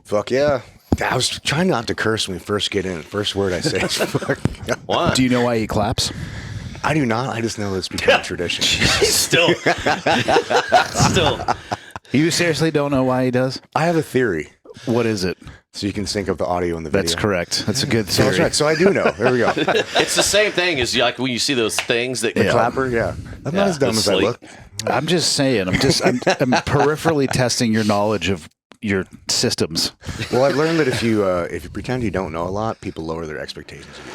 Fuck yeah. I was trying not to curse when we first get in. First word I say is fuck. Why? Do you know why he claps? I do not. I just know it's become a tradition. Still. You seriously don't know why he does? I have a theory. What is it? So you can sync up the audio and the video. That's correct. That's a good So theory. that's right. So I do know. There we go. It's the same thing as like when you see those things that The clapper, yeah. I'm not as dumb as I look. I'm just saying. I'm peripherally testing your knowledge of your systems. Well, I've learned that if you pretend you don't know a lot, people lower their expectations of you.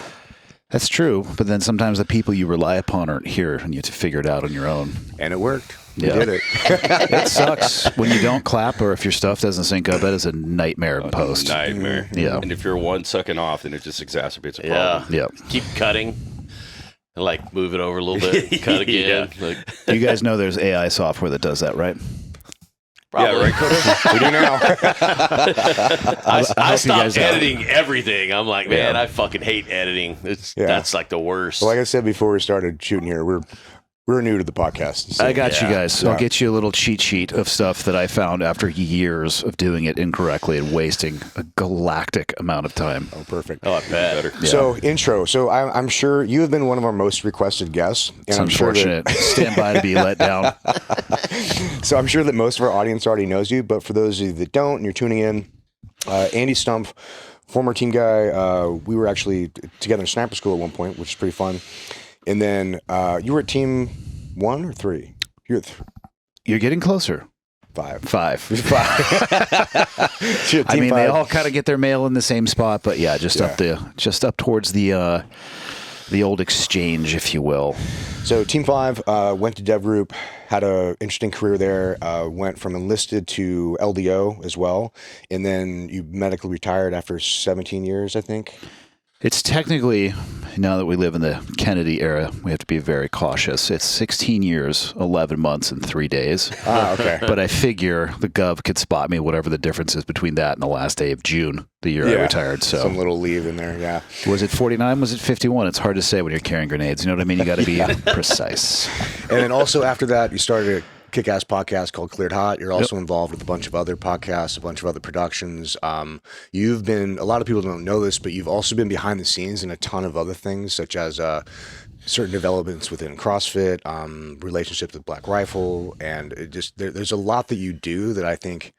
That's true, but then sometimes the people you rely upon aren't here, and you have to figure it out on your own. And it worked. Yeah. We did it. It sucks when you don't clap or if your stuff doesn't sync up. That is a nightmare in post. Nightmare. Yeah. And if you're one sucking off, then it just exacerbates a problem. Yeah. Keep cutting. And like move it over a little bit. Cut again. Like, You guys know there's AI software that does that, right? probably. Yeah, right, Coda? We do now. I stopped guys know. editing everything. I'm like, man, I fucking hate editing. That's like the worst. Well, like I said before we started shooting here, we're new to the podcast. So. I got you guys. Yeah. I'll get you a little cheat sheet of stuff that I found after years of doing it incorrectly and wasting a galactic amount of time. Oh, perfect. Oh, I bet. Yeah. So, intro. So, I'm sure you have been one of our most requested guests. And It's I'm sure unfortunate. Stand by to be let down. So I'm sure that most of our audience already knows you, but for those of you that don't and you're tuning in, Andy Stumpf, former team guy, we were actually together in sniper school at one point, which is pretty fun. And then you were at team 1 or 3? You're at You're getting closer. 5. 5. Team I mean, they 5. all kind of get their mail in the same spot, but yeah, just up towards the old exchange, if you will. So Team 5 went to DEVGRU, had an interesting career there, went from enlisted to LDO as well, and then you medically retired after 17 years, I think. It's technically, now that we live in the Kennedy era, we have to be very cautious. It's 16 years, 11 months, and 3 days. Ah, okay. But I figure the Gov could spot me whatever the difference is between that and the last day of June, the year I retired. So some little leave in there, yeah. Was it 49? Was it 51? It's hard to say when you're carrying grenades. You know what I mean? You got to be precise. And then also after that, you started a kick-ass podcast called Cleared Hot. You're also involved with a bunch of other podcasts, a bunch of other productions. You've been, a lot of people don't know this, but you've also been behind the scenes in a ton of other things, such as certain developments within CrossFit, relationships with Black Rifle, and it just there's a lot that you do that I think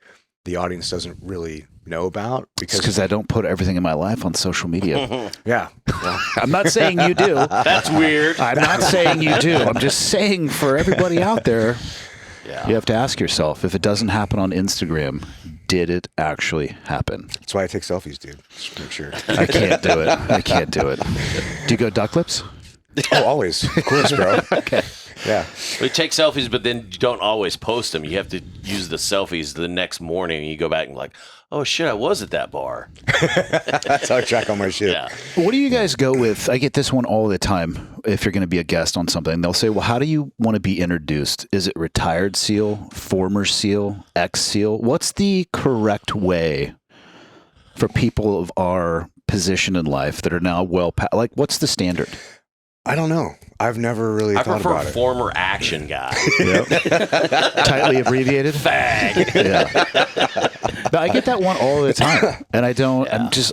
the audience doesn't really know about Because I don't put everything in my life on social media. Yeah. Well, I'm not saying you do. That's weird. I'm not saying you do. I'm just saying for everybody out there, you have to ask yourself, if it doesn't happen on Instagram, did it actually happen? that's why I take selfies, dude. Just make sure. I can't do it. I can't do it. Do you go duck lips? Oh, always. Of course, bro. Okay. Yeah. We take selfies, but then you don't always post them. You have to use the selfies the next morning, and you go back and like, oh shit, I was at that bar. That's how I track all my shit. Yeah. What do you guys go with? I get this one all the time. If you're going to be a guest on something, they'll say, well, how do you want to be introduced? Is it retired SEAL, former SEAL, ex-SEAL? What's the correct way for people of our position in life that are now like, what's the standard? I don't know. I've never really I thought prefer about it. former action guy. Tightly abbreviated? Fag. Yeah. But I get that one all the time. And I don't,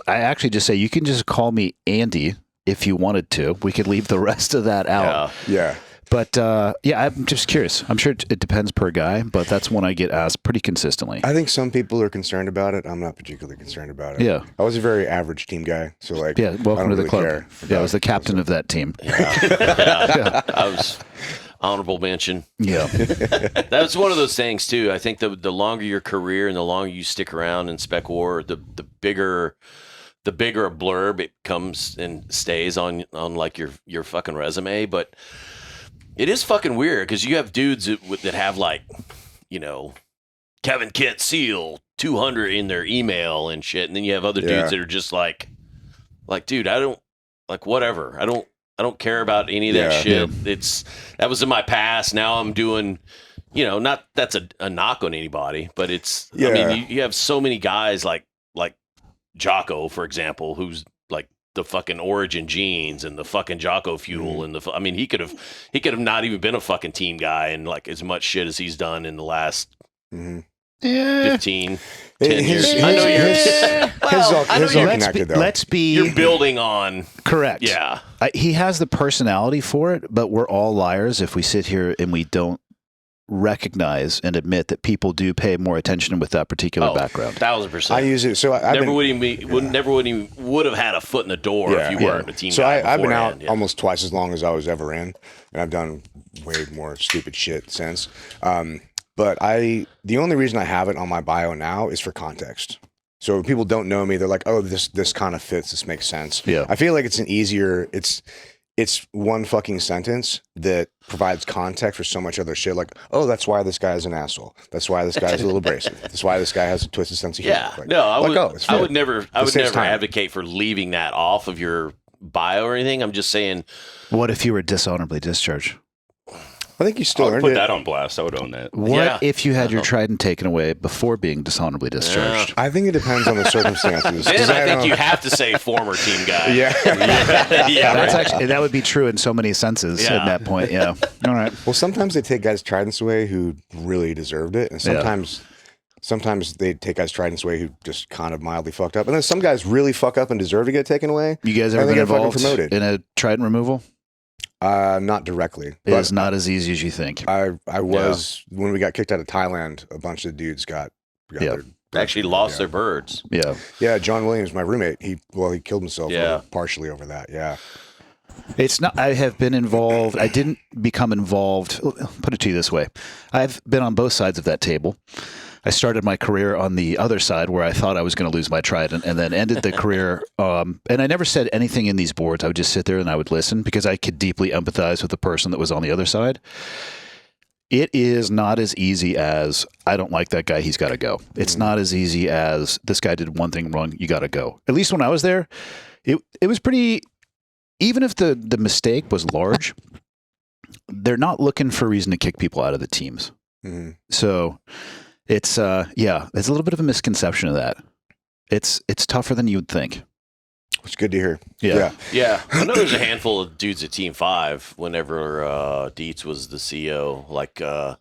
I actually just say, you can just call me Andy if you wanted to. We could leave the rest of that out. Yeah. But I'm just curious. I'm sure it depends per guy, but that's one I get asked pretty consistently. I think some people are concerned about it. I'm not particularly concerned about it. Yeah. I was a very average team guy. So, like, Yeah, I welcome don't to the really club. care Yeah, I was the about captain of that team. I was honorable mention. Yeah. That's one of those things too. I think the longer your career and the longer you stick around in Spec War, the bigger a blurb it comes and stays on like your fucking resume. But it is fucking weird because you have dudes that have like, you know, Kevin Kent SEAL 200 in their email and shit, and then you have other dudes that are just like, dude, I don't like whatever. I don't care about any of that shit. Yeah. That was in my past. Now I'm doing, you know, not that's a knock on anybody, but it's. I mean, you have so many guys like Jocko, for example, who's like the fucking Origin jeans and the fucking Jocko fuel and I mean, he could have not even been a fucking team guy and like as much shit as he's done in the last 15, 10 years. His, I know you're. his all connected though. Let's be You're building on. correct. Yeah. He has the personality for it, but we're all liars if we sit here and we don't recognize and admit that people do pay more attention with that particular background. 1,000%. I use it. So I've never been, would have had a foot in the door if you weren't a team So guy. I've been out beforehand, almost twice as long as I was ever in, and I've done way more stupid shit since. But the only reason I have it on my bio now is for context. So when people don't know me, they're like, "Oh, this kind of fits. This makes sense." Yeah. I feel like it's one fucking sentence that provides context for so much other shit. Like, oh, that's why this guy's an asshole. That's why this guy's a little abrasive. That's why this guy has a twisted sense of humor. Yeah. Like, No, I would never time. advocate for leaving that off of your bio or anything. I'm just saying. What if you were dishonorably discharged? I think you still I would earned put it. that on blast. I would own that. What if you had your Trident taken away before being dishonorably discharged? I think it depends on the circumstances. Then I think you have to say former team guy. Yeah. Yeah. That's actually that would be true in so many senses at that point. Yeah. All right. Well, sometimes they take guys' tridents away who really deserved it, and sometimes they take guys' tridents away who just kind of mildly fucked up, and then some guys really fuck up and deserve to get taken away. You guys and ever they been get fucking involved promoted. in a Trident removal? Not directly. It's not as easy as you think. I was when we got kicked out of Thailand. A bunch of dudes got their Actually lost their birds. Yeah. Yeah, John Williams, my roommate, he killed himself Yeah. partially over that. Yeah. It's not. I have been involved. I didn't become involved. Put it to you this way: I've been on both sides of that table. I started my career on the other side where I thought I was going to lose my Trident, and then ended the career. And I never said anything in these boards. I would just sit there and I would listen because I could deeply empathize with the person that was on the other side. It is not as easy as I don't like that guy. He's got to go. It's not as easy as this guy did one thing wrong. You got to go. At least when I was there, it was pretty. Even if the mistake was large, they're not looking for a reason to kick people out of the teams. Mm-hmm. So it's it's a little bit of a misconception of that. It's tougher than you would think. It's good to hear. Yeah. I know there's a handful of dudes at Team 5 whenever Dietz was the CEO. Like there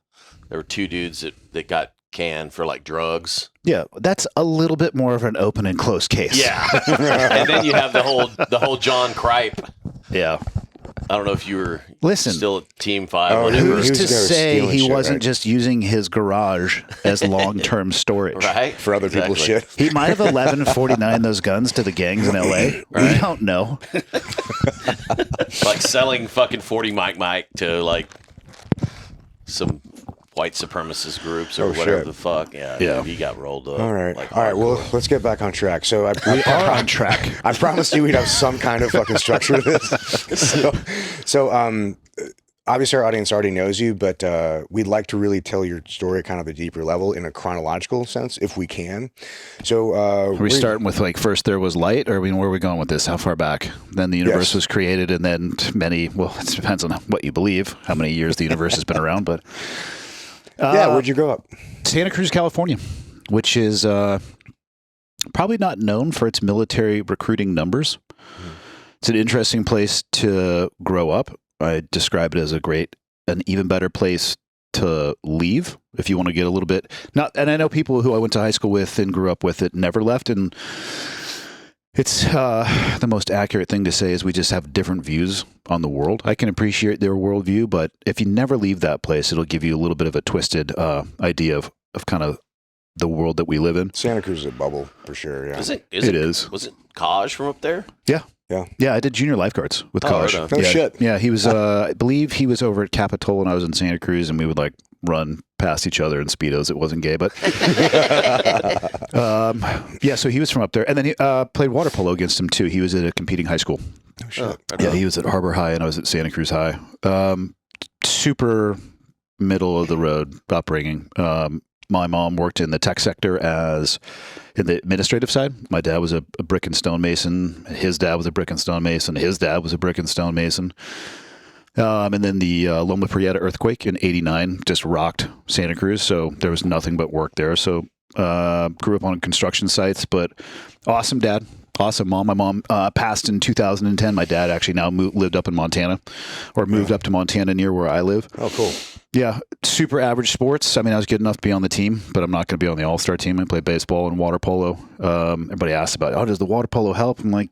were two dudes that got canned for like drugs. Yeah, that's a little bit more of an open and closed case. Yeah. And then you have the whole John Kripe. Yeah. I don't know if you were Listen, still at Team 5. Oh, whenever. who's to say stealing he shit, wasn't right? just using his garage as long-term storage? Right? For other people's shit. He might have 1149 those guns to the gangs in L.A. Right. We don't know. Like selling fucking 40 Mike to like some white supremacist groups or whatever shit. the fuck. Yeah. Yeah. He got rolled up. All right. Like All right. Well, hardcore. let's get back on track. So We are on track. I promised you we'd have some kind of fucking structure to this. So obviously our audience already knows you, but we'd like to really tell your story at kind of a deeper level in a chronological sense, if we can. So Are we starting with like first there was light, or where are we going with this? How far back? Then the universe was created, and then it depends on what you believe, how many years the universe has been around, but... where'd you grow up? Santa Cruz, California, which is probably not known for its military recruiting numbers. It's an interesting place to grow up. I describe it as an even better place to leave if you want to get a little bit. And I know people who I went to high school with and grew up with that never left, and it's the most accurate thing to say is we just have different views on the world. I can appreciate their worldview, but if you never leave that place, it'll give you a little bit of a twisted idea of kind of the world that we live in. Santa Cruz is a bubble for sure. Yeah. It is. Was it Kaj from up there? Yeah. Yeah. Yeah, I did junior lifeguards with college. right on. No shit. Yeah, he was, I believe he was over at Capitol and I was in Santa Cruz, and we would like run past each other in Speedos. It wasn't gay, but so he was from up there. And then he played water polo against him too. He was at a competing high school. Oh, shit. Yeah, he was at Harbor High and I was at Santa Cruz High. Super middle of the road upbringing. My mom worked in the tech sector in the administrative side. My dad was a brick and stone mason. His dad was a brick and stone mason. His dad was a brick and stone mason. And then the Loma Prieta earthquake in '89 just rocked Santa Cruz. So there was nothing but work there. So Grew up on construction sites, but awesome dad. Awesome mom. My mom passed in 2010. My dad actually now lived up in Montana, or moved up to Montana near where I live. Oh, cool. Yeah, super average sports. I mean, I was good enough to be on the team, but I'm not going to be on the all-star team. I play baseball and water polo. Everybody asks about, does the water polo help? I'm like,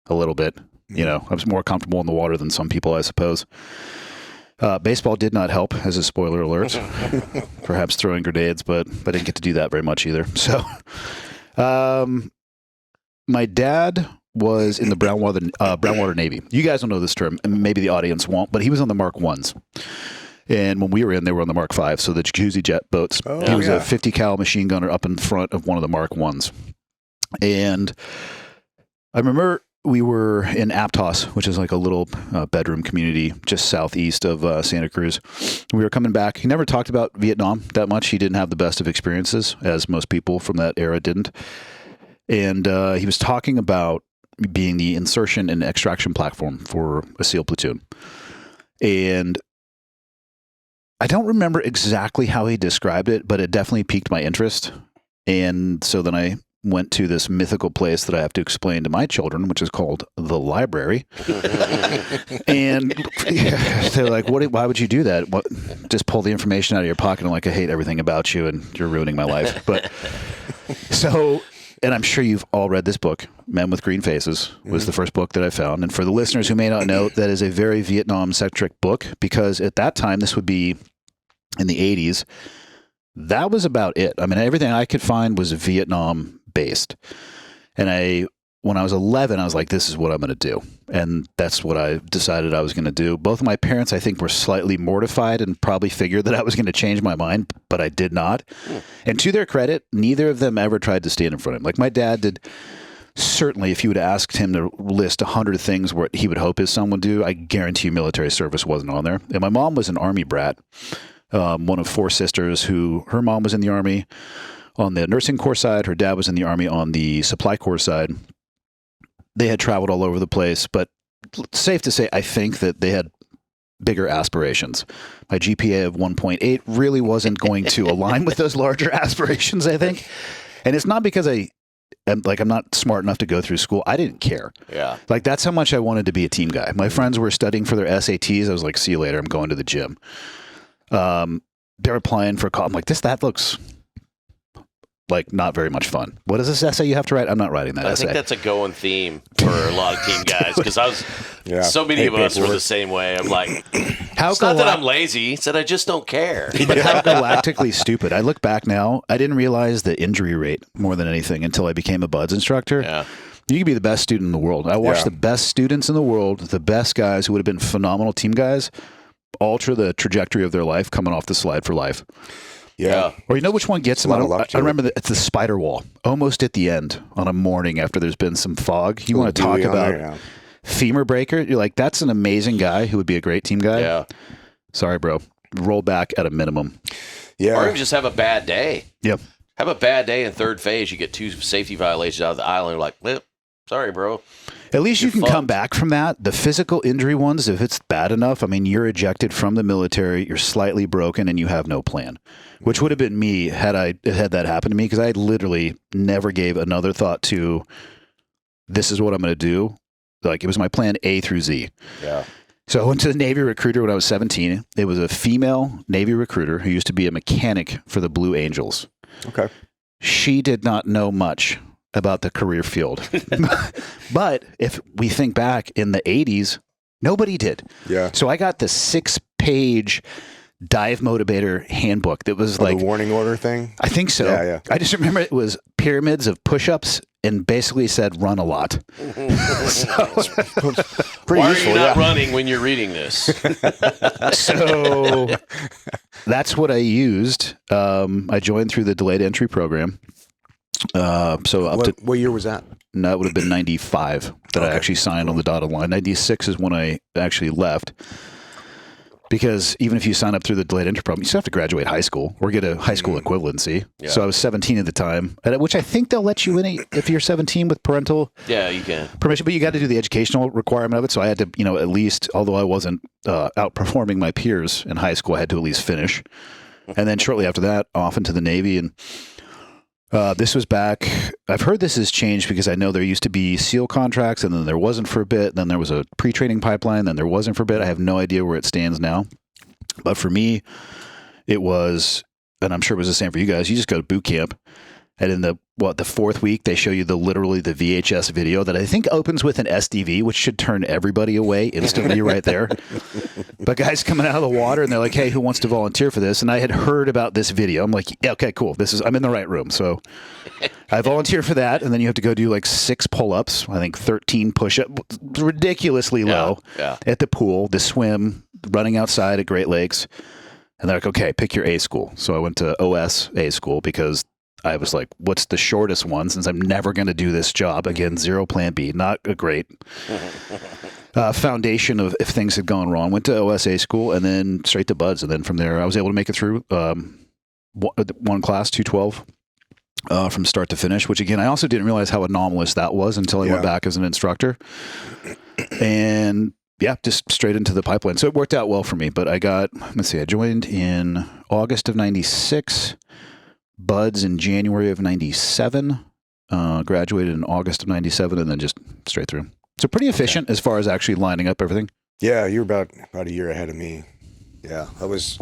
a little bit. You know, I was more comfortable in the water than some people, I suppose. Baseball did not help, as a spoiler alert. Perhaps throwing grenades, but I didn't get to do that very much either. So, my dad was in the Brownwater Navy. You guys don't know this term, and maybe the audience won't, but he was on the Mark 1s. And when we were in, they were on the Mark 5, so the jacuzzi jet boats. He was a 50 cal machine gunner up in front of one of the Mark 1s. And I remember we were in Aptos, which is like a little bedroom community just southeast of Santa Cruz. We were coming back. He never talked about Vietnam that much. He didn't have the best of experiences, as most people from that era didn't. And he was talking about being the insertion and extraction platform for a SEAL platoon. And I don't remember exactly how he described it, but it definitely piqued my interest. And so then I went to this mythical place that I have to explain to my children, which is called the library. And they're like, why would you do that? Just pull the information out of your pocket. I'm like, I hate everything about you and you're ruining my life. But so, and I'm sure you've all read this book, Men with Green Faces was the first book that I found. And for the listeners who may not know, that is a very Vietnam-centric book, because at that time, this would be in the 80s, that was about it. I mean, everything I could find was Vietnam based. And when I was 11, I was like, this is what I'm going to do. And that's what I decided I was going to do. Both of my parents, I think, were slightly mortified and probably figured that I was going to change my mind, but I did not. And to their credit, neither of them ever tried to stand in front of him. Like my dad did. Certainly, if you would have asked him to list 100 things what he would hope his son would do, I guarantee you military service wasn't on there. And my mom was an Army brat, one of 4 sisters who her mom was in the Army on the nursing corps side. Her dad was in the Army on the supply corps side. They had traveled all over the place, but safe to say, I think that they had bigger aspirations. My GPA of 1.8 really wasn't going to align with those larger aspirations, I think. And it's not because I'm not smart enough to go through school. I didn't care. Yeah. Like, that's how much I wanted to be a team guy. My friends were studying for their SATs. I was like, see you later. I'm going to the gym. They're applying for college. I'm like, that looks like not very much fun. What is this essay you have to write? I'm not writing that essay. I think that's a going theme for a lot of team guys, because so many of us were the same way. I'm like, it's not that I'm lazy, it's that I just don't care. But how galactically stupid. I look back now, I didn't realize the injury rate more than anything until I became a BUDS instructor. Yeah. You could be the best student in the world. I watched the best students in the world, the best guys who would have been phenomenal team guys, alter the trajectory of their life coming off the slide for life. Yeah. Or you know which one gets them? I remember it's the spider wall, almost at the end on a morning after there's been some fog. You want to talk about femur breaker? You're like, that's an amazing guy who would be a great team guy. Yeah. Sorry, bro. Roll back at a minimum. Yeah. Or even just have a bad day. Yep. Have a bad day in third phase. You get 2 safety violations out of the island. You're like, sorry, bro. At least you can come back from that. The physical injury ones, if it's bad enough, I mean, you're ejected from the military, you're slightly broken, and you have no plan, which would have been me had that happened to me, because I literally never gave another thought to, this is what I'm going to do. Like, it was my plan A through Z. Yeah. So I went to the Navy recruiter when I was 17. It was a female Navy recruiter who used to be a mechanic for the Blue Angels. Okay. She did not know much about the career field. But if we think back in the 80s, nobody did. Yeah. So I got the 6-page dive motivator handbook that was like the warning order thing. I think so. Yeah. I just remember it was pyramids of push-ups and basically said run a lot. Why are you not running when you're reading this? So that's what I used. I joined through the delayed entry program. What year was that? No, it would have been 95 that I actually signed on the dotted line. 96 is when I actually left. Because even if you sign up through the delayed entry program, you still have to graduate high school or get a high school equivalency. Yeah. So I was 17 at the time, which I think they'll let you in if you're 17 with parental you can permission, but you got to do the educational requirement of it. So I had to, at least, although I wasn't outperforming my peers in high school, I had to at least finish. And then shortly after that, off into the Navy. And this was back, I've heard this has changed because I know there used to be SEAL contracts and then there wasn't for a bit. Then there was a pre-training pipeline, then there wasn't for a bit. I have no idea where it stands now. But for me, it was, and I'm sure it was the same for you guys, you just go to boot camp. And in the fourth week, they show you literally the VHS video that I think opens with an SDV, which should turn everybody away instantly right there. But guys coming out of the water and they're like, hey, who wants to volunteer for this? And I had heard about this video. I'm like, yeah, okay, cool. I'm in the right room. So I volunteered for that. And then you have to go do like 6 pull-ups, I think 13 push-ups, ridiculously low at the pool, the swim, running outside at Great Lakes. And they're like, okay, pick your A school. So I went to OS A school because I was like, what's the shortest one since I'm never going to do this job? Again, zero plan B, not a great foundation of if things had gone wrong. Went to OSA school and then straight to Buds. And then from there, I was able to make it through one class, 212, from start to finish, which again, I also didn't realize how anomalous that was until I went back as an instructor. And yeah, just straight into the pipeline. So it worked out well for me. But I joined in August of 96. Buds in January of 97, graduated in August of 97, and then just straight through. So pretty efficient as far as actually lining up everything. Yeah, you were about a year ahead of me. Yeah, that was.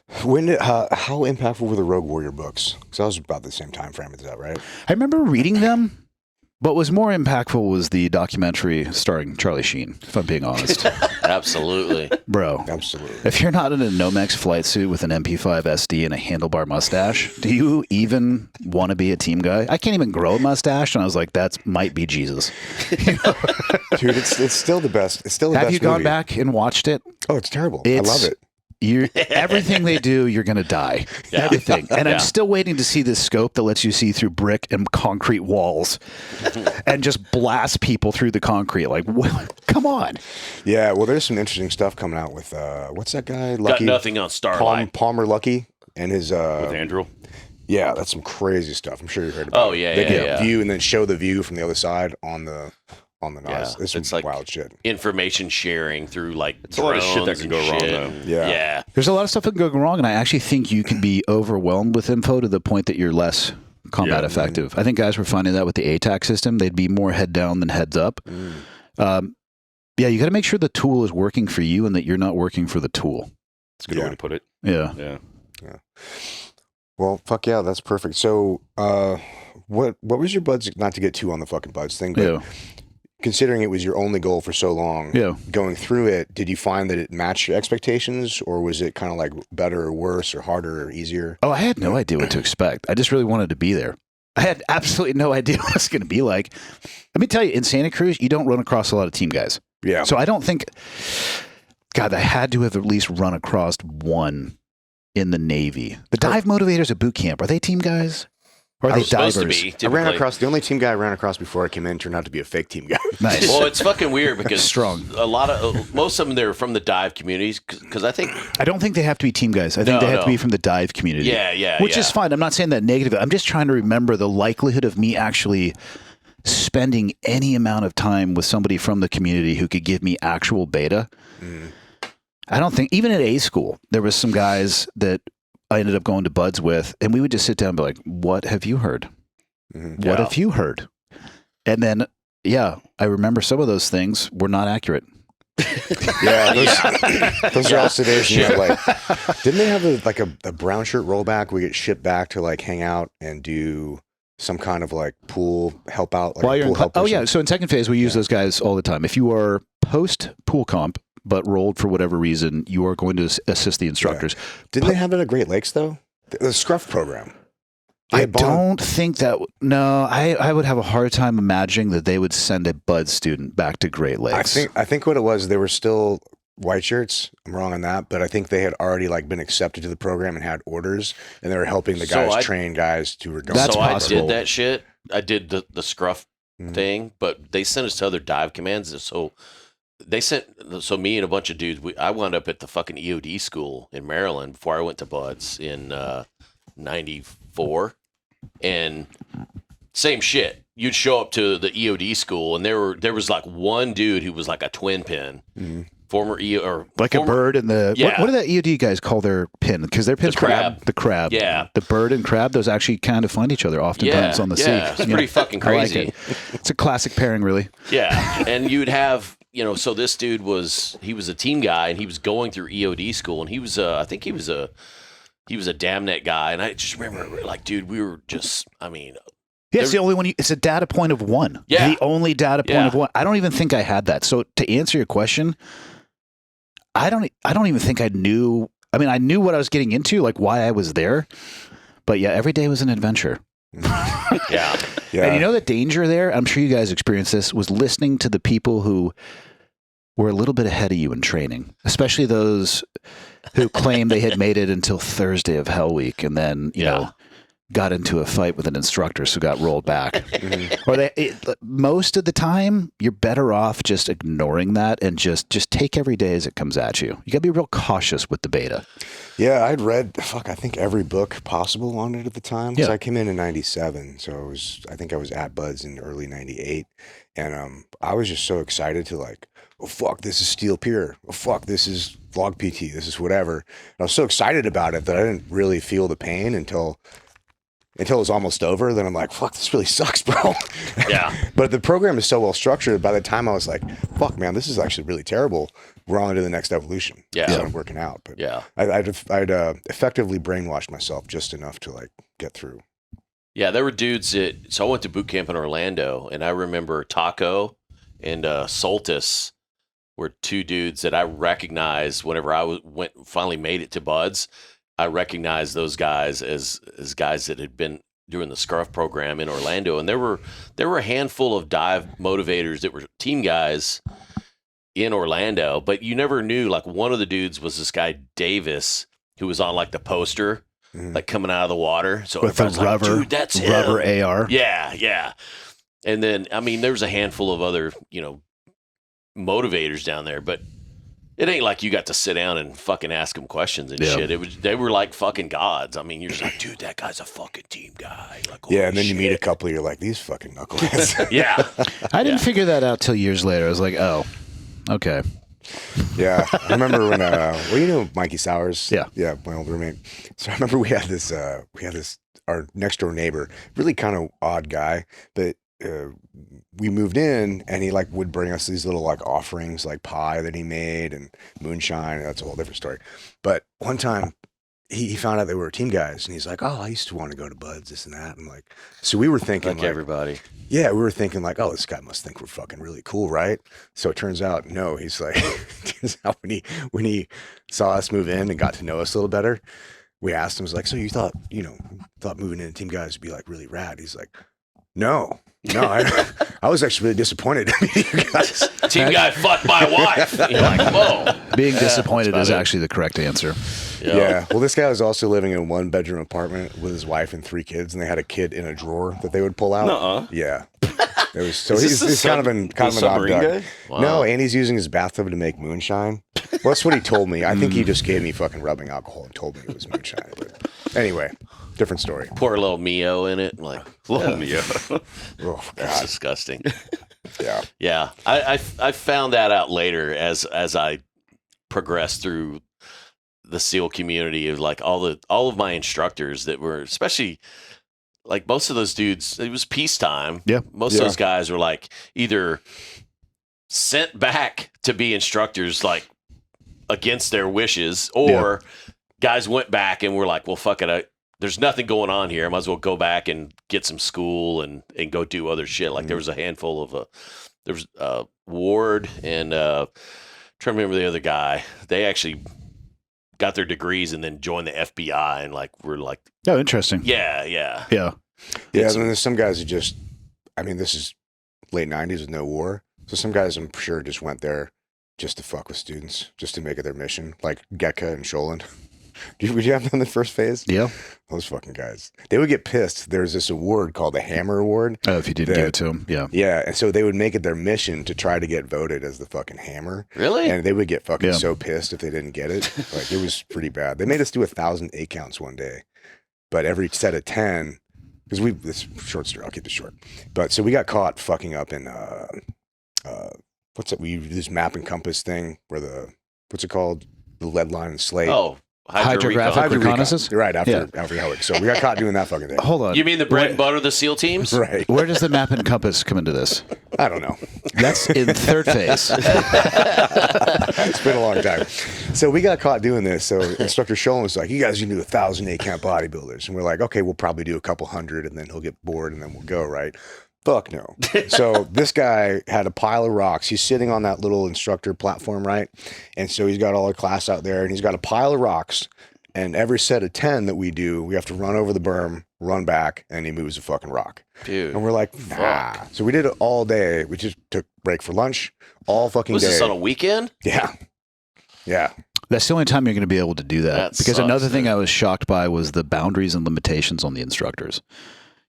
How impactful were the Rogue Warrior books? Because that was about the same time frame as that, right? I remember reading them. What was more impactful was the documentary starring Charlie Sheen, if I'm being honest. Absolutely. Bro. Absolutely. If you're not in a Nomex flight suit with an MP5 SD and a handlebar mustache, do you even want to be a team guy? I can't even grow a mustache, and I was like, that might be Jesus. Dude, it's still the best. It's still the best Have you gone movie. back and watched it? Oh, it's terrible. I love it. Everything they do, you're going to die. Yeah. Everything. And I'm still waiting to see this scope that lets you see through brick and concrete walls and just blast people through the concrete. Like, come on. Yeah, well, there's some interesting stuff coming out with, what's that guy? Lucky? Got nothing on Starlight. Palmer Lucky and his... With Andrew? Yeah, that's some crazy stuff. I'm sure you heard about it. Yeah, They yeah, can yeah. view and then show the view from the other side on the NOS. It's some It's like wild shit. information sharing through like It's a lot of shit that can go wrong, though. Yeah. There's a lot of stuff that can go wrong, and I actually think you can be overwhelmed with info to the point that you're less combat effective. I think guys were finding that with the ATAC system. They'd be more head down than heads up. Yeah, you got to make sure the tool is working for you and that you're not working for the tool. That's a good way to put it. Yeah. Yeah. Well, fuck yeah, that's perfect. So, what was your Buds? Not to get too on the fucking Buds thing, but considering it was your only goal for so long, going through it, did you find that it matched your expectations, or was it kind of like better or worse or harder or easier? Oh, I had no idea what to expect. I just really wanted to be there. I had absolutely no idea what it was going to be like. Let me tell you, in Santa Cruz, you don't run across a lot of team guys. Yeah. So I don't think, God, I had to have at least run across one in the Navy. The dive motivators at boot camp, are they team guys? Or are they supposed divers? to be. I Typically. ran across, the only team guy I ran across before I came in turned out to be a fake team guy. Nice. Well, it's fucking weird because Strong. a lot of most of them they're from the dive communities because I think I don't think they have to be team guys. I think they have to be from the dive community. Which is fine. I'm not saying that negative. I'm just trying to remember the likelihood of me actually spending any amount of time with somebody from the community who could give me actual beta. I don't think, even at A school, there was some guys that I ended up going to Buds with, and we would just sit down and be like, what have you heard? What have you heard? And then, I remember some of those things were not accurate. Those are all sedation. Like, didn't they have a brown shirt rollback? We get shipped back to like hang out and do some kind of like pool help out. Like While you're pool in help or something? So in second phase, we use those guys all the time. If you are post pool comp, but rolled for whatever reason, you are going to assist the instructors. Didn't they have that at Great Lakes though? The Scruff program. I don't think that. No, I would have a hard time imagining that they would send a Bud student back to Great Lakes. I think what it was, they were still white shirts. I'm wrong on that, but I think they had already like been accepted to the program and had orders, and they were helping the guys train guys to return. That's possible. I did that shit. I did the scruff thing, but they sent us to other dive commands. So me and a bunch of dudes. I wound up at the fucking EOD school in Maryland before I went to Buds in '94, and same shit. You'd show up to the EOD school, and there was like one dude who was like a twin pin former or like former, a bird and the Yeah. what do that EOD guys call their pin? Because their pin's crab. The crab. Yeah. The bird and crab, those actually kind of find each other oftentimes on the sea. Yeah, it's pretty fucking crazy. I like it. It's a classic pairing, really. Yeah, and you'd have, so this dude he was a team guy, and he was going through EOD school, and he was, I think he was a Damnet guy, and I just remember, like, dude, we were just, Yeah, it's the only one. It's a data point of one. Yeah. The only data point of one. I don't even think I had that. So to answer your question, I don't even think I knew. I mean, I knew what I was getting into, like why I was there. But yeah, every day was an adventure. Yeah. And the danger there, I'm sure you guys experienced this, was listening to the people who were a little bit ahead of you in training, especially those who claimed they had made it until Thursday of Hell Week and then, you know, got into a fight with an instructor, so got rolled back. Or most of the time, you're better off just ignoring that and just take every day as it comes at you. You got to be real cautious with the beta. Yeah, I'd read, I think every book possible on it at the time. Because I came in 97, so I think I was at Buds in early 98. And I was just so excited to oh, fuck, this is Steel Pier. Oh, fuck, this is Log PT. This is whatever. And I was so excited about it that I didn't really feel the pain until it was almost over. Then I'm like, fuck, this really sucks, bro. Yeah. But the program is so well structured. By the time I was like, fuck, man, this is actually really terrible. We're on to the next evolution. Yeah. It's not working out. But Yeah. I'd effectively brainwashed myself just enough to get through. Yeah, there were dudes so I went to boot camp in Orlando, and I remember Taco and Soltis were two dudes that I recognized whenever I finally made it to Buds. I recognized those guys as guys that had been doing the Scruff program in Orlando, and there were a handful of dive motivators that were team guys in Orlando, but you never knew. Like, one of the dudes was this guy Davis, who was on the poster, coming out of the water. So with the everyone's dude, that's him. Rubber AR. Yeah. And then there was a handful of other motivators down there, but it ain't like you got to sit down and fucking ask them questions and shit. They were like fucking gods. I mean, you're just like, dude, that guy's a fucking team guy. Like, and then you meet a couple, you're like, these fucking knuckleheads. Yeah. I didn't figure that out till years later. I was like, oh, okay. Yeah. I remember when, Mikey Sowers? Yeah. My old roommate. So I remember we had this, our next door neighbor, really kind of odd guy, but we moved in and he would bring us these little offerings, pie that he made and moonshine. That's a whole different story. But one time he found out they were team guys and he's like, oh, I used to want to go to Buds, this and that. And so we were thinking everybody. Yeah, we were thinking oh, this guy must think we're fucking really cool, right? So it turns out, no, he's when he saw us move in and got to know us a little better, we asked him, was like, so you thought moving in team guys would be really rad? He's like, no, I was actually really disappointed. Team guy fucked my wife. You're like, whoa. Being disappointed is actually the correct answer. Yeah. Well, this guy was also living in a 1-bedroom apartment with his wife and 3 kids, and they had a kid in a drawer that they would pull out. Nuh-uh. Yeah. It was so he's kind of an odd duck. Wow. No, and he's using his bathtub to make moonshine. Well, that's what he told me. I think he just gave me fucking rubbing alcohol and told me it was moonshine. But anyway, different story. Pour a little Mio in it. Little Mio. Oh, That's God. disgusting. Yeah. Yeah. I found that out later as I progressed through the SEAL community of all of my instructors that were, especially most of those dudes, it was peacetime. Yeah. Most of those guys were either sent back to be instructors against their wishes, or guys went back and were like, well, fuck it. There's nothing going on here. I might as well go back and get some school and go do other shit. There was a handful of there was Ward and trying to remember the other guy. They actually got their degrees and then joined the FBI and were Oh, interesting. yeah. Yeah. Yeah. And then there's some guys who just, this is late 90s with no war. So some guys I'm sure just went there just to fuck with students, just to make it their mission, like Gecka and Sholin. Would you have them in the first phase? Yeah. Those fucking guys. They would get pissed. There's this award called the Hammer Award. Oh, if you didn't give it to them. Yeah. Yeah. And so they would make it their mission to try to get voted as the fucking Hammer. Really? And they would get fucking so pissed if they didn't get it. It was pretty bad. They made us do 1,000 8 counts one day. But every set of 10, because this short story, I'll keep it short. But so we got caught fucking up in what's it? We do this map and compass thing where what's it called? The lead line and slate. Oh, Hydrographic reconnaissance? Right, after Howard. So we got caught doing that fucking thing. Hold on. You mean the bread and butter of the SEAL teams? Right. Where does the map and compass come into this? I don't know. That's in third phase. It's been a long time. So we got caught doing this. So Instructor Sholin was like, you guys can do 1,000 8-camp bodybuilders. And we're like, okay, we'll probably do a couple hundred and then he'll get bored and then we'll go, right? Fuck no. So this guy had a pile of rocks. He's sitting on that little instructor platform, right? And so he's got all our class out there and he's got a pile of rocks. And every set of 10 that we do, we have to run over the berm, run back, and he moves a fucking rock. Dude. And we're like, nah. Fuck. So we did it all day. We just took break for lunch all fucking Was day. this on a weekend? Yeah. Yeah. That's the only time you're going to be able to do that. That because sucks, another thing dude. I was shocked by was the boundaries and limitations on the instructors.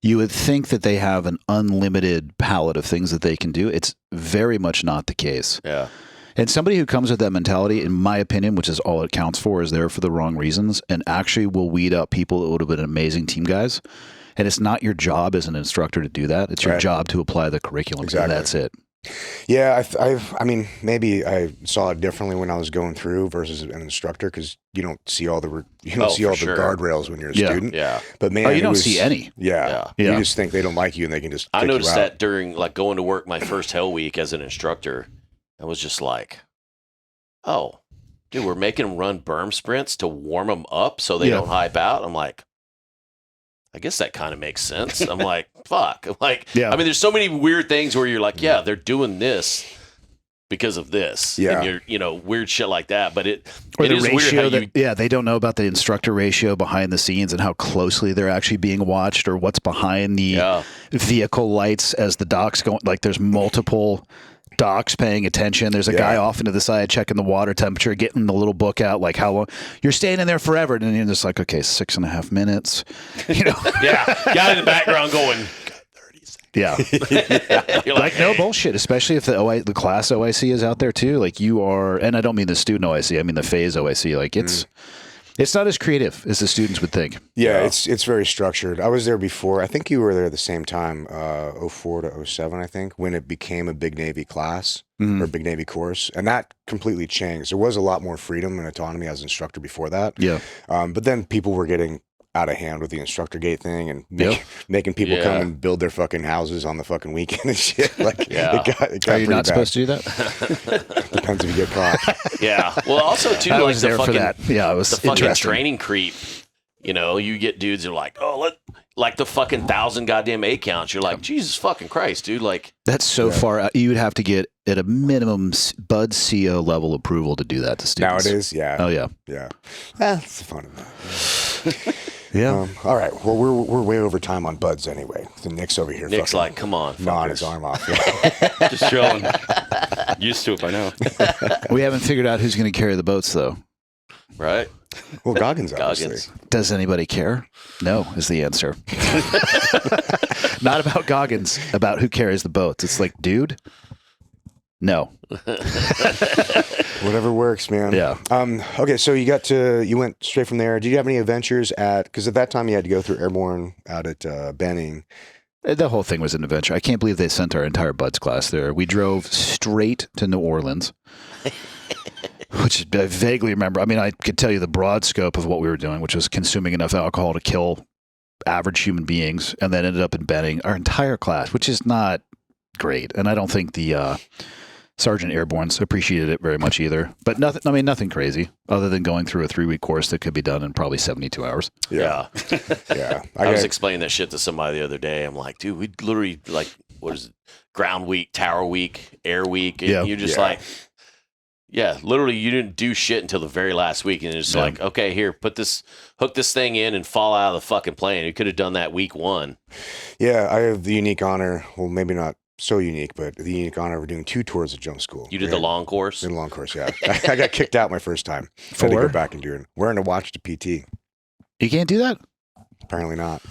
You would think that they have an unlimited palette of things that they can do. It's very much not the case. Yeah. And somebody who comes with that mentality, in my opinion, which is all it counts for, is there for the wrong reasons and actually will weed out people that would have been amazing team guys. And it's not your job as an instructor to do that. It's your job to apply the curriculum. Exactly. And that's it. Yeah, I mean, maybe I saw it differently when I was going through versus an instructor because you don't see all the guardrails when you're a student. Yeah. But man, you don't see any. Yeah, Yeah. You just think they don't like you and they can just. I kick noticed you out. that during like going to work my first hell week as an instructor. I was just like, oh, dude, we're making them run berm sprints to warm them up so they don't hype out. I'm like, I guess that kind of makes sense. I'm like, fuck. I'm like, Yeah. I mean, there's so many weird things where you're like, yeah, they're doing this because of this. Yeah. And you're, weird shit like that. But it Or the is weird ratio how that, they don't know about the instructor ratio behind the scenes and how closely they're actually being watched or what's behind the vehicle lights as the docks go. Like there's multiple docks paying attention. There's a guy off into the side checking the water temperature, getting the little book out, like how long you're staying in there forever. And you're just like, okay, 6.5 minutes, guy in the background going, Yeah. you're Like no bullshit, especially if the class OIC is out there too. Like you are, and I don't mean the student OIC, I mean the phase OIC. Like it's not as creative as the students would think. Yeah, it's very structured. I was there before. I think you were there at the same time, 04 to 07, I think, when it became a Big Navy class or Big Navy course. And that completely changed. There was a lot more freedom and autonomy as instructor before that. Yeah. But then people were getting out of hand with the instructor gate thing and making people come and build their fucking houses on the fucking weekend and shit. Like, it got Are you not bad. supposed to do that? Depends if you get caught. Yeah. Well, also too, I like was the there fucking, for that. Yeah, it was the fucking interesting. training creep. You get dudes that are like, like the fucking 1,000 goddamn 8 counts. You're like, Jesus fucking Christ, dude. Like That's so far out. You would have to get at a minimum Bud CO level approval to do that to students. Nowadays, yeah. Oh yeah. Yeah. That's the fun of that. Yeah. All right. Well, we're way over time on buds anyway. So Nick's over here. Nick's fucking like, come on, gnawing fuckers. his arm off. Just chilling. Used to it by now. We haven't figured out who's going to carry the boats though. Right? Well, Goggins, obviously. Goggins. Does anybody care? No is the answer. Not about Goggins, about who carries the boats. It's like, dude, no. Whatever works, man. Yeah. Okay, so you went straight from there. Did you have any adventures because at that time you had to go through Airborne out at Benning. The whole thing was an adventure. I can't believe they sent our entire Buds class there. We drove straight to New Orleans, which I vaguely remember. I mean, I could tell you the broad scope of what we were doing, which was consuming enough alcohol to kill average human beings, and then ended up in Benning, our entire class, which is not great. And I don't think the Sergeant Airborne's appreciated it very much either. But nothing crazy other than going through a 3-week course that could be done in probably 72 hours. Yeah. Yeah. I was explaining that shit to somebody the other day. I'm like, dude, we literally what is it? Ground week, tower week, air week. And you're just like, literally you didn't do shit until the very last week. And it's like, okay, here, hook this thing in and fall out of the fucking plane. You could have done that week 1. Yeah, I have the unique honor. Well, maybe not so unique, but the unique honor of doing 2 tours of jump school. You did the long course? Did the long course, yeah. I got kicked out my first time. I had to go back and do it. Wearing a watch to PT. You can't do that? Apparently not.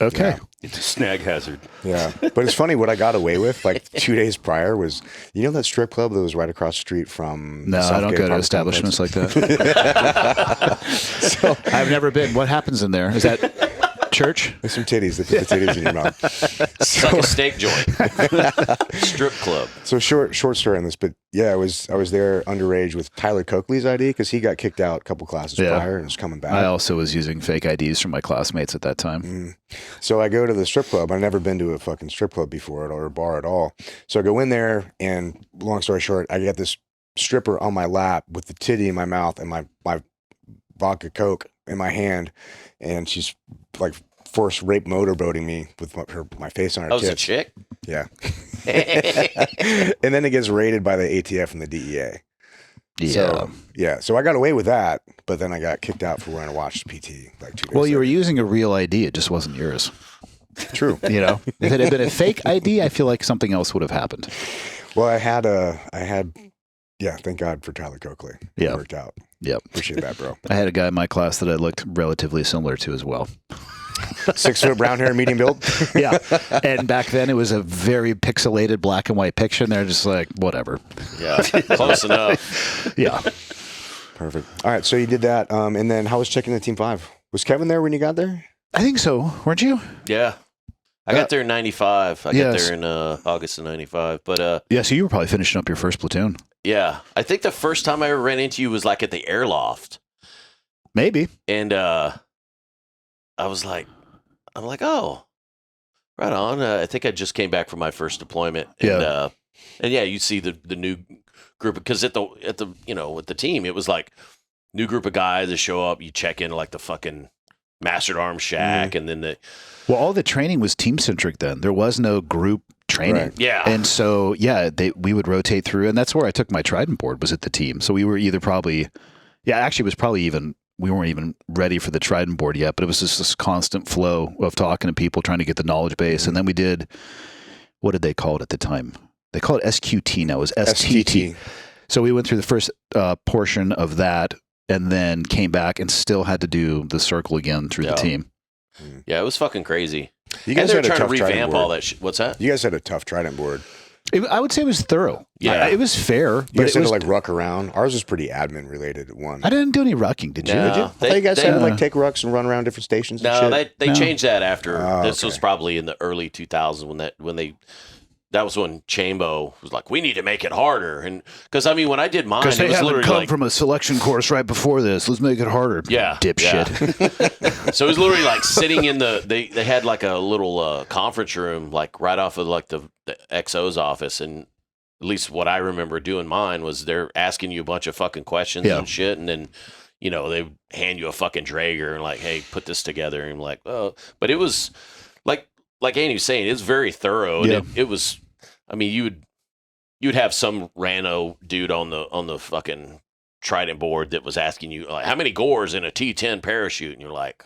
Okay. Yeah. It's a snag hazard. Yeah. But it's funny, what I got away with like 2 days prior was, that strip club that was right across the street from No, I don't go to establishments like that. I've never been. What happens in there? Is that church? There's some titties. They put the titties in your mouth. It's like a steak joint. Strip club. So short story on this, but yeah, I was there underage with Tyler Coakley's ID because he got kicked out a couple classes prior and was coming back. I also was using fake IDs from my classmates at that time. So I go to the strip club. I've never been to a fucking strip club before or a bar at all. So I go in there, and long story short, I get this stripper on my lap with the titty in my mouth and my vodka Coke in my hand, and she's like forced rape motorboating me with my face on her That was a tits. chick? Yeah. And then it gets raided by the ATF and the DEA. Yeah. So I got away with that, but then I got kicked out for wearing a watch PT like 2 days Well, you were later. using a real ID. It just wasn't yours. True. You know, if it had been a fake ID, I feel like something else would have happened. Well, yeah, thank God for Tyler Coakley. Yeah. It worked out. Yep. Appreciate that, bro. I had a guy in my class that I looked relatively similar to as well. 6 foot, brown hair, medium build. Yeah. And back then it was a very pixelated black and white picture, and they're just like, whatever. Yeah, close enough. Yeah. Perfect. All right, so you did that, and then how was checking the Team 5? Was Kevin there when you got there? I think so. Weren't you? Yeah. I got there in 95. I got Yes. there in August of 95. But Yeah, so you were probably finishing up your first platoon. yeah, I think the first time I ever ran into you was like at the airloft. Maybe. And I'm like, oh, right on. I think I just came back from my first deployment. And, and yeah, you see the new group, because at the you know, with the team, it was like new group of guys that show up, you check in like the fucking mastered arms shack, and then Well, all the training was team centric then. There was no group training. Right. yeah. And so, yeah, we would rotate through, and that's where I took my Trident board, was at the team. So we were either actually it was probably even, we weren't even ready for the Trident board yet, but it was just this constant flow of talking to people, trying to get the knowledge base. And then we did, what did they call it at the time? They call it SQT now. It was STT. So we went through the first portion of that, and then came back and still had to do the circle again through the team. Yeah, it was fucking crazy. You guys and had they're a trying to tough Trident revamp board. all that shit. What's that? You guys had a tough Trident board. I would say it was thorough. Yeah. It was fair. You But guys it had was, to like ruck around. Ours was pretty admin related. One. I didn't do any rucking, did you? No. Did you? I thought you guys had to like take rucks and run around different stations. And No, shit. they No. changed that after. Oh, This was okay. probably in the early 2000s that was when Chambo was like, we need to make it harder. And because I mean, when I did mine, Because it they was haven't literally come like, from a selection course right before this. Let's make it harder. yeah, Dipshit. So it was literally like sitting in they had like a little conference room, like right off of like the XO's office. And at least what I remember doing mine was they're asking you a bunch of fucking questions and shit. And then, you know, they hand you a fucking Draeger and like, hey, put this together. And I'm like, oh, but it was like Andy was saying, it's very thorough. And it was, I mean, you'd have some rando dude on the fucking Trident board that was asking you like, how many gores in a T10 parachute? And you're like,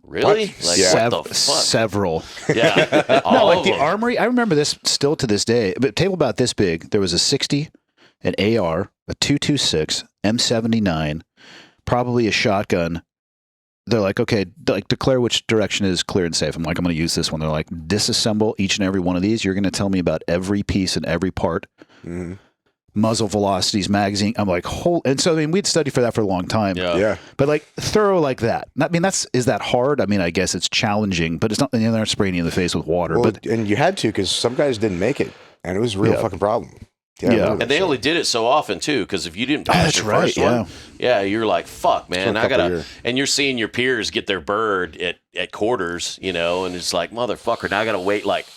really? What? Like, Yeah. what the fuck? Several. Yeah. No, All like of the them. armory. I remember this still to this day. But a table about this big. There was a 60, an AR, a 226, M79, probably a shotgun. They're like, okay, like declare which direction is clear and safe. I'm like, I'm going to use this one. They're like, disassemble each and every one of these. You're going to tell me about every piece and every part. Mm-hmm. Muzzle velocities, magazine. I'm like, and so I mean, we'd studied for that for a long time. Yeah. But like thorough like that. I mean, is that hard? I mean, I guess it's challenging, but it's not. They're not spraying you in the face with water. Well, But and you had to because some guys didn't make it, and it was a real fucking problem. Yeah. I remember And they that only shit. did it so often too, because if you didn't pass that's your right, first one, you're like, fuck, man, For a I couple gotta. years. And you're seeing your peers get their bird at quarters, you know, and it's like, motherfucker, now I gotta wait like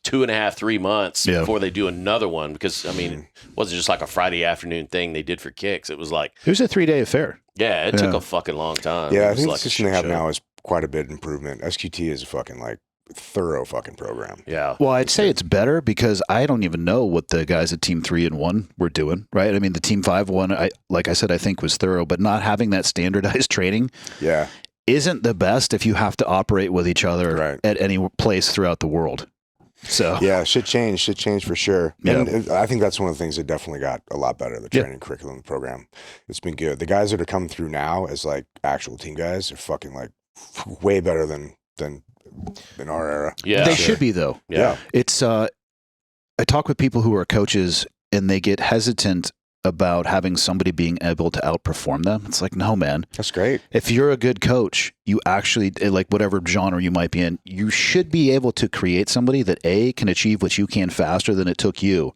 2.5, 3 months before they do another one, because I mean, it wasn't just like a Friday afternoon thing they did for kicks. It was like, it was a 3-day affair. yeah, it took a fucking long time. Yeah, It I was think like the a system they shit have show. now is quite a bit improvement. SQT is a fucking like thorough fucking program. Yeah. Well, I'd say it's better because I don't even know what the guys at Team 3 and 1 were doing, right? I mean, the Team 5 one, like I said, I think was thorough, but not having that standardized training Yeah. isn't the best if you have to operate with each other at any place throughout the world. So Yeah, shit changed for sure. Yeah. And I think that's one of the things that definitely got a lot better, the training curriculum program. It's been good. The guys that are coming through now as like actual team guys are fucking like way better than in our era. Yeah. they should be though. Yeah. It's I talk with people who are coaches and they get hesitant about having somebody being able to outperform them. It's like, no, man. That's great. If you're a good coach, you actually, like whatever genre you might be in, you should be able to create somebody that A, can achieve what you can faster than it took you,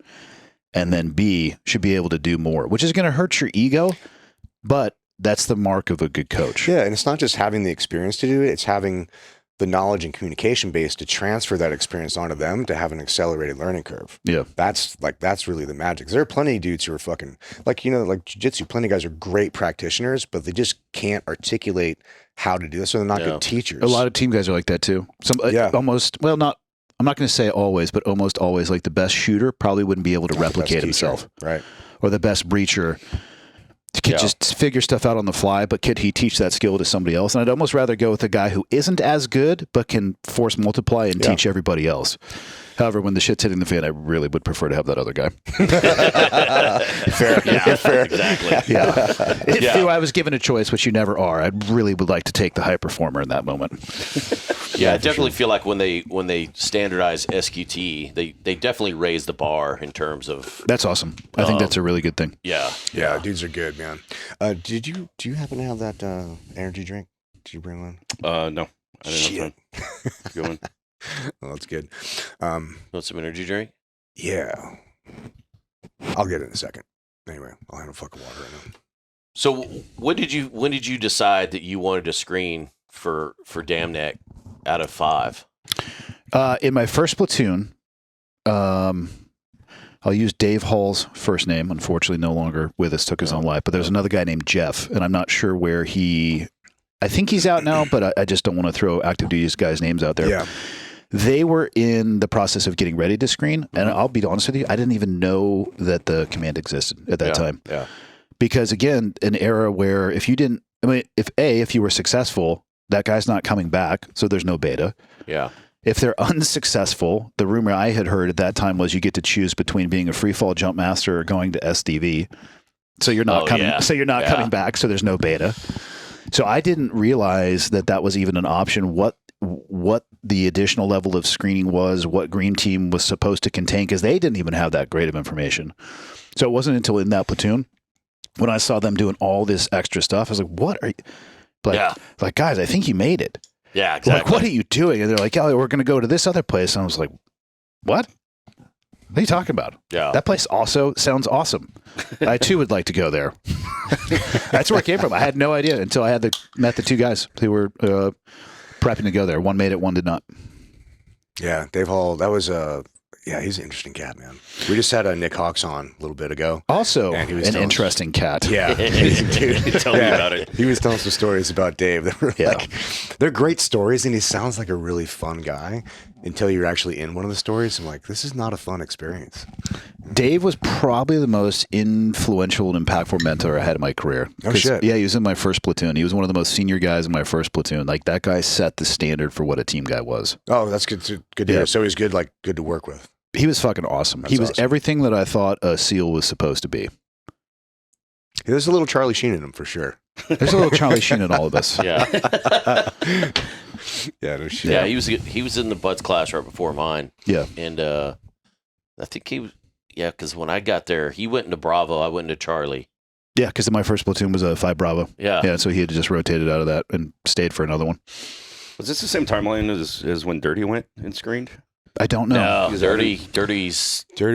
and then B, should be able to do more, which is going to hurt your ego, but that's the mark of a good coach. Yeah, and it's not just having the experience to do it, it's having the knowledge and communication base to transfer that experience onto them to have an accelerated learning curve. Yeah. That's really the magic. There are plenty of dudes who are fucking, like, like jiu-jitsu, plenty of guys are great practitioners, but they just can't articulate how to do this, so they're not good teachers. A lot of team guys are like that too. Almost, well, not, I'm not going to say always, but almost always, like the best shooter probably wouldn't be able to replicate himself. Right. Or the best breacher could just figure stuff out on the fly, but could he teach that skill to somebody else? And I'd almost rather go with a guy who isn't as good, but can force multiply and teach everybody else. However, when the shit's hitting the fan, I really would prefer to have that other guy. Fair. Yeah, fair. Exactly. Yeah. If I was given a choice, which you never are, I really would like to take the high performer in that moment. Yeah, I definitely feel like when they standardize SQT, they definitely raise the bar in terms of. That's awesome. I think that's a really good thing. Yeah. Yeah, dudes are good, man. Do you happen to have that energy drink? Did you bring one? No, I didn't have time. Good one. Oh, that's good. Want some energy drink? Yeah. I'll get it in a second. Anyway, I'll have a fucking water right now. So when did you decide that you wanted to screen for Damn Neck out of 5? In my first platoon, I'll use Dave Hall's first name. Unfortunately, no longer with us, took his own life. But there's another guy named Jeff, and I'm not sure where I think he's out now, but I just don't want to throw active duty guys' names out there. Yeah. They were in the process of getting ready to screen, and I'll be honest with you, I didn't even know that the command existed at that time. Yeah. Because again, an era where if you were successful, that guy's not coming back, so there's no beta. Yeah. If they're unsuccessful, the rumor I had heard at that time was you get to choose between being a free fall jump master or going to SDV. So you're not coming. Yeah. So you're not coming back. So there's no beta. So I didn't realize that was even an option. What the additional level of screening was, what Green Team was supposed to contain, because they didn't even have that great of information. So it wasn't until in that platoon when I saw them doing all this extra stuff, I was like, "What are you?" Like guys, I think you made it. Yeah, exactly. Like, what are you doing? And they're like, "Oh, we're going to go to this other place." And I was like, "What? What are you talking about?" Yeah. That place also sounds awesome. I too would like to go there. That's where it came from. I had no idea until I met the two guys who were prepping to go there. One made it, one did not. Yeah, Dave Hall. That was he's an interesting cat, man. We just had Nick Hawks on a little bit ago. Also, and he was an interesting cat. Yeah, Dude, tell me about it. He was telling some stories about Dave that were like, they're great stories, and he sounds like a really fun guy until you're actually in one of the stories. I'm like, this is not a fun experience. Dave was probably the most influential and impactful mentor I had in my career. Oh shit! Yeah, he was in my first platoon. He was one of the most senior guys in my first platoon. Like that guy set the standard for what a team guy was. Oh, that's good. Good to hear. So he's good to work with. He was fucking awesome. He was everything that I thought a SEAL was supposed to be. There's a little Charlie Sheen in him for sure. There's a little Charlie Sheen in all of us. Yeah. Yeah, no shit. Yeah, he was in the Bud's class right before mine. Yeah. And I think he was, because when I got there, he went into Bravo, I went into Charlie. Yeah, because my first platoon was a 5 Bravo. Yeah. Yeah, so he had just rotated out of that and stayed for another one. Was this the same timeline as when Dirty went and screened? I don't know. No, Dirty's Dirty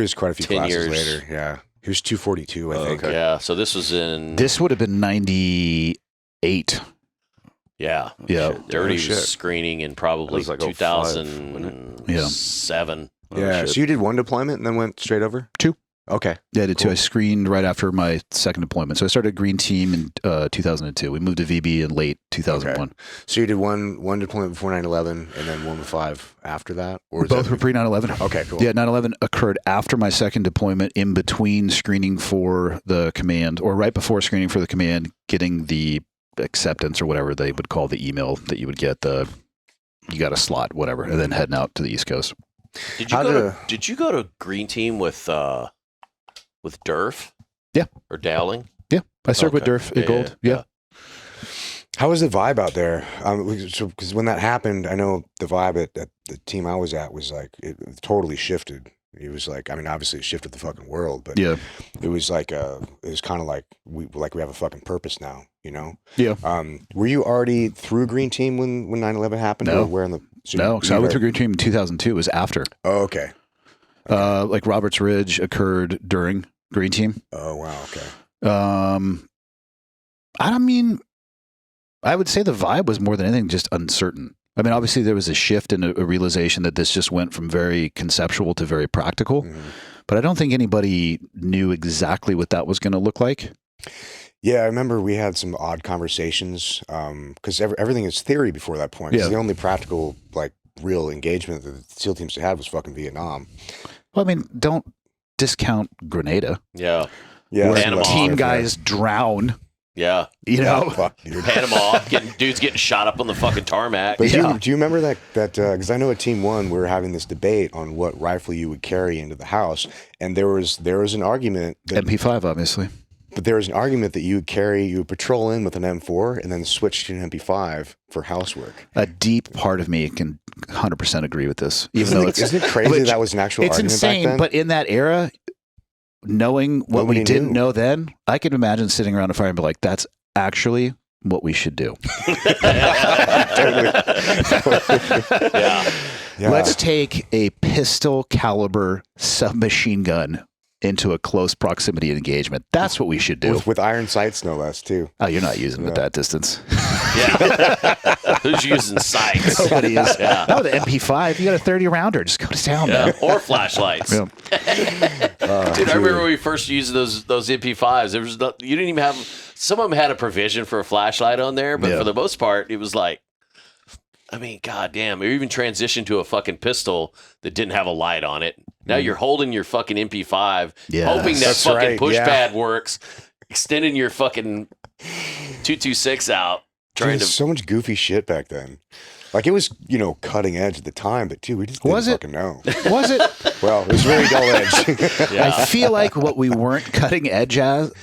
was quite a few 10 classes years later. Yeah, he was 242, I think. Okay. Yeah, so this was in... This would have been 98. Yeah. Yeah. Dirty shit. was screening in probably It was like 2007. Yeah, so you did one deployment and then went straight over? 2. Okay. Yeah, I did 2. Cool. I screened right after my second deployment. So I started Green Team in 2002. We moved to VB in late 2001. Okay. So you did one deployment before 9/11 and then 1 to 5 after that? Or was Both that... were pre 9/11. Okay, cool. Yeah, 9/11 occurred after my second deployment, in between screening for the command, or right before screening for the command, getting the acceptance or whatever they would call the email that you would get, you got a slot, whatever, and then heading out to the East Coast. Did you go to Green Team with Durf? Yeah. Or Dowling? Yeah, I served with Okay. Durf at Gold. Yeah. How was the vibe out there? Because when that happened, I know the vibe at the team I was at was like, it totally shifted. It was like, I mean, obviously it shifted the fucking world, but Yeah. it was like, it was kind of like we have a fucking purpose now, you know? Yeah. Were you already through Green Team when 9/11 happened? No. Or where in the, No, so I went through Green Team in 2002. It was after. Oh, okay. Like Roberts Ridge occurred during Green Team. Oh, wow. Okay. I mean, I would say the vibe was more than anything just uncertain. I mean, obviously there was a shift and a realization that this just went from very conceptual to very practical. But I don't think anybody knew exactly what that was going to look like. Yeah, I remember we had some odd conversations because everything is theory before that point. 'Cause Yeah. the only practical, like, real engagement that the SEAL teams had was fucking Vietnam. Well, I mean, don't discount Grenada. Yeah. Yeah, Where Panama. team guys drown, Yeah. you know? Fuck, dude. Panama, dudes getting shot up on the fucking tarmac. But Yeah. do you remember that because I know at Team 1 we were having this debate on what rifle you would carry into the house, and there was an argument that, MP5, obviously. but there was an argument that you would patrol in with an M4 and then switch to an MP5 for housework. A deep part of me can 100% agree with this, even though Isn't it crazy that was an actual it's argument back insane. then? But in that era, knowing what Nobody we didn't knew. know then, I could imagine sitting around a fire and be like, "That's actually what we should do. Yeah. Yeah. Let's take a pistol caliber submachine gun into a close proximity engagement. That's what we should do." with iron sights, no less, too. Oh, you're not using them at that distance. Yeah. Who's using sights? Nobody is. Yeah. No, the MP5, you got a 30 rounder. Just go to town, Yeah. man. Or flashlights. Yeah. Dude, I remember when we first used those MP5s. There was you didn't even have. Some of them had a provision for a flashlight on there, but Yeah. for the most part, it was like, I mean, goddamn. Or even transitioned to a fucking pistol that didn't have a light on it. Now you're holding your fucking MP5, Yes. hoping that That's fucking right, push yeah. pad works, extending your fucking 226 out, Dude, trying there's to. so much goofy shit back then. Like, it was, cutting edge at the time, but dude, we just didn't Was it? fucking know. Was it? Well, it was very dull edge. Yeah. I feel like what we weren't cutting edge as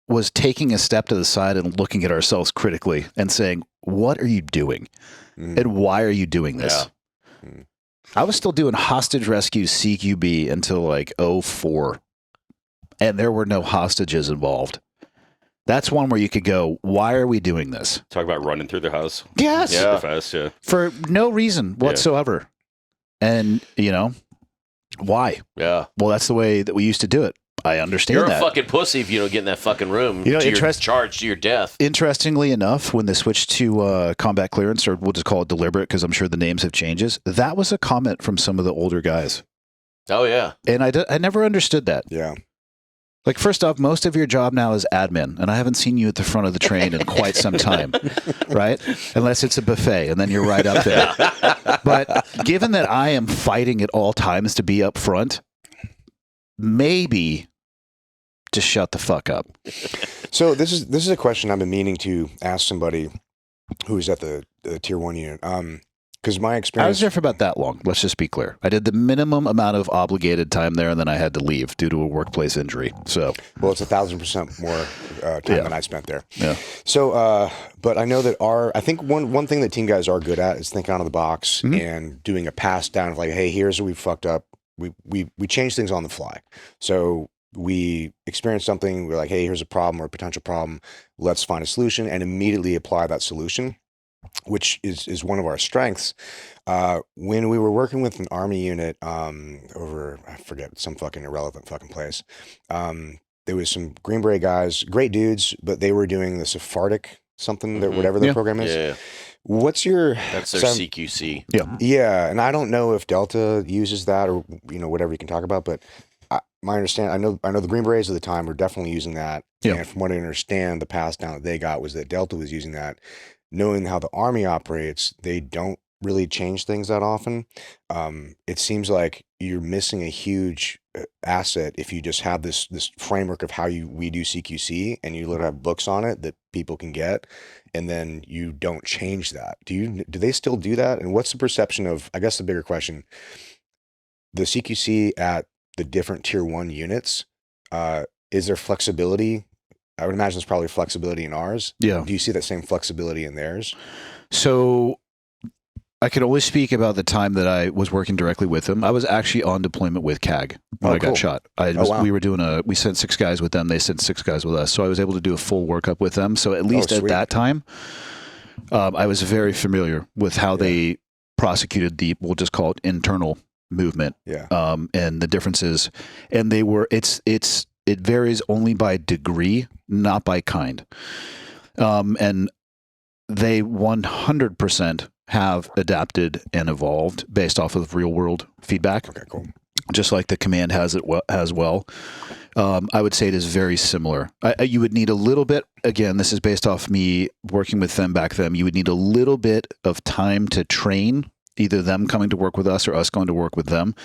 was taking a step to the side and looking at ourselves critically and saying, "What are you doing? And why are you doing this?" I was still doing hostage rescue CQB until like 04, and there were no hostages involved. That's one where you could go, "Why are we doing this?" Talk about running through the house. Yes. Yeah. Super fast, yeah. For no reason whatsoever. And, why? Yeah. Well, that's the way that we used to do it. I understand You're that. a fucking pussy if you don't get in that fucking room. You know, you're charged to your death. Interestingly enough, when they switched to combat clearance, or we'll just call it deliberate because I'm sure the names have changes, that was a comment from some of the older guys. Oh, yeah. And I never understood that. Yeah. Like, first off, most of your job now is admin, and I haven't seen you at the front of the train in quite some time, right? Unless it's a buffet, and then you're right up there. But given that I am fighting at all times to be up front, maybe just shut the fuck up. So this is a question I've been meaning to ask somebody who's at the tier 1 unit. Because my I was experience, there for about that long. Let's just be clear. I did the minimum amount of obligated time there, and then I had to leave due to a workplace injury. So, well, it's 1,000% more time than I spent there. yeah. So, but I know that I think one thing that team guys are good at is thinking out of the box and doing a pass down of like, hey, here's what we fucked up. We change things on the fly. So we experience something. We're like, hey, here's a problem or a potential problem. Let's find a solution and immediately apply that solution, which is one of our strengths. When we were working with an army unit over, I forget, some fucking irrelevant fucking place, there was some Green Beret guys, great dudes, but they were doing the Sephardic something, whatever their program is. Yeah. What's your... That's their so- CQC. Yeah, and I don't know if Delta uses that or whatever you can talk about, but my understanding, I know the Green Berets at the time were definitely using that. Yeah. And from what I understand, the pass down that they got was that Delta was using that. Knowing how the Army operates, they don't really change things that often. It seems like you're missing a huge asset if you just have this framework of how we do CQC and you literally have books on it that people can get, and then you don't change that. Do they still do that? And what's the perception of, I guess the bigger question, the CQC at the different tier 1 units? Is there flexibility? I would imagine there's probably flexibility in ours. Yeah. Do you see that same flexibility in theirs? So I can only speak about the time that I was working directly with them. I was actually on deployment with CAG when I cool. got shot. Wow. We sent 6 guys with them. They sent 6 guys with us. So I was able to do a full workup with them. So at least at sweet. that time, I was very familiar with how they prosecuted we'll just call it internal movement. Yeah. And the differences. And it varies only by degree, not by kind. And they 100% have adapted and evolved based off of real world feedback. Okay, cool. Just like the command has as well. I would say it is very similar. You would need a little bit, again, this is based off me working with them back then. You would need a little bit of time to train, either them coming to work with us or us going to work with them.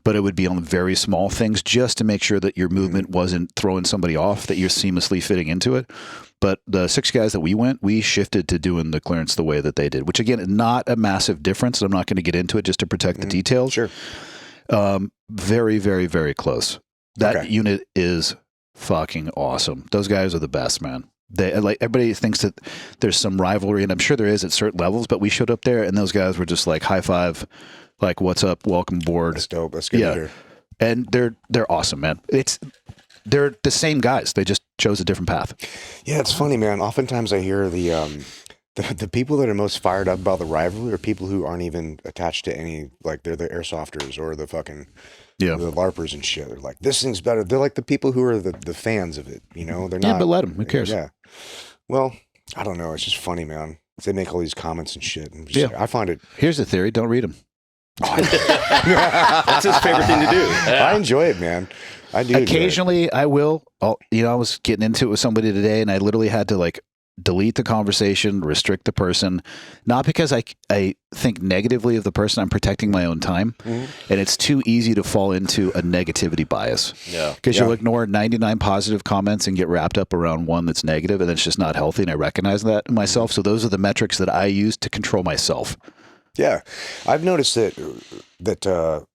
But it would be on very small things just to make sure that your movement wasn't throwing somebody off, that you're seamlessly fitting into it. But the 6 guys that we shifted to doing the clearance the way that they did, which again, not a massive difference. I'm not going to get into it just to protect the details. Sure. Very, very, very close. That unit is fucking awesome. Those guys are the best, man. They like everybody thinks that there's some rivalry, and I'm sure there is at certain levels. But we showed up there, and those guys were just like high five, like what's up, welcome aboard. That's dope. That's good to hear. And they're awesome, man. They're the same guys. They just chose a different path. Yeah, it's funny, man. Oftentimes I hear the people that are most fired up about the rivalry are people who aren't even attached to any, like they're the airsofters or the fucking the LARPers and shit. They're like, this thing's better. They're like the people who are the fans of it. You know, they're not. Yeah, but let them. Who cares? Yeah. Well, I don't know. It's just funny, man. They make all these comments and shit. And just, I find it. Here's the theory. Don't read them. That's his favorite thing to do. I enjoy it, man. I do. Occasionally, I will. I was getting into it with somebody today, and I literally had to like delete the conversation, restrict the person, not because I think negatively of the person. I'm protecting my own time, and it's too easy to fall into a negativity bias. Yeah, because you'll ignore 99 positive comments and get wrapped up around one that's negative, and it's just not healthy. And I recognize that in myself. So those are the metrics that I use to control myself. Yeah, I've noticed that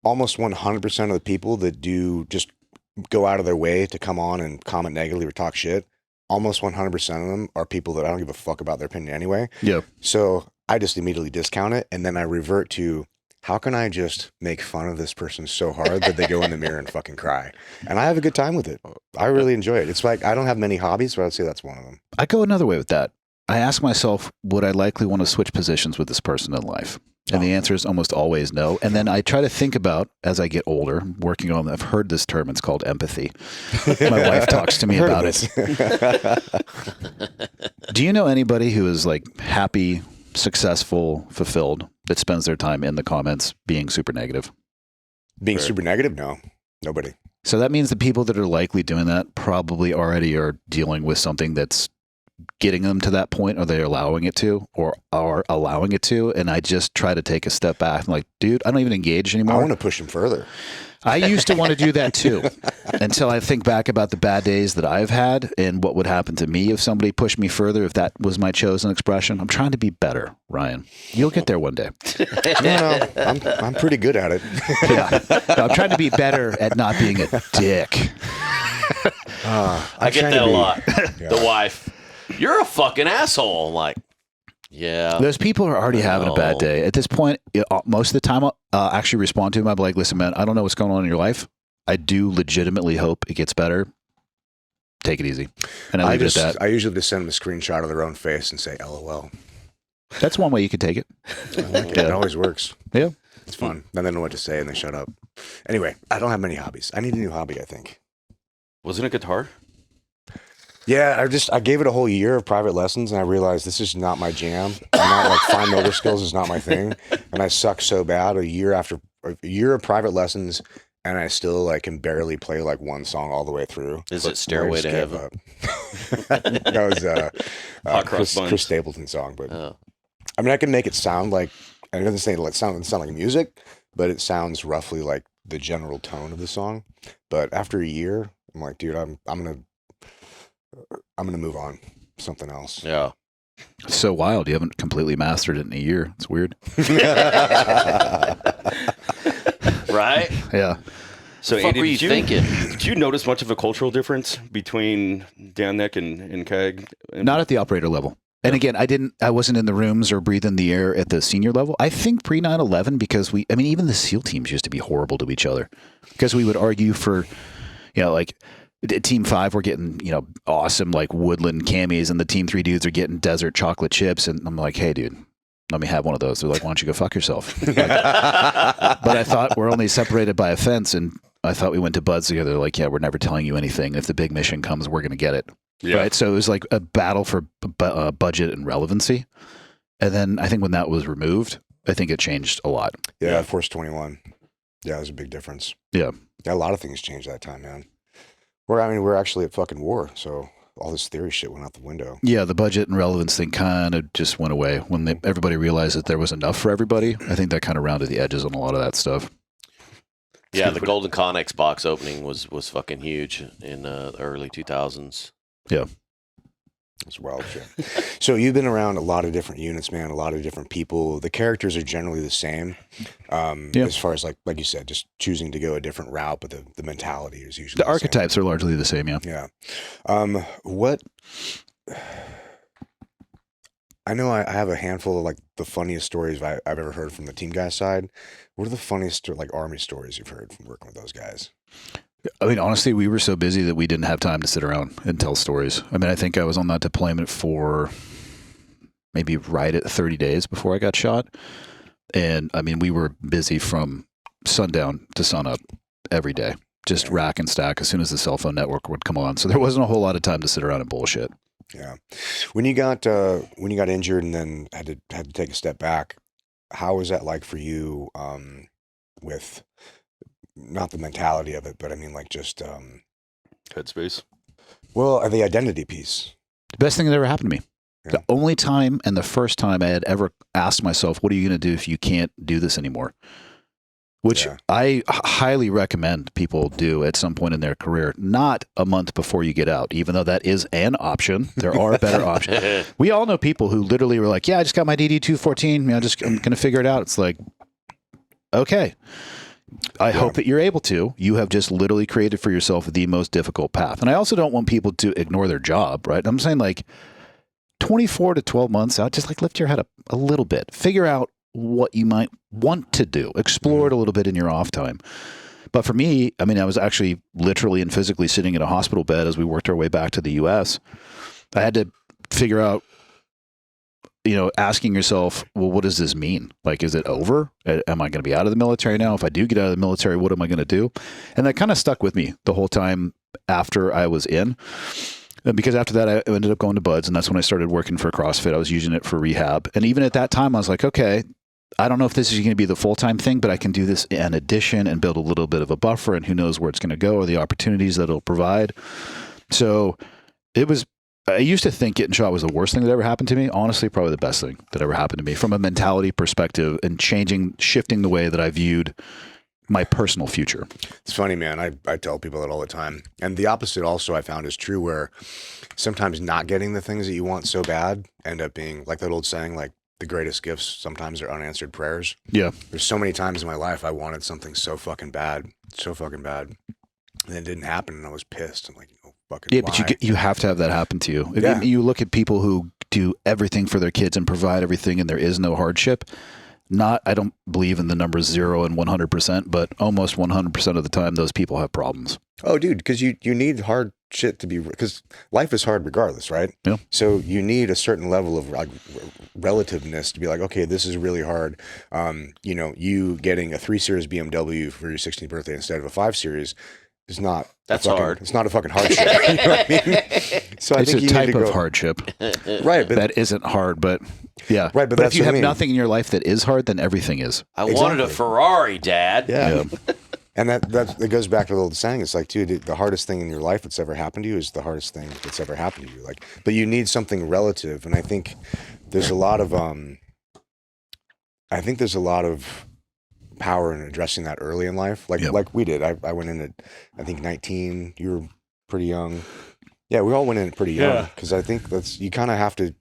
almost 100% of the people that do just go out of their way to come on and comment negatively or talk shit, almost 100% of them are people that I don't give a fuck about their opinion anyway. Yeah. So I just immediately discount it, and then I revert to, how can I just make fun of this person so hard that they go in the mirror and fucking cry? And I have a good time with it. I really enjoy it. It's like, I don't have many hobbies, but I'd say that's one of them. I go another way with that. I ask myself, would I likely want to switch positions with this person in life? And the answer is almost always no. And then I try to think about, as I get older, working on, I've heard this term, it's called empathy. My wife talks to me about it. Do you know anybody who is like happy, successful, fulfilled, that spends their time in the comments being super negative? Being super negative? No, nobody. So that means the people that are likely doing that probably already are dealing with something that's getting them to that point, or they're allowing it to, or are allowing it to. And I just try to take a step back. I'm like, dude, I don't even engage anymore. I want to push them further. I used to want to do that too, until I think back about the bad days that I've had and what would happen to me if somebody pushed me further, if that was my chosen expression. I'm trying to be better, Ryan. You'll get there one day. No, I'm pretty good at it. Yeah. No, I'm trying to be better at not being a dick. I get that a lot. Yeah. The wife, you're a fucking asshole. I'm like, yeah. Those people are already having a bad day. At this point, most of the time, I'll actually respond to them. I'll be like, listen, man, I don't know what's going on in your life. I do legitimately hope it gets better. Take it easy. And I leave it at that. I usually just send them a screenshot of their own face and say, LOL. That's one way you could take it. I like it. It always works. Yeah. It's fun. Then they know what to say and they shut up. Anyway, I don't have many hobbies. I need a new hobby, I think. Wasn't it guitar? Yeah, I gave it a whole year of private lessons, and I realized this is not my jam. I'm not like fine motor skills is not my thing, and I suck so bad. A year of private lessons, and I still like can barely play like one song all the way through. Is it Stairway to Heaven? That was Chris Stapleton song, but I mean I can make it sound like, and it doesn't sound like music, but it sounds roughly like the general tone of the song. But after a year, I'm like, dude, I'm gonna move on. Something else. Yeah. It's so wild. You haven't completely mastered it in a year. It's weird. Right? Yeah. So, What Andy, were you thinking? Did you notice much of a cultural difference between Dan Neck and CAG? Not at the operator level. And again, I wasn't in the rooms or breathing the air at the senior level. I think pre 9/11 because even the SEAL teams used to be horrible to each other because we would argue for, like Team 5 we're getting, awesome like woodland camis and the Team 3 dudes are getting desert chocolate chips. And I'm like, hey, dude, let me have one of those. They're like, why don't you go fuck yourself? Like, but I thought we're only separated by a fence. And I thought we went to buds together. They're like, yeah, we're never telling you anything. If the big mission comes, we're going to get it. Yeah. Right. So it was like a battle for budget and relevancy. And then I think when that was removed, I think it changed a lot. Yeah, Force 21. Yeah, it was a big difference. Yeah. A lot of things changed that time, man. We're actually at fucking war, so all this theory shit went out the window. Yeah, the budget and relevance thing kind of just went away when everybody realized that there was enough for everybody. I think that kind of rounded the edges on a lot of that stuff. Yeah, the Golden Connex box opening was fucking huge in the early 2000s. Yeah. It's wild shit. So you've been around a lot of different units, man, a lot of different people. The characters are generally the same. As far as like you said, just choosing to go a different route, but the mentality is usually the archetypes are largely the same, yeah. Yeah. What I know I have a handful of like the funniest stories I've ever heard from the team guy side. What are the funniest like Army stories you've heard from working with those guys? I mean, honestly, we were so busy that we didn't have time to sit around and tell stories. I mean, I think I was on that deployment for maybe right at 30 days before I got shot. And I mean, we were busy from sundown to sunup every day, just rack and stack as soon as the cell phone network would come on. So there wasn't a whole lot of time to sit around and bullshit. Yeah. When you got injured and then had to take a step back, how was that like for you with not the mentality of it, but I mean like just Headspace. Well, the identity piece. The best thing that ever happened to me. Yeah. The only time and the first time I had ever asked myself, what are you going to do if you can't do this anymore? Which I highly recommend people do at some point in their career, not a month before you get out, even though that is an option. There are better options. We all know people who literally were like, yeah, I just got my DD-214. I'm going to figure it out. It's like, okay. I hope that you're able to. You have just literally created for yourself the most difficult path. And I also don't want people to ignore their job, right? I'm saying like 24 to 12 months out, just like lift your head up a little bit. Figure out what you might want to do. Explore it a little bit in your off time. But for me, I mean, I was actually literally and physically sitting in a hospital bed as we worked our way back to the U.S. I had to figure out, asking yourself, well, what does this mean? Like, is it over? Am I going to be out of the military now? If I do get out of the military, what am I going to do? And that kind of stuck with me the whole time after I was in. Because after that, I ended up going to Buds, and that's when I started working for CrossFit. I was using it for rehab. And even at that time, I was like, okay, I don't know if this is going to be the full-time thing, but I can do this in addition and build a little bit of a buffer, and who knows where it's going to go or the opportunities that it'll provide. So I used to think getting shot was the worst thing that ever happened to me. Honestly, probably the best thing that ever happened to me from a mentality perspective and shifting the way that I viewed my personal future. It's funny, man. I tell people that all the time. And the opposite also I found is true, where sometimes not getting the things that you want so bad end up being like that old saying, like the greatest gifts sometimes are unanswered prayers. Yeah. There's so many times in my life I wanted something so fucking bad. And it didn't happen, and I was pissed. I'm like, fucking yeah, why? but you have to have that happen to you. Yeah. You look at people who do everything for their kids and provide everything, and there is no hardship. I don't believe in the numbers 0 and 100%, but almost 100% of the time, those people have problems. Oh, dude, because you need hard shit to be, because life is hard regardless, right? Yeah. So you need a certain level of like relativeness to be like, okay, this is really hard. You getting a 3 Series BMW for your 16th birthday instead of a 5 Series is not. That's hard. It's not a fucking hardship. You know what I mean? So It's a type of hardship. Right, but that isn't hard, but yeah. Right, but if that's you what I have mean. nothing in your life that is hard, then everything is. I wanted a Ferrari, Dad. Yeah. And that goes back to the old saying. It's like, dude, the hardest thing in your life that's ever happened to you is the hardest thing that's ever happened to you. Like, but you need something relative, and I think there's a lot of power in addressing that early in life, like we did. I went in at, I think 19. You were pretty young. Yeah, we all went in pretty young, because I think you kind of have to.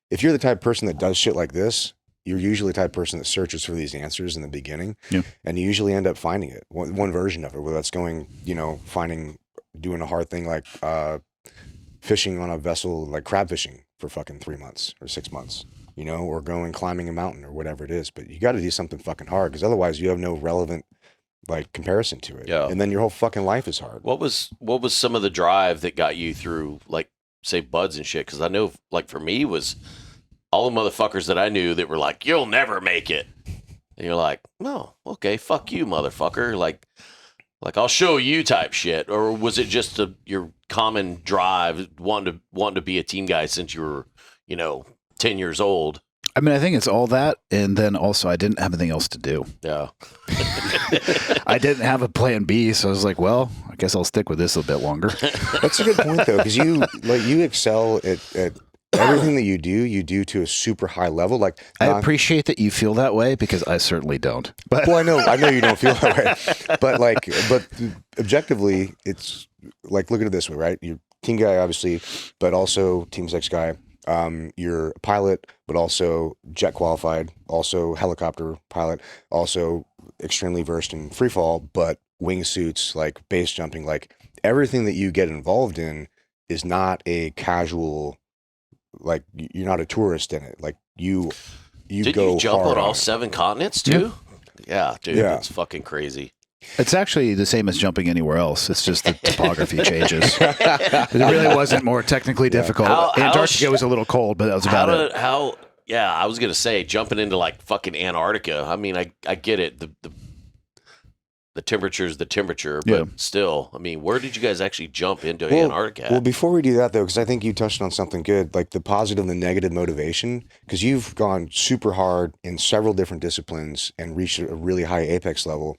If you're the type of person that does shit like this, you're usually the type of person that searches for these answers in the beginning, and you usually end up finding it, one version of it, whether that's doing a hard thing like fishing on a vessel, like crab fishing, for fucking 3 months or 6 months, you know, or going climbing a mountain or whatever it is. But you got to do something fucking hard because otherwise you have no relevant like comparison to it. Yeah. And then your whole fucking life is hard. What was some of the drive that got you through, like, say, buds and shit? Because I know, like, for me was all the motherfuckers that I knew that were like, "You'll never make it," and you're like, "No, okay, fuck you, motherfucker." Like I'll show you type shit. Or was it just your common drive, wanting to be a team guy since you were, 10 years old? I mean, I think it's all that, and then also I didn't have anything else to do. Yeah. I didn't have a plan B, so I was like, well, I guess I'll stick with this a bit longer. That's a good point though, because you excel at everything that you do to a super high level. Like I appreciate that you feel that way because I certainly don't. But well, I know you don't feel that way, but objectively, it's like, look at it this way, right? You're team guy, obviously, but also Team 6 guy. You're a pilot, but also jet qualified, also helicopter pilot, also extremely versed in free fall, but wingsuits, like base jumping, like everything that you get involved in is not a casual, like you're not a tourist in it. Like you Did go you jump hard on all it. 7 continents too? Yeah, dude, Yeah. it's fucking crazy. it's actually the same as jumping anywhere else. It's just the topography changes. It really wasn't more technically difficult. Antarctica was a little cold, but that was about it. Yeah, I was gonna say jumping into like fucking Antarctica. I mean, I get it. The temperature is the temperature, but Yeah. still, I mean, where did you guys actually jump into Antarctica? Well, before we do that though, because I think you touched on something good, like the positive and the negative motivation, because you've gone super hard in several different disciplines and reached a really high apex level.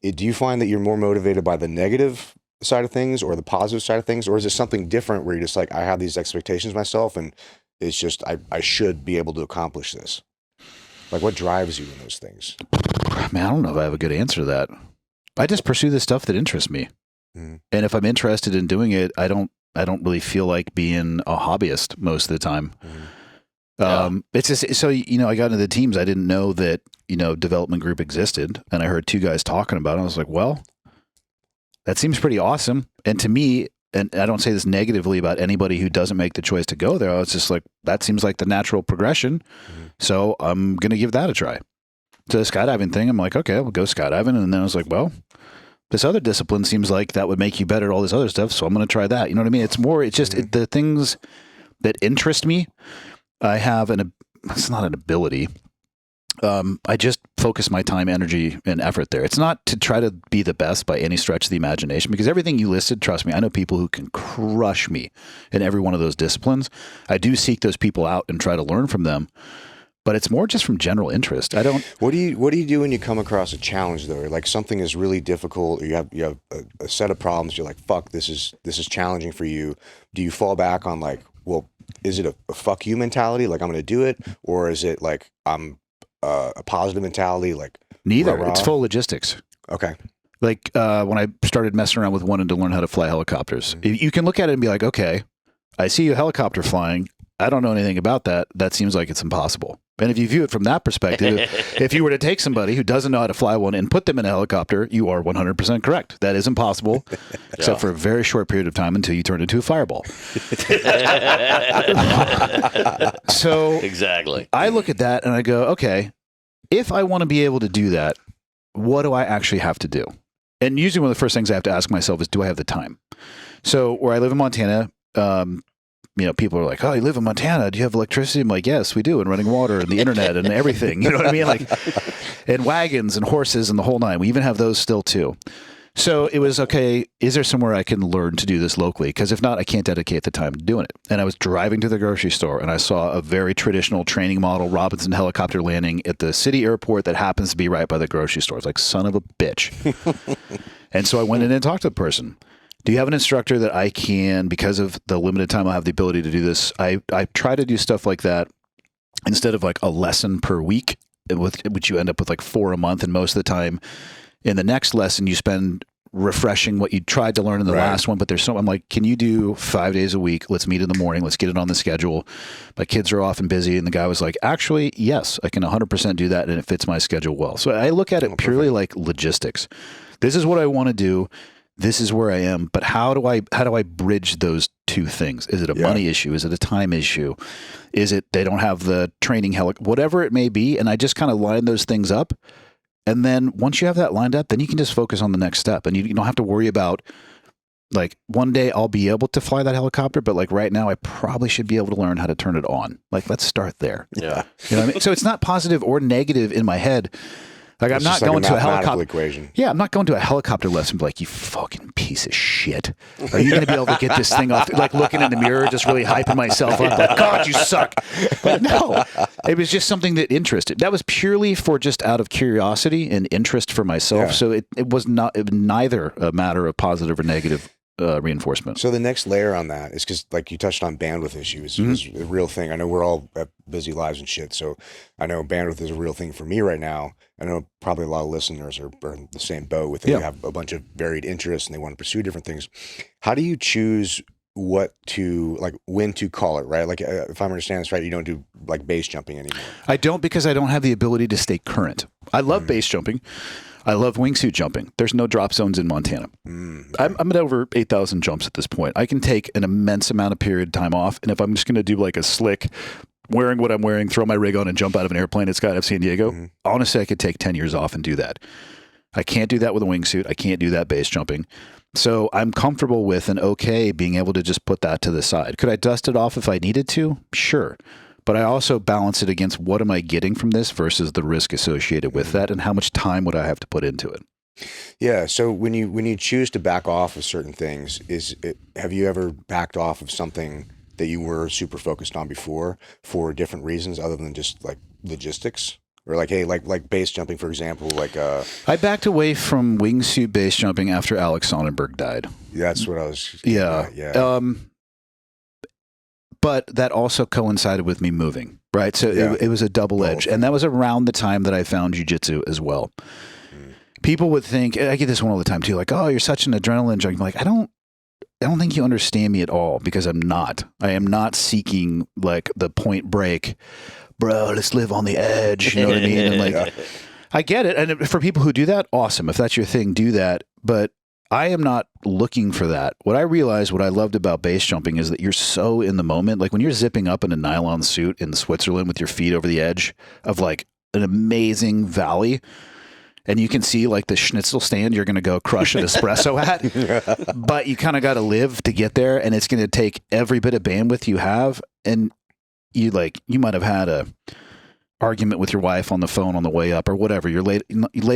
Do you find that you're more motivated by the negative side of things or the positive side of things, or is it something different where you're just like, I have these expectations myself and it's just, I should be able to accomplish this? Like what drives you in those things? Man, I don't know if I have a good answer to that. I just pursue the stuff that interests me. Mhm. And if I'm interested in doing it, I don't really feel like being a hobbyist most of the time. It's just, so, I got into the teams. I didn't know that, development group existed. And I heard 2 guys talking about it. I was like, well, that seems pretty awesome. And to me, and I don't say this negatively about anybody who doesn't make the choice to go there. I was just like, that seems like the natural progression. So I'm going to give that a try. To the skydiving thing, I'm like, okay, we'll go skydiving. And then I was like, well, this other discipline seems like that would make you better at all this other stuff. So I'm going to try that. You know what I mean? It's just the things that interest me. I have it's not an ability. I just focus my time, energy, and effort there. It's not to try to be the best by any stretch of the imagination, because everything you listed, trust me, I know people who can crush me in every one of those disciplines. I do seek those people out and try to learn from them. But it's more just from general interest. I don't. What do you do when you come across a challenge though, or like something is really difficult, or you have a set of problems? You're like, fuck, this is challenging for you. Do you fall back on like, well, is it a fuck you mentality, like I'm going to do it, or is it like I'm a positive mentality, like Neither. rah-rah? It's full logistics. Okay. Like when I started messing around with wanting to learn how to fly helicopters, you can look at it and be like, okay, I see a helicopter flying. I don't know anything about that. That seems like it's impossible. And if you view it from that perspective, if you were to take somebody who doesn't know how to fly one and put them in a helicopter, you are 100% correct. That is impossible, except for a very short period of time until you turn into a fireball. So Exactly. I look at that and I go, okay, if I want to be able to do that, what do I actually have to do? And usually one of the first things I have to ask myself is, do I have the time? So where I live in Montana, people are like, oh, you live in Montana. Do you have electricity? I'm like, yes, we do. And running water and the internet and everything. You know what I mean? Like, and wagons and horses and the whole nine. We even have those still too. So it was, okay, is there somewhere I can learn to do this locally? Because if not, I can't dedicate the time to doing it. And I was driving to the grocery store and I saw a very traditional training model Robinson helicopter landing at the city airport that happens to be right by the grocery store. It's like, son of a bitch. And so I went in and talked to the person. Do you have an instructor that I can, because of the limited time I have the ability to do this, I try to do stuff like that instead of like a lesson per week, which you end up with like 4 a month. And most of the time in the next lesson, you spend refreshing what you tried to learn in the last one. But I'm like, can you do 5 days a week? Let's meet in the morning. Let's get it on the schedule. My kids are off and busy. And the guy was like, actually, yes, I can 100% do that. And it fits my schedule well. So I look at it purely like logistics. This is what I want to do. This is where I am, but how do I bridge those two things. Is it a money issue? Is it a time issue? Is it they don't have the training whatever it may be? And I just kind of line those things up. And then once you have that lined up, then you can just focus on the next step. And you don't have to worry about, like, one day I'll be able to fly that helicopter, but like right now I probably should be able to learn how to turn it on. Like, let's start there. Yeah. You know what I mean? So it's not positive or negative in my head. Like, I'm not going to a helicopter equation. Yeah, I'm not going to a helicopter lesson and be like, you fucking piece of shit. Are you going to be able to get this thing off? Like, looking in the mirror, just really hyping myself up. Like, God, you suck. But no, it was just something that interested. That was purely for just out of curiosity and interest for myself. Yeah. So it was neither a matter of positive or negative reinforcement. So the next layer on that is because, like, you touched on bandwidth issues is a real thing. I know we're all at busy lives and shit, so I know bandwidth is a real thing for me right now. I know probably a lot of listeners are in the same boat with it. They have a bunch of varied interests and they want to pursue different things. How do you choose when to call it, right? Like, if I'm understanding this right, you don't do like base jumping anymore. I don't, because I don't have the ability to stay current. I love base jumping. I love wingsuit jumping. There's no drop zones in Montana. I'm at over 8,000 jumps at this point. I can take an immense amount of period time off. And if I'm just going to do like a slick, wearing what I'm wearing, throw my rig on and jump out of an airplane at Skydive San Diego, honestly, I could take 10 years off and do that. I can't do that with a wingsuit. I can't do that base jumping. So I'm comfortable with and okay being able to just put that to the side. Could I dust it off if I needed to? Sure. But I also balance it against what am I getting from this versus the risk associated with that, and how much time would I have to put into it. Yeah. So when you choose to back off of certain things, have you ever backed off of something that you were super focused on before for different reasons other than just like logistics? Or like, hey, like base jumping, for example, like I backed away from wingsuit base jumping after Alex Sonnenberg died. That's what I was. Yeah. But that also coincided with me moving, right? So it was a double edge. And that was around the time that I found jiu-jitsu as well. People would think, I get this one all the time too, like, oh, you're such an adrenaline junkie. I'm like, I don't think you understand me at all, because I'm not. I am not seeking like the point break, bro, let's live on the edge. You know what I mean? And like, I get it. And for people who do that, awesome. If that's your thing, do that. But I am not looking for that. What I realized, what I loved about base jumping is that you're so in the moment. Like when you're zipping up in a nylon suit in Switzerland with your feet over the edge of like an amazing valley, and you can see like the schnitzel stand you're going to go crush an espresso at, but you kind of got to live to get there, and it's going to take every bit of bandwidth you have. And you might have had a argument with your wife on the phone on the way up or whatever. You're late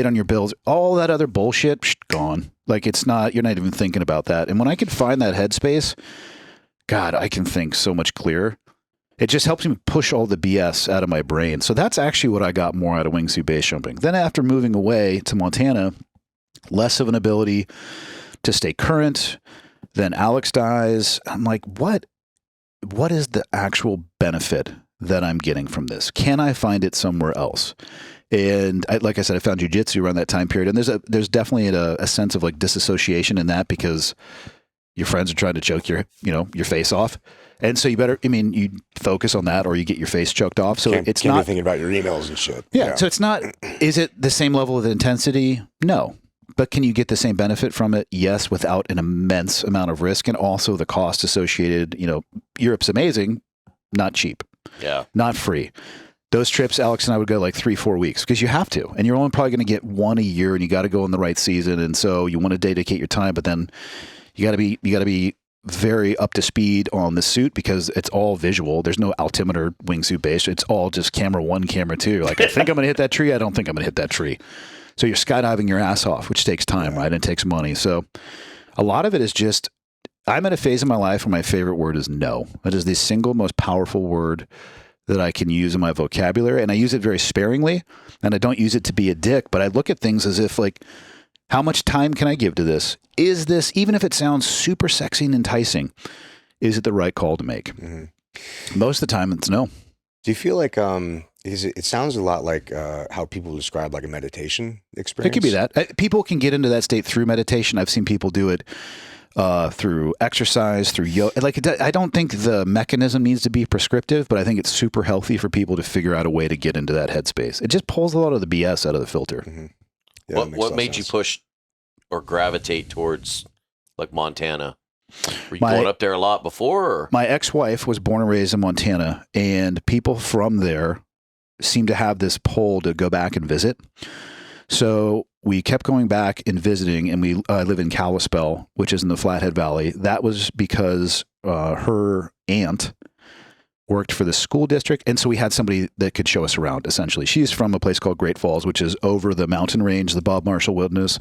on your bills, all that other bullshit, gone. Like you're not even thinking about that. And when I can find that headspace, God, I can think so much clearer. It just helps me push all the BS out of my brain. So that's actually what I got more out of wingsuit base jumping. Then after moving away to Montana, less of an ability to stay current. Then Alex dies. I'm like, what is the actual benefit that I'm getting from this? Can I find it somewhere else? And like I said, I found jiu-jitsu around that time period. And there's definitely a sense of like disassociation in that, because your friends are trying to choke your face off. And so you focus on that, or you get your face choked off. So can't be thinking about your emails and shit. Yeah. So it's not, is it the same level of intensity? No. But can you get the same benefit from it? Yes, without an immense amount of risk, and also the cost associated. Europe's amazing, not cheap. Yeah. Not free. Those trips, Alex and I would go like 3-4 weeks, because you have to, and you're only probably going to get one a year, and you got to go in the right season. And so you want to dedicate your time, but then you got to be very up to speed on the suit, because it's all visual. There's no altimeter wingsuit base. It's all just camera 1, camera 2. You're like, I think I'm going to hit that tree. I don't think I'm going to hit that tree. So you're skydiving your ass off, which takes time, right? And it takes money. So a lot of it is just, I'm at a phase in my life where my favorite word is no. That is the single most powerful word that I can use in my vocabulary. And I use it very sparingly, and I don't use it to be a dick, but I look at things as if like, how much time can I give to this? Is this, even if it sounds super sexy and enticing, is it the right call to make? Mm-hmm. Most of the time it's no. Do you feel like, it sounds a lot like how people describe like a meditation experience? It could be that. People can get into that state through meditation. I've seen people do it through exercise, through yoga. Like, I don't think the mechanism needs to be prescriptive, but I think it's super healthy for people to figure out a way to get into that headspace. It just pulls a lot of the BS out of the filter. Mm-hmm. Yeah, what made you push or gravitate towards like Montana? Were you going up there a lot before? Or? My ex-wife was born and raised in Montana, and people from there seem to have this pull to go back and visit. So we kept going back and visiting, and we live in Kalispell, which is in the Flathead Valley. That was because her aunt worked for the school district, and so we had somebody that could show us around, essentially. She's from a place called Great Falls, which is over the mountain range, the Bob Marshall Wilderness,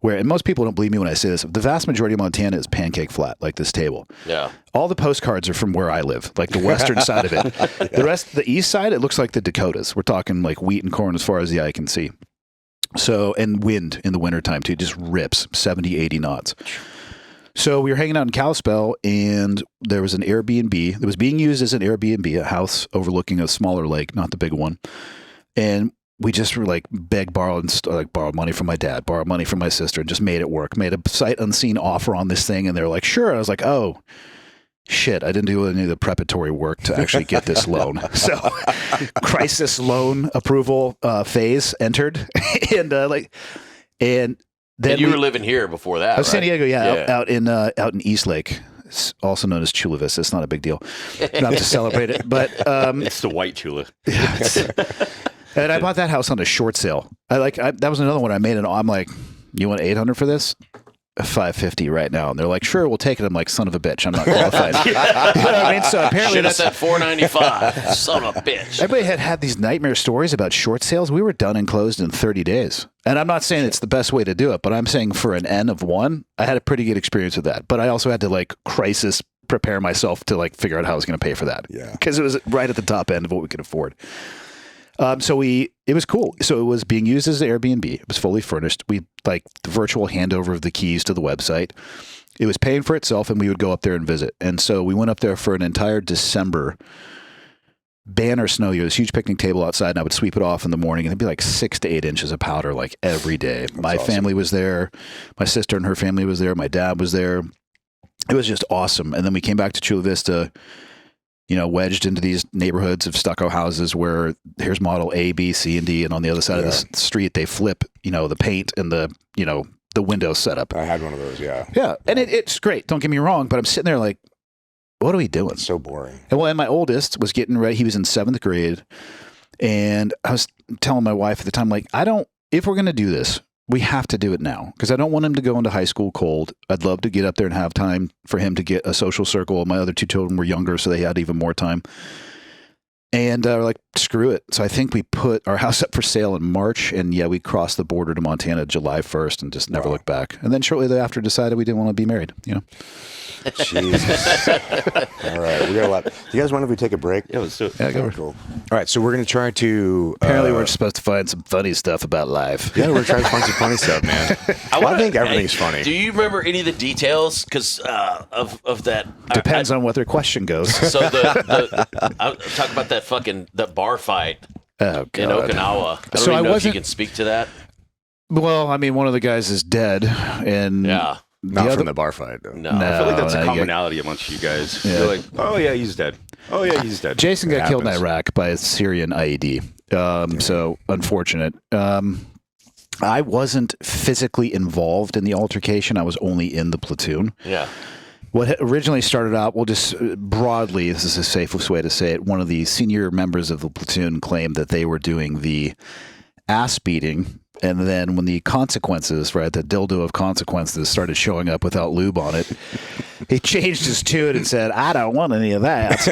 where, and most people don't believe me when I say this, the vast majority of Montana is pancake flat, like this table. Yeah. All the postcards are from where I live, like the western side of it. Yeah. The rest, the east side, it looks like the Dakotas. We're talking like wheat and corn as far as the eye can see. So, and wind in the wintertime too, just rips 70, 80 knots. So we were hanging out in Kalispell, and there was an Airbnb that was being used as an Airbnb, a house overlooking a smaller lake, not the big one. And we just were like borrowed money from my dad, borrowed money from my sister, and just made it work. Made a sight unseen offer on this thing, and they were like, sure. I was like, oh, shit, I didn't do any of the preparatory work to actually get this loan. So crisis loan approval phase entered. And then you were living here before that, right? San Diego, yeah. Out in East Lake, also known as Chula Vista. It's not a big deal, not to celebrate it, but it's the white Chula. Yeah, and I bought that house on a short sale. That was another one I made, and I'm like, you want $800 for this? $550 right now, and they're like, sure, we'll take it. I'm like, son of a bitch, I'm not qualified. You know what I mean? So apparently should have said $495. Son of a bitch. Everybody had these nightmare stories about short sales. We were done and closed in 30 days. And I'm not saying it's the best way to do it, but I'm saying for an N of one, I had a pretty good experience with that. But I also had to like crisis prepare myself to like figure out how I was going to pay for that. Yeah, because it was right at the top end of what we could afford. It was cool. So it was being used as an Airbnb. It was fully furnished. We like the virtual handover of the keys to the website. It was paying for itself, and we would go up there and visit. And so we went up there for an entire December, banner snow year, this huge picnic table outside, and I would sweep it off in the morning, and it'd be like 6 to 8 inches of powder like every day. My family was there. My sister and her family was there. My dad was there. It was just awesome. And then we came back to Chula Vista, wedged into these neighborhoods of stucco houses where here's model A, B, C, and D, and on the other side of the street, they flip, the paint and the windows set up. I had one of those, yeah. Yeah, and it's great. Don't get me wrong, but I'm sitting there like, what are we doing? It's so boring. And my oldest was getting ready. He was in 7th grade, and I was telling my wife at the time, like, if we're going to do this, we have to do it now, because I don't want him to go into high school cold. I'd love to get up there and have time for him to get a social circle. My other 2 children were younger, so they had even more time. And we're like, screw it. So I think we put our house up for sale in March, and we crossed the border to Montana July 1st and just never looked back. And then shortly thereafter decided we didn't want to be married, Jesus. All right. We got a lot. Do you guys mind if we take a break? Yeah, let's do it. Yeah, go. Cool. All right. So we're going to try to. Apparently, we're supposed to find some funny stuff about life. Yeah, we're trying to find some funny stuff, man. I think everything's funny. Do you remember any of the details? Because of that. Depends on what their question goes. So I'll talk about that bar fight in Okinawa. I don't even know if you can speak to that. Well, I mean, one of the guys is dead, and not from the bar fight. Though. No, I feel like that's a commonality amongst you guys. Yeah. You're like, oh yeah, he's dead. Oh yeah, he's dead. Jason got killed in Iraq by a Syrian IED. So unfortunate. I wasn't physically involved in the altercation. I was only in the platoon. Yeah. What originally started out, well, just broadly, this is the safest way to say it, one of the senior members of the platoon claimed that they were doing the ass beating, and then when the consequences, right, the dildo of consequences started showing up without lube on it, he changed his tune and said, I don't want any of that.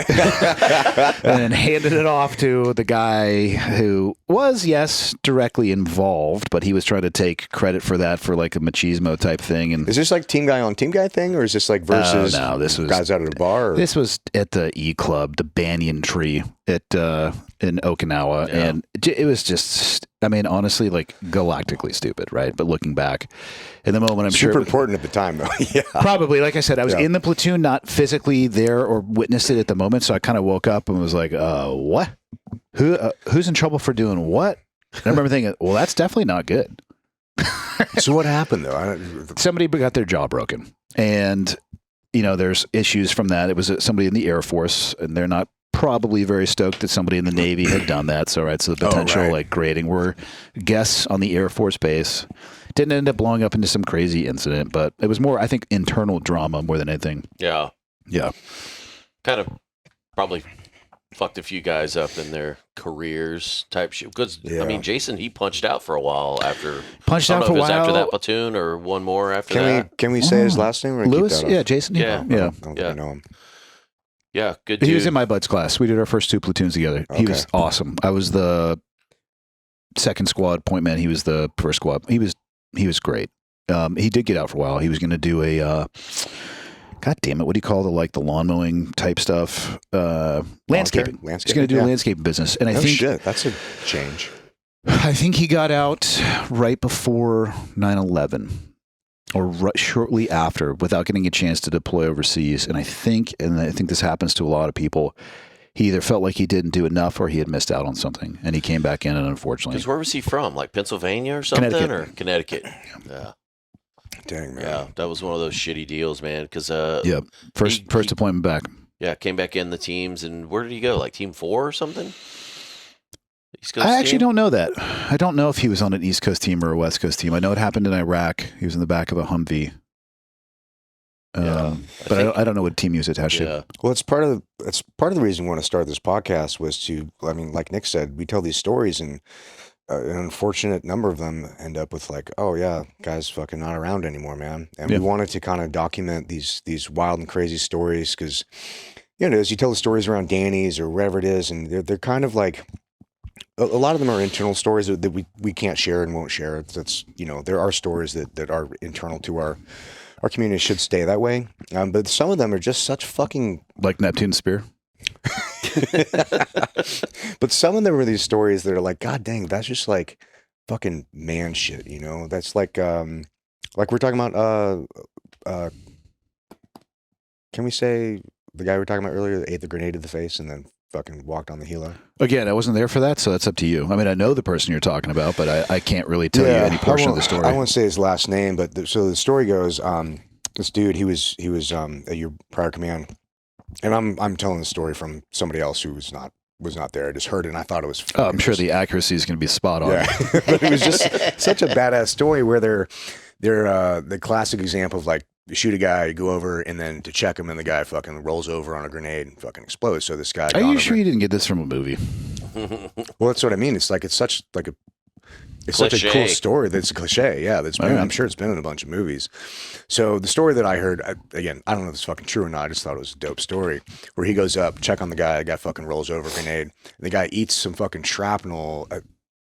And then handed it off to the guy who was, yes, directly involved, but he was trying to take credit for that for like a machismo type thing. And is this like team guy on team guy thing, or is this like versus this was guys out at a bar? Or? This was at the E Club, the Banyan Tree in Okinawa. Yeah. And it was just, I mean, honestly, like galactically stupid, right? But looking back in the moment, I'm super sure important at the time, though. Yeah, probably. Like I said, I was in the platoon, not physically there or witnessed it at the moment. So I kind of woke up and was like, what? Who's in trouble for doing what? And I remember thinking, well, that's definitely not good. So what happened, though? Somebody got their jaw broken. And, there's issues from that. It was somebody in the Air Force, and they're not probably very stoked that somebody in the Navy had done that. So the potential like grading were guests on the Air Force base Didn't end up blowing up into some crazy incident, but it was more, I think, internal drama more than anything. Yeah. Yeah. Kind of probably fucked a few guys up in their careers type shit. Because, I mean, Jason, he punched out for a while after. Punched I don't out know for a if it was while. after that platoon or one more after that. Can we say his last name? Or Lewis? keep that Yeah, off? Jason. Yeah. Yeah. I don't think I know him. Yeah, good dude. He was in my bud's class. We did our first 2 platoons together. He was awesome. I was the second squad point man. He was the first squad. He was great. He did get out for a while. He was going to do a God damn it! What do you call the lawn mowing type stuff? Landscaping. He's going to do a landscaping business, and I think shit, that's a change. I think he got out right before 9/11, or shortly after, without getting a chance to deploy overseas. And I think this happens to a lot of people. He either felt like he didn't do enough, or he had missed out on something, and he came back in, and unfortunately, Because where was he from? Like Pennsylvania or something? Connecticut. Or Connecticut? Yeah. Dang, man. Yeah, that was one of those shitty deals, man. Because first deployment back. Yeah, came back in the teams, and where did he go? Like Team 4 or something? East Coast I actually team? don't know that. I don't know if he was on an East Coast team or a West Coast team. I know it happened in Iraq. He was in the back of a Humvee. But I don't know what team he was attached to. Well, it's part of the reason we want to start this podcast was to, I mean, like Nick said, we tell these stories, and an unfortunate number of them end up with like, oh yeah, guy's fucking not around anymore, man. And we wanted to kind of document these wild and crazy stories because, as you tell the stories around Danny's or wherever it is, and they're kind of like, a lot of them are internal stories that we can't share and won't share. That's, there are stories that are internal to our community, should stay that way. But some of them are just such fucking... Like Neptune's Spear? But some of them are these stories that are like, God dang, that's just like fucking man shit, That's like we're talking about, can we say the guy we were talking about earlier that ate the grenade to the face and then fucking walked on the helo? Again, I wasn't there for that, so that's up to you. I mean, I know the person you're talking about, but I can't really tell you any portion of the story. I won't say his last name, but so the story goes, this dude, he was at your prior command, and I'm telling the story from somebody else who was not there. I just heard it, and I thought it was. I'm sure the accuracy is going to be spot on. Yeah, but it was just such a badass story where they're the classic example of like, you shoot a guy, you go over, and then to check him, and the guy fucking rolls over on a grenade and fucking explodes. So this guy. Are you sure you didn't get this from a movie? Well, that's what I mean. It's such a cool story. That's a cliche. Yeah, I'm sure it's been in a bunch of movies. So the story that I heard, again, I don't know if it's fucking true or not. I just thought it was a dope story where he goes up, check on the guy fucking rolls over a grenade. And the guy eats some fucking shrapnel.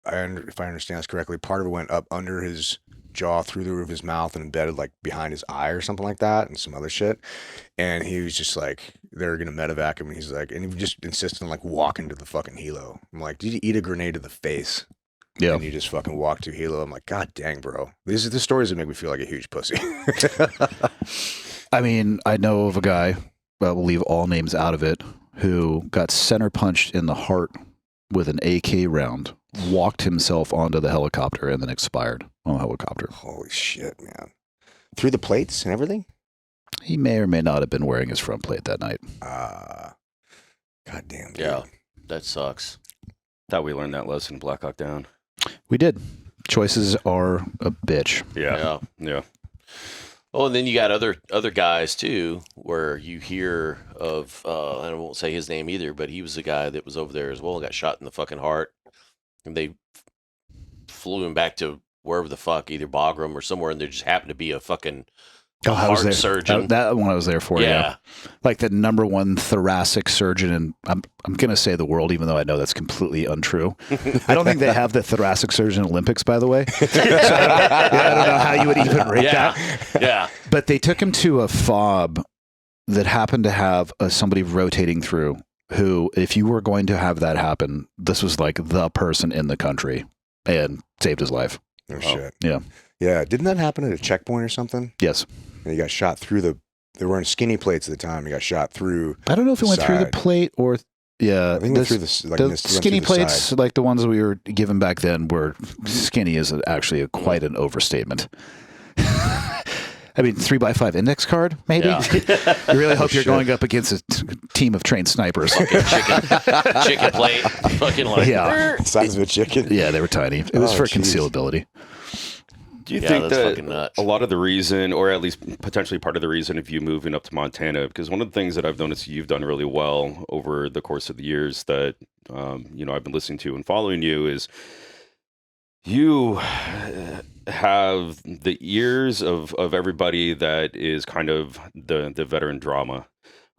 If I understand this correctly, part of it went up under his jaw, through the roof of his mouth, and embedded like behind his eye or something like that, and some other shit. And he was just like, they're gonna medevac him. And he's like, and he just insisted on like walking to the fucking helo. I'm like, did you eat a grenade to the face? Yeah. And you just fucking walk to helo. I'm like, God dang, bro. These are the stories that make me feel like a huge pussy. I mean, I know of a guy, we'll leave all names out of it, who got center punched in the heart with an AK round, walked himself onto the helicopter, and then expired on the helicopter. Holy shit, man. Through the plates and everything? He may or may not have been wearing his front plate that night. God damn. Dude. Yeah, that sucks. Thought we learned that lesson in Black Hawk Down. We did. Choices are a bitch. Yeah. Oh, and then you got other guys too, where you hear of. I won't say his name either, but he was the guy that was over there as well. Got shot in the fucking heart, and they flew him back to wherever the fuck, either Bagram or somewhere, and there just happened to be a fucking heart surgeon. That one I was there for. Yeah. Like the number one thoracic surgeon in, I'm going to say the world, even though I know that's completely untrue. I don't think they have the thoracic surgeon Olympics, by the way. So I don't know how you would even rate that. Yeah. But they took him to a fob that happened to have somebody rotating through who, if you were going to have that happen, this was like the person in the country, and saved his life. Oh, shit. Yeah. Yeah. Didn't that happen at a checkpoint or something? Yes. And he got shot through they were wearing skinny plates at the time. He got shot through. I don't know if it went through the plate or, I think it went through the skinny through plates, side. like the ones we were given back then, were skinny is actually quite an overstatement. I mean, 3x5 index card, maybe? Yeah. You really hope you're going up against a team of trained snipers. Chicken plate. Fucking like. Yeah. Size of a chicken. Yeah, they were tiny. It was for geez. concealability. Do you Yeah, think that's that fucking nuts. a lot of the reason, or at least potentially part of the reason of you moving up to Montana, because one of the things that I've noticed you've done really well over the course of the years that, I've been listening to and following you is you have the ears of everybody that is kind of the veteran drama.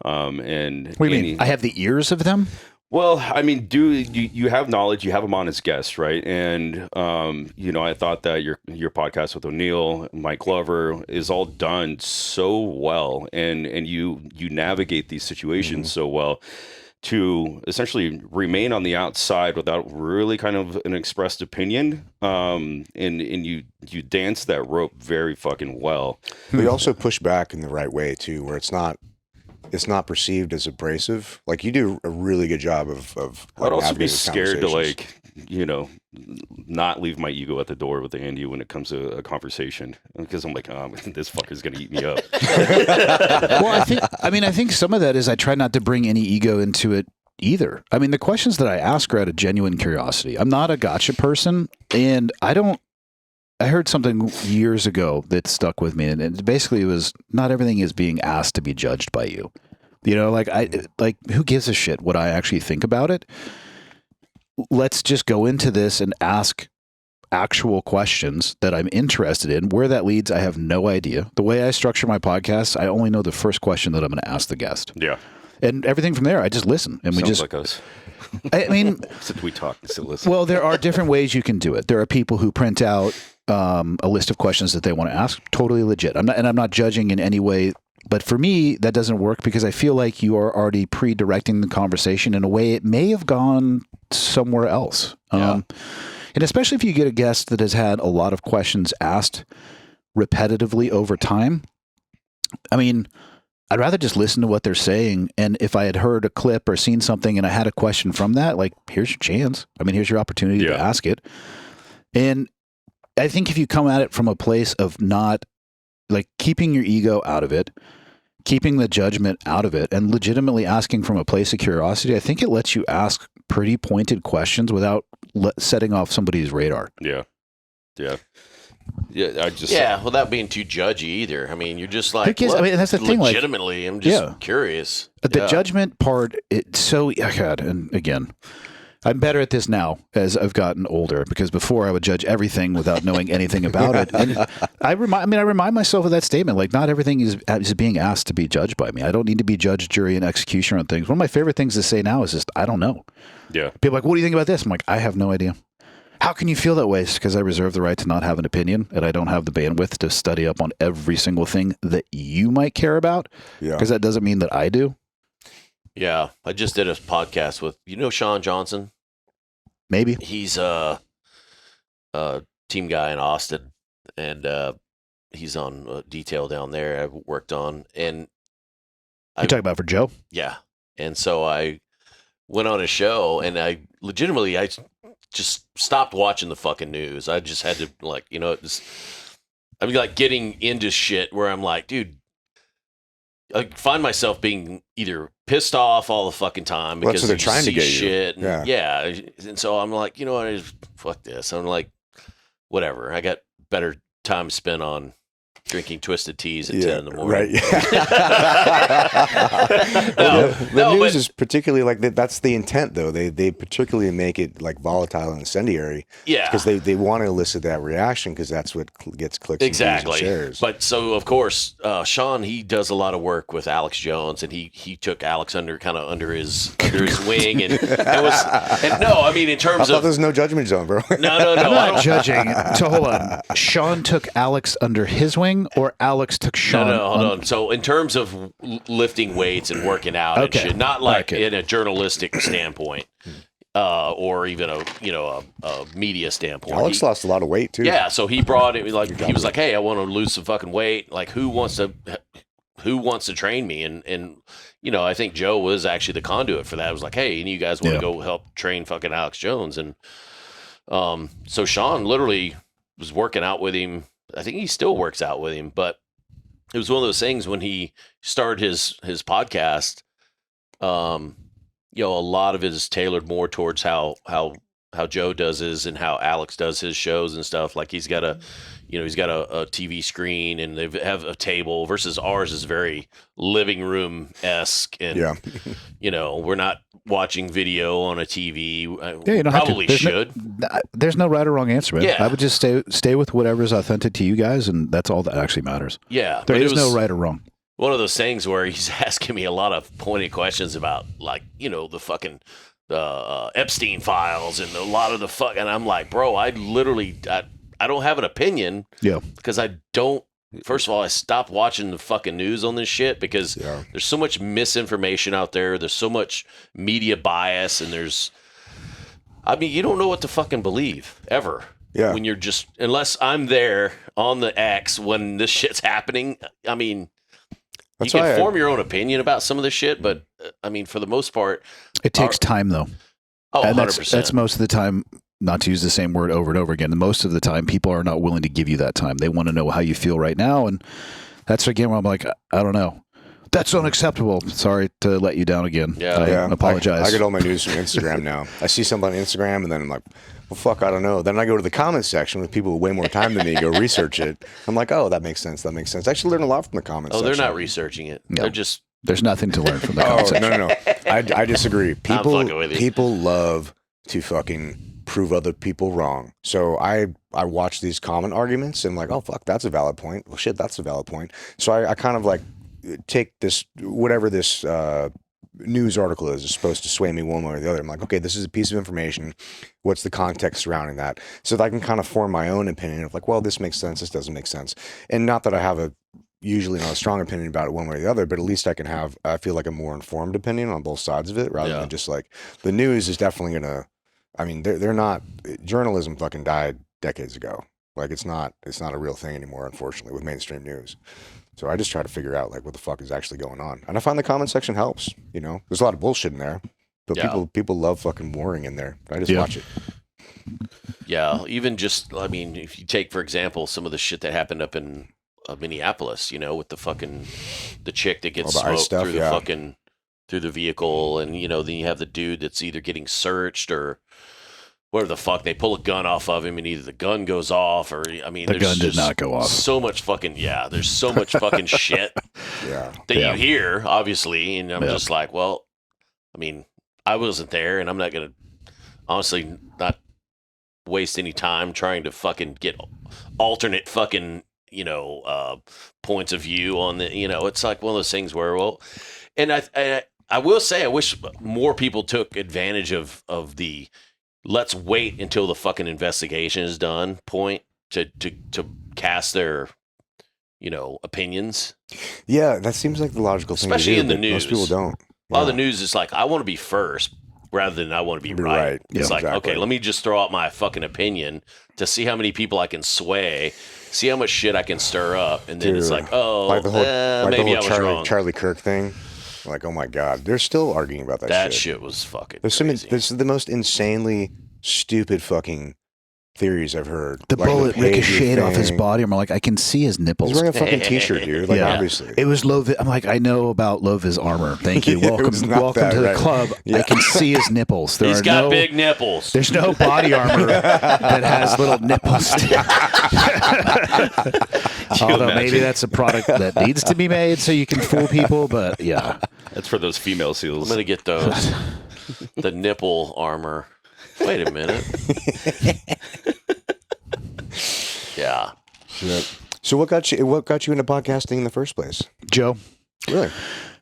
And What do you mean? I have the ears of them? well, I mean, do you have knowledge? You have them on as guests, right? And I thought that your podcast with O'Neill, Mike Glover, is all done so well, and you navigate these situations so well to essentially remain on the outside without really kind of an expressed opinion, and you dance that rope very fucking well. We also push back in the right way too, where it's not perceived as abrasive. Like you do a really good job of I'd also be navigating scared to conversations. not leave my ego at the door with Andy when it comes to a conversation, because I'm like, oh, this fucker's gonna eat me up. Well, I think some of that is I try not to bring any ego into it either. I mean, the questions that I ask are out of genuine curiosity. I'm not a gotcha person, and I heard something years ago that stuck with me, and it basically was not everything is being asked to be judged by you. Who gives a shit what I actually think about it? Let's just go into this and ask actual questions that I'm interested in. Where that leads, I have no idea. The way I structure my podcast, I only know the first question that I'm going to ask the guest. Yeah. And everything from there, I just listen. And Sounds like us. I mean, Since we talk, so listen. well, there are different ways you can do it. There are people who print out a list of questions that they want to ask. Totally legit. I'm not judging in any way. But for me, that doesn't work because I feel like you are already pre-directing the conversation in a way it may have gone somewhere else. Yeah. And especially if you get a guest that has had a lot of questions asked repetitively over time. I mean, I'd rather just listen to what they're saying. And if I had heard a clip or seen something and I had a question from that, like, here's your chance. I mean, here's your opportunity to ask it. And I think if you come at it from a place of not like keeping your ego out of it, keeping the judgment out of it, and legitimately asking from a place of curiosity, I think it lets you ask pretty pointed questions without setting off somebody's radar. Yeah. Without being too judgy either. I mean, you're just like, I mean, that's the thing. Legitimately, I'm just curious. The judgment part, it's so, God, and again, I'm better at this now as I've gotten older, because before I would judge everything without knowing anything about it. And I remind myself of that statement. Like, not everything is being asked to be judged by me. I don't need to be judge, jury, and executioner on things. One of my favorite things to say now is just, I don't know. Yeah. People are like, what do you think about this? I'm like, I have no idea. How can you feel that way? It's because I reserve the right to not have an opinion, and I don't have the bandwidth to study up on every single thing that you might care about. Yeah. Because that doesn't mean that I do. Yeah. I just did a podcast with, Sean Johnson? Maybe. He's a team guy in Austin, and he's on detail down there I worked on. And You talking about for Joe? Yeah. And so I went on a show, and I just stopped watching the fucking news. I just had to, I'm like getting into shit where I'm like, dude, I find myself being either pissed off all the fucking time because they're trying to get shit. you. And so I'm like, you know what? Fuck this. I'm like, whatever. I got better time spent on drinking twisted teas at 10 in the morning. Right. The news is particularly like that. That's the intent, though. They particularly make it like volatile and incendiary. Yeah, because they want to elicit that reaction, because that's what gets clicks exactly. And shares. But so of course, Sean, he does a lot of work with Alex Jones, and he took Alex under his wing, and I mean in terms of there's no judgment zone, bro. No, I'm not judging. So hold on. Sean took Alex under his wing, or Alex took Sean? No, hold on. So in terms of lifting weights and working out and shit, not like in a journalistic standpoint, or even a media standpoint. Alex lost a lot of weight too. Yeah, so he brought it like he was like, "Hey, I want to lose some fucking weight. Like, who wants to train me?" And I think Joe was actually the conduit for that. It was like, "Hey, and you guys want to go help train fucking Alex Jones?" And so Sean literally was working out with him. I think he still works out with him, but it was one of those things when he started his podcast. A lot of it is tailored more towards how how Joe does his and how Alex does his shows and stuff. Like he's got a TV screen and they have a table versus ours is very living room esque. And, we're not watching video on a TV. Yeah, you don't probably have to. should. There's no right or wrong answer, man. Yeah. I would just stay with whatever's authentic to you guys, and that's all that actually matters. Yeah. There is no right or wrong. One of those things where he's asking me a lot of pointed questions about, like, the fucking Epstein files and a lot of the fuck. And I'm like, bro, I don't have an opinion. Yeah. Because I don't. First of all, I stopped watching the fucking news on this shit because there's so much misinformation out there. There's so much media bias, and you don't know what to fucking believe ever. Yeah. When you're just, unless I'm there on the X when this shit's happening. I mean, you can form your own opinion about some of this shit, but for the most part, it takes time though. Oh, and 100%. That's most of the time. Not to use the same word over and over again. Most of the time, people are not willing to give you that time. They want to know how you feel right now, and that's again where I'm like, I don't know. That's unacceptable. Sorry to let you down again. I apologize. I get all my news from Instagram now. I see something on Instagram, and then I'm like, well, fuck, I don't know. Then I go to the comments section with people with way more time than me, go research it. I'm like, oh, that makes sense. I actually learn a lot from the comments section. They're not researching it. No. They're just... There's nothing to learn from the comments section. No. I disagree. People love to fucking prove other people wrong. So I watch these comment arguments and I'm like, oh, fuck, that's a valid point. Well, shit, that's a valid point. So I kind of like take this, whatever this news article is supposed to sway me one way or the other. I'm like, okay, this is a piece of information. What's the context surrounding that? So that I can kind of form my own opinion of like, well, this makes sense. This doesn't make sense. And not that I have usually not a strong opinion about it one way or the other, but at least I feel like a more informed opinion on both sides of it rather than just like the news is definitely going to, they're not, journalism fucking died decades ago. Like it's not a real thing anymore, unfortunately, with mainstream news. So I just try to figure out like what the fuck is actually going on. And I find the comment section helps, there's a lot of bullshit in there, but people love fucking warring in there. I just watch it. Yeah. Even just, if you take, for example, some of the shit that happened up in Minneapolis, with the chick that gets smoked through the fucking, through the vehicle. And, then you have the dude that's either getting searched or whatever the fuck, they pull a gun off of him and either the gun goes off or, the gun did not go off. So much fucking, there's so much fucking shit that you hear, obviously. And I'm just like, well, I wasn't there and I'm not going to honestly not waste any time trying to fucking get alternate fucking, points of view on the, it's like one of those things where, well, and I will say, I wish more people took advantage of the let's wait until the fucking investigation is done point to cast their, opinions. Yeah, that seems like the logical thing especially to do, in the news. Most people don't. A lot of the news is like, I want to be first rather than I want to be right. It's like, exactly. Okay, let me just throw out my fucking opinion to see how many people I can sway, see how much shit I can stir up, and then it's like, oh, like the whole, maybe I was wrong. Charlie Kirk thing. Like, oh my God, they're still arguing about that shit. That shit was fucking crazy. This is the most insanely stupid fucking theories I've heard. The bullet ricocheted off his body. I'm like, I can see his nipples. He's wearing a fucking t-shirt, dude. Like, obviously. It was Lovis. I'm like, I know about Lovis armor. Thank you. Welcome to the club. I can see his nipples. He's got big nipples. There's no body armor that has little nipples. Although maybe that's a product that needs to be made so you can fool people, but yeah. That's for those female seals. I'm going to get those. The nipple armor. Wait a minute. Yeah. So what got you into podcasting in the first place? Joe. Really?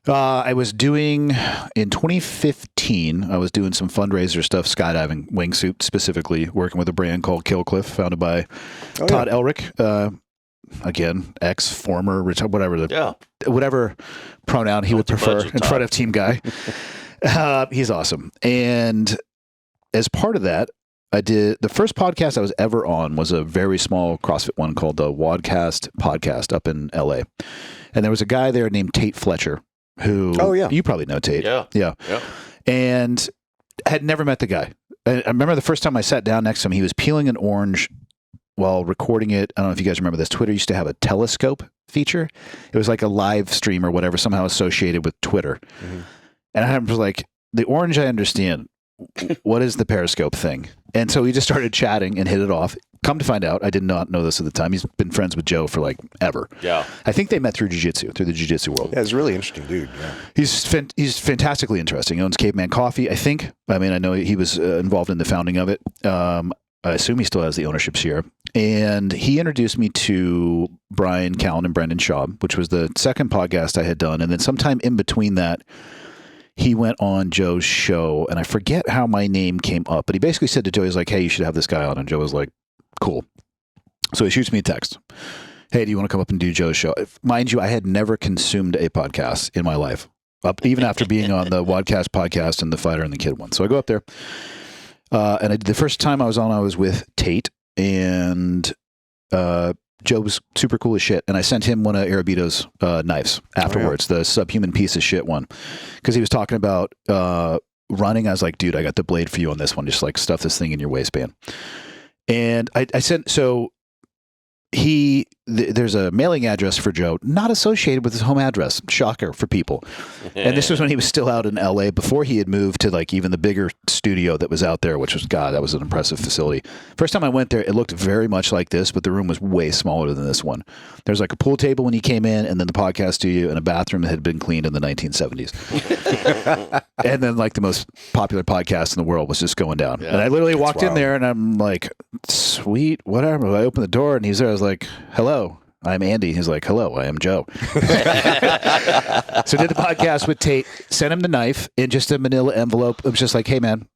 I was doing, in 2015, I was doing some fundraiser stuff, skydiving, wingsuit specifically, working with a brand called Killcliff, founded by Todd Elric. Again, former, whatever pronoun he would prefer in front of team guy. He's awesome. And as part of that, I did the first podcast I was ever on was a very small CrossFit one called the Wadcast podcast up in LA. And there was a guy there named Tate Fletcher who, you probably know Tate. Yeah. And had never met the guy. I remember the first time I sat down next to him, he was peeling an orange while recording it. I don't know if you guys remember this. Twitter used to have a telescope feature. It was like a live stream or whatever, somehow associated with Twitter. Mm-hmm. And I was like, the orange I understand. what is the Periscope thing? And so we just started chatting and hit it off. Come to find out, I did not know this at the time. He's been friends with Joe for like ever. Yeah. I think they met through jiu-jitsu, through the jiu-jitsu world. Yeah, he's a really interesting dude. Yeah. He's fantastically interesting. He owns Caveman Coffee, I think. I mean, I know he was involved in the founding of it. I assume he still has the ownership share. And he introduced me to Brian Callen and Brendan Schaub, which was the second podcast I had done. And then sometime in between that, he went on Joe's show, and I forget how my name came up, but he basically said to Joe, he's like, hey, you should have this guy on. And Joe was like, cool. So he shoots me a text. Hey, do you want to come up and do Joe's show? Mind you, I had never consumed a podcast in my life, even after being on the Wadcast podcast and the Fighter and the Kid one. So I go up there, and the first time I was on, I was with Tate, and Joe was super cool as shit, and I sent him one of Arabito's knives afterwards, the subhuman piece of shit one, because he was talking about running. I was like, dude, I got the blade for you on this one. Just like stuff this thing in your waistband. And I sent, so there's a mailing address for Joe, not associated with his home address. Shocker for people. And this was when he was still out in LA before he had moved to like even the bigger studio that was out there, which was, God, that was an impressive facility. First time I went there, it looked very much like this, but the room was way smaller than this one. There's like a pool table when you came in, and then the podcast studio and a bathroom that had been cleaned in the 1970s. And then like the most popular podcast in the world was just going down. Yeah, and I literally walked in there and I'm like, sweet, whatever. I opened the door and he's there. I was like, hello, I'm Andy. He's like, hello, I am Joe. So did the podcast with Tate, sent him the knife in just a manila envelope. It was just like, hey man,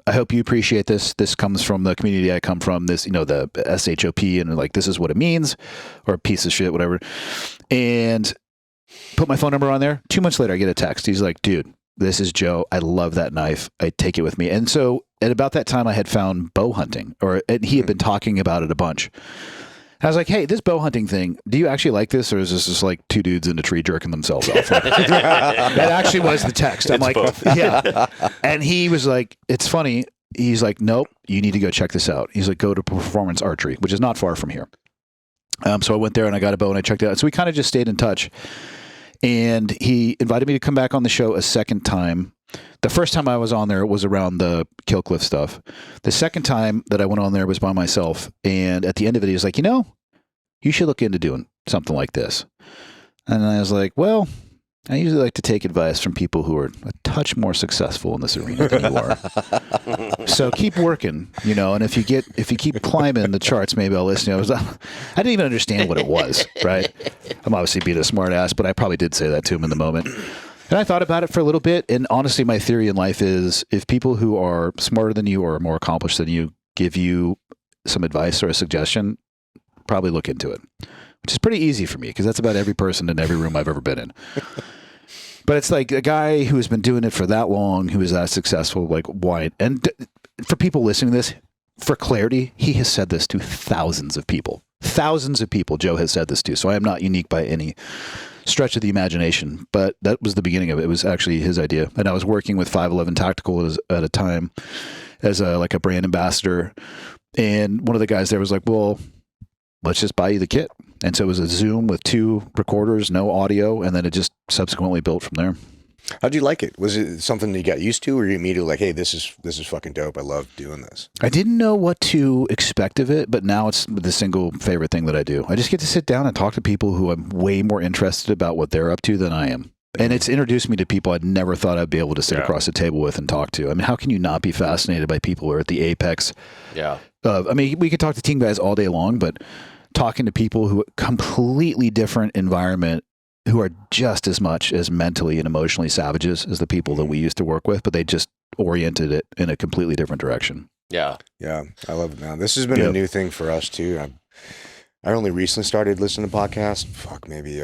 I hope you appreciate this. This comes from the community I come from, this, the SHOP, and like, this is what it means, or a piece of shit, whatever. And put my phone number on there. 2 months later, I get a text. He's like, dude, this is Joe. I love that knife. I take it with me. And so at about that time, I had found bow hunting, and he had been talking about it a bunch. And I was like, hey, this bow hunting thing, do you actually like this? Or is this just like two dudes in a tree jerking themselves off? That actually was the text. I'm like, yeah. And he was like, it's funny. He's like, nope, you need to go check this out. He's like, go to Performance Archery, which is not far from here. So I went there and I got a bow and I checked it out. So we kind of just stayed in touch. And he invited me to come back on the show a second time. The first time I was on there was around the Killcliff stuff. The second time that I went on there was by myself. And at the end of it, he was like, you should look into doing something like this. And I was like, well, I usually like to take advice from people who are a touch more successful in this arena than you are. So keep working, and if you keep climbing the charts, maybe I'll listen. I didn't even understand what it was, right? I'm obviously being a smart ass, but I probably did say that to him in the moment. And I thought about it for a little bit. And honestly, my theory in life is if people who are smarter than you or more accomplished than you give you some advice or a suggestion, probably look into it, which is pretty easy for me because that's about every person in every room I've ever been in. But it's like a guy who has been doing it for that long, who is that successful, like why? And for people listening to this, for clarity, he has said this to thousands of people. Thousands of people Joe has said this to. So I am not unique by any stretch of the imagination, but that was the beginning of it. It was actually his idea. And I was working with 511 Tactical at a time as a brand ambassador. And one of the guys there was like, well, let's just buy you the kit. And so it was a Zoom with 2 recorders, no audio. And then it just subsequently built from there. How'd you like it? Was it something you got used to, or you immediately like, hey, this is fucking dope. I love doing this. I didn't know what to expect of it, but now it's the single favorite thing that I do. I just get to sit down and talk to people who I'm way more interested about what they're up to than I am. And it's introduced me to people I'd never thought I'd be able to sit across the table with and talk to. I mean, how can you not be fascinated by people who are at the apex? Yeah. I mean, we could talk to team guys all day long, but talking to people who are completely different environment, who are just as much as mentally and emotionally savages as the people that we used to work with, but they just oriented it in a completely different direction. Yeah. Yeah. I love it, man. This has been a new thing for us too. I only recently started listening to podcasts, maybe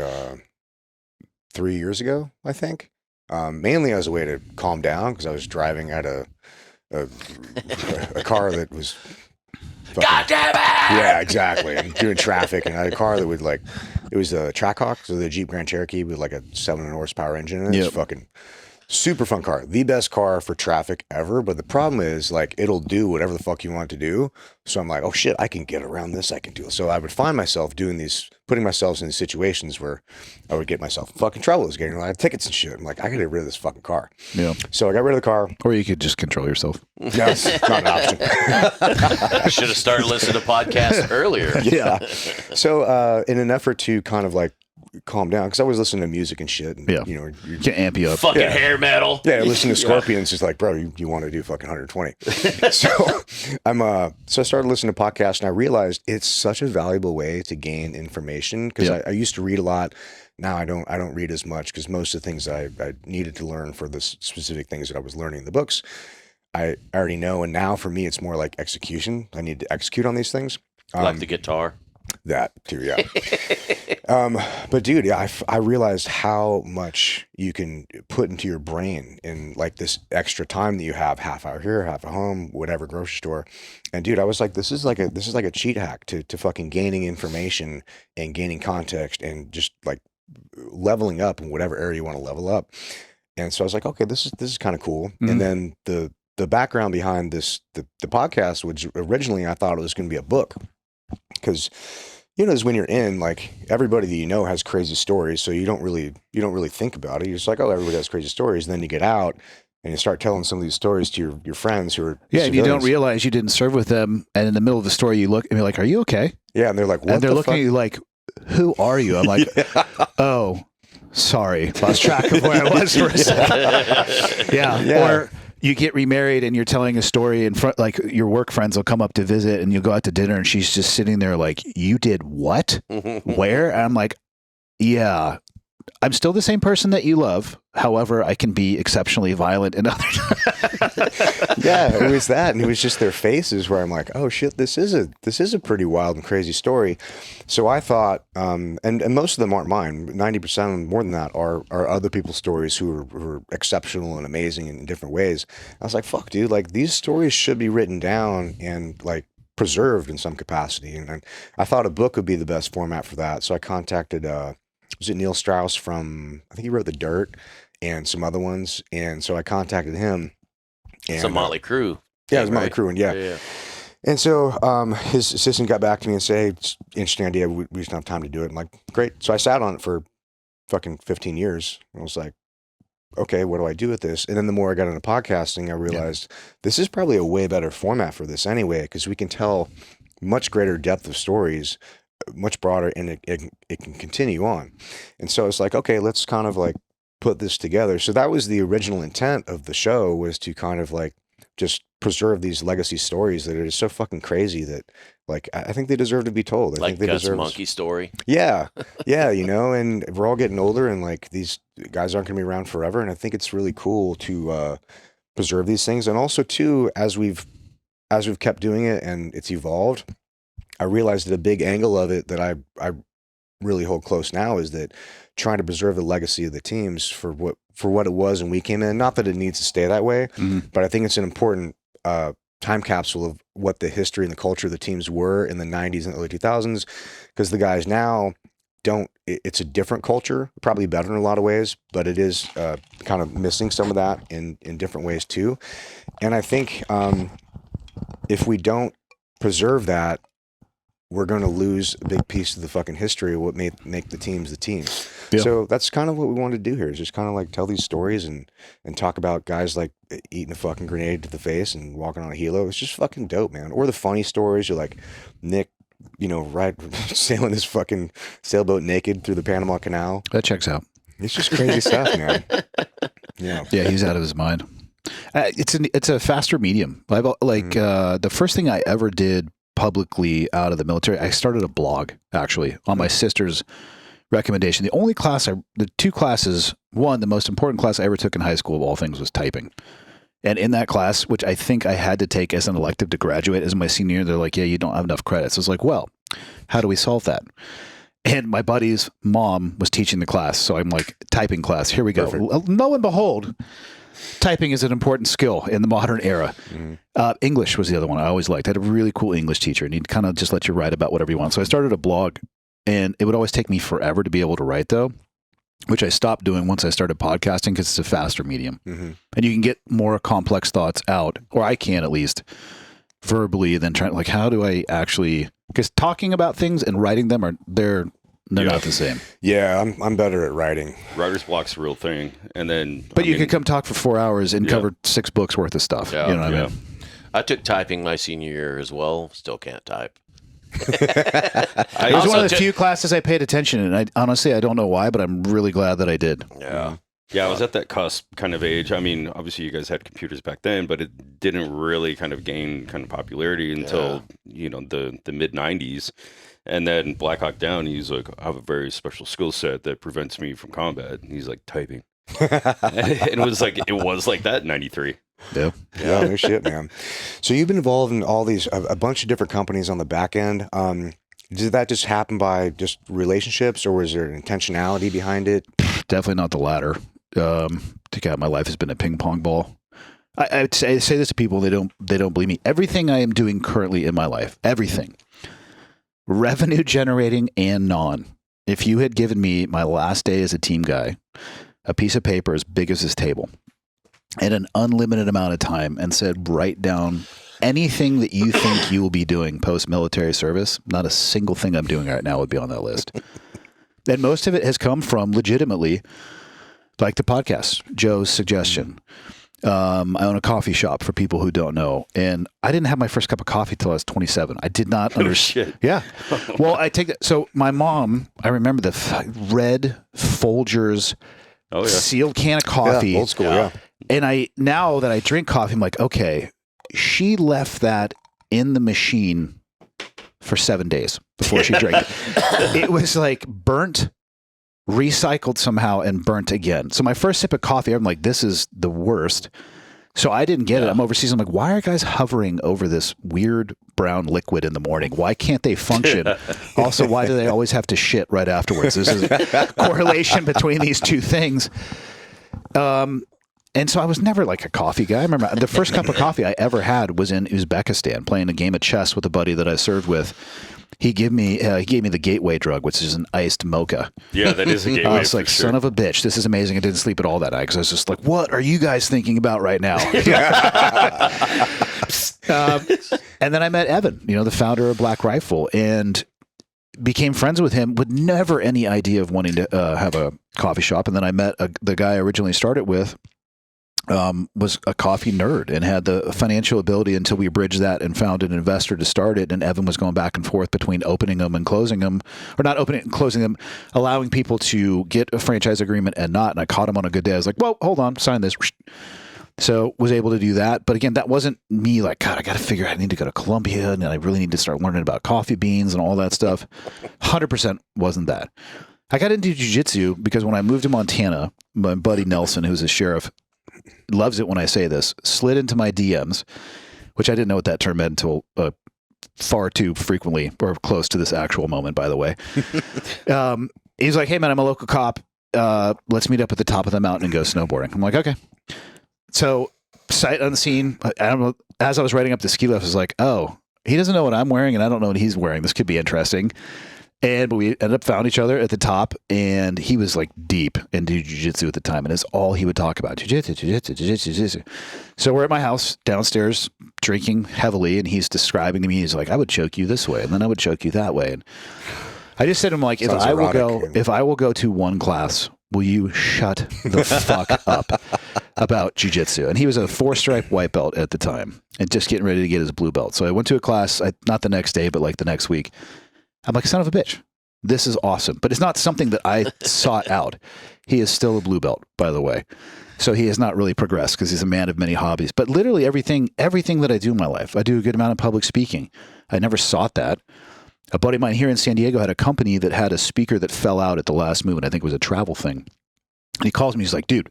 3 years ago, I think. Mainly as a way to calm down because I was driving at a car that was God damn it! Yeah, exactly. I'm doing traffic, and I had a car that would it was a Trackhawk, so the Jeep Grand Cherokee with like a 700 horsepower engine, and it's fucking Super fun car. The best car for traffic ever. But the problem is, like, it'll do whatever the fuck you want it to do. So I'm like, oh shit, I can get around this. I can do it. So I would find myself putting myself in these situations where I would get myself in fucking trouble. I was getting a lot of tickets and shit. I'm like, I gotta get rid of this fucking car. Yeah. So I got rid of the car. Or you could just control yourself. No, it's not an option. Should have started listening to podcasts earlier. Yeah. So in an effort to kind of like calm down, because I was listening to music and shit. And, Yeah. you know, you Can amp you up. Fucking hair metal. yeah, listen to Scorpions. It's like, bro, you want to do fucking 120. So so I started listening to podcasts, and I realized it's such a valuable way to gain information, because Yeah. I used to read a lot. Now I don't read as much, because most of the things I needed to learn for the specific things that I was learning in the books, I already know. And now for me, it's more like execution. I need to execute on these things. Like the guitar. That too, yeah. But dude, yeah, I realized how much you can put into your brain in like this extra time that you have, half hour here, half at home, whatever, grocery store. And dude, I was like, this is like a cheat hack to fucking gaining information and gaining context and just like leveling up in whatever area you want to level up. And so I was like, okay, this is kind of cool. Mhm. And then the background behind the podcast, which originally I thought it was going to be a book. Because you know, when you're in, like, everybody that you know has crazy stories, so you don't really think about it. You're just like, oh, everybody has crazy stories. And then you get out and you start telling some of these stories to your friends who are Yeah, and you don't civilians. realize you didn't serve with them, and in the middle of the story, you look and you're like, "Are you okay?" Yeah, and they're like, what And they're the looking fuck? at you like, "Who are you?" I'm like, "Oh, sorry, lost track of where I was for a second." Yeah. Yeah. Or you get remarried and you're telling a story in front, like your work friends will come up to visit, and you'll go out to dinner, and she's just sitting there like, "You did what? Where?" And I'm like, "Yeah." I'm still the same person that you love. However, I can be exceptionally violent in other Yeah, it was that, and it was just their faces where I'm like, oh shit, this is a pretty wild and crazy story. So I thought, and most of them aren't mine. 90%, more than that, are other people's stories who are exceptional and amazing in different ways. I was like, fuck, dude, like these stories should be written down and like preserved in some capacity. And I thought a book would be the best format for that. So I contacted, was it Neil Strauss from, I think he wrote The Dirt and some other ones. And so I contacted him. And, Some Motley Crue. yeah, it was Motley right? Crue, and yeah. And so his assistant got back to me and said, hey, it's an interesting idea. We just don't have time to do it. I'm like, great. So I sat on it for fucking 15 years. I was like, okay, what do I do with this? And then the more I got into podcasting, I realized this is probably a way better format for this anyway, because we can tell much greater depth of stories, much broader, and it can continue on. And so it's like, okay, let's kind of like put this together. So that was the original intent of the show, was to kind of like just preserve these legacy stories that are just so fucking crazy that like I think they deserve to be told. I Like think they Gus deserve Monkey story. yeah, you know, and we're all getting older, and like these guys aren't going to be around forever. And I think it's really cool to preserve these things. And also too, as we've kept doing it and it's evolved, I realized that a big angle of it that I really hold close now is that trying to preserve the legacy of the teams for what it was when we came in. Not that it needs to stay that way, but I think it's an important time capsule of what the history and the culture of the teams were in the 90s and early 2000s, because the guys now it's a different culture, probably better in a lot of ways, but it is kind of missing some of that in different ways too. And I think if we don't preserve that, we're going to lose a big piece of the fucking history of what make the teams the teams. Yeah. So that's kind of what we want to do here, is just kind of like tell these stories and talk about guys like eating a fucking grenade to the face and walking on a helo. It's just fucking dope, man. Or the funny stories, you're like Nick, you know, sailing his fucking sailboat naked through the Panama Canal. That checks out. It's just crazy stuff, man. Yeah. Yeah, he's out of his mind. It's a faster medium. The first thing I ever did publicly out of the military, I started a blog actually on my sister's recommendation. The two classes, one, the most important class I ever took in high school of all things was typing. And in that class, which I think I had to take as an elective to graduate as my senior year, they're like, yeah, you don't have enough credits. I was like, well, how do we solve that? And my buddy's mom was teaching the class. So I'm like, typing class, here we go. Perfect. Lo and behold, typing is an important skill in the modern era. English was the other one I always liked. I had a really cool English teacher, and he'd kind of just let you write about whatever you want. So I started a blog, and it would always take me forever to be able to write, though. which I stopped doing once I started podcasting because it's a faster medium. Mm-hmm. And you can get more complex thoughts out, or I can at least, verbally than trying, like, how do I actually, because talking about things and writing them they're not the same. Yeah, I'm better at writing. Writer's block's a real thing. And then, But you could come talk for 4 hours and Yeah. cover 6 books worth of stuff. Yeah, You know what I yeah. mean? I took typing my senior year as well. Still can't type. It was Also one of the took- few classes I paid attention, and I honestly, I don't know why, but I'm really glad that I did. Yeah. Yeah, I was at that cusp kind of age. I mean, obviously you guys had computers back then, but it didn't really kind of gain kind of popularity until, the mid 90s. And then Black Hawk Down, he's like, I have a very special skill set that prevents me from combat. And he's like, typing. And it was like that in 93. Yeah. Yeah, no shit, man. So you've been involved in all these, a bunch of different companies on the back end. Did that just happen by just relationships, or was there an intentionality behind it? Definitely not the latter. My life has been a ping pong ball. I say this to people, they don't believe me. Everything I am doing currently in my life, everything, revenue generating and non. If you had given me my last day as a team guy, a piece of paper as big as this table, and an unlimited amount of time, and said, write down anything that you think you will be doing post-military service, not a single thing I'm doing right now would be on that list. And most of it has come from legitimately, like the podcast, Joe's suggestion. I own a coffee shop for people who don't know. And I didn't have my first cup of coffee till I was 27. I did not understand. Shit. Yeah. Well, I take that. So my mom, I remember the red Folgers Oh, yeah. sealed can of coffee. Yeah, old school, yeah. And now that I drink coffee, I'm like, okay, she left that in the machine for 7 days before she drank it. It was like burnt, recycled somehow, and burnt again. So my first sip of coffee, I'm like, this is the worst. So I didn't get it. I'm overseas. I'm like, why are guys hovering over this weird brown liquid in the morning? Why can't they function? Also, why do they always have to shit right afterwards? This is a correlation between these two things. And so I was never like a coffee guy. I remember the first cup of coffee I ever had was in Uzbekistan, playing a game of chess with a buddy that I served with. He gave me the gateway drug, which is an iced mocha. Yeah, that is a gateway. I was like, son of a bitch, this is amazing. I didn't sleep at all that night because I was just like, what are you guys thinking about right now? And then I met Evan, the founder of Black Rifle, and became friends with him with never any idea of wanting to have a coffee shop. And then I met the guy I originally started with. Was a coffee nerd and had the financial ability until we bridged that and found an investor to start it. And Evan was going back and forth between opening them and closing them, or not opening and closing them, allowing people to get a franchise agreement and not. And I caught him on a good day. I was like, well, hold on, sign this. So was able to do that. But again, that wasn't me like, God, I got to figure out, I need to go to Colombia and I really need to start learning about coffee beans and all that stuff. 100% wasn't that. I got into jiu-jitsu because when I moved to Montana, my buddy Nelson, who's a sheriff, loves it when I say this, slid into my DMs, which I didn't know what that term meant until far too frequently, or close to this actual moment, by the way. He's like, hey man, I'm a local cop. Let's meet up at the top of the mountain and go snowboarding. I'm like, okay. So sight unseen, I don't know, as I was writing up the ski lift, I was like, oh, he doesn't know what I'm wearing and I don't know what he's wearing. This could be interesting. But we ended up found each other at the top, and he was like deep into jiu-jitsu at the time, and it's all he would talk about. Jiu-jitsu. So we're at my house downstairs drinking heavily, and he's describing to me, he's like, I would choke you this way, and then I would choke you that way. And I just said to him, like, if I will go to one class, will you shut the fuck up about jiu-jitsu? And he was a 4-stripe white belt at the time and just getting ready to get his blue belt. So I went to a class, not the next day, but like the next week. I'm like, son of a bitch, this is awesome. But it's not something that I sought out. He is still a blue belt, by the way. So he has not really progressed because he's a man of many hobbies. But literally everything that I do in my life, I do a good amount of public speaking. I never sought that. A buddy of mine here in San Diego had a company that had a speaker that fell out at the last move, and I think it was a travel thing. And he calls me, he's like, dude,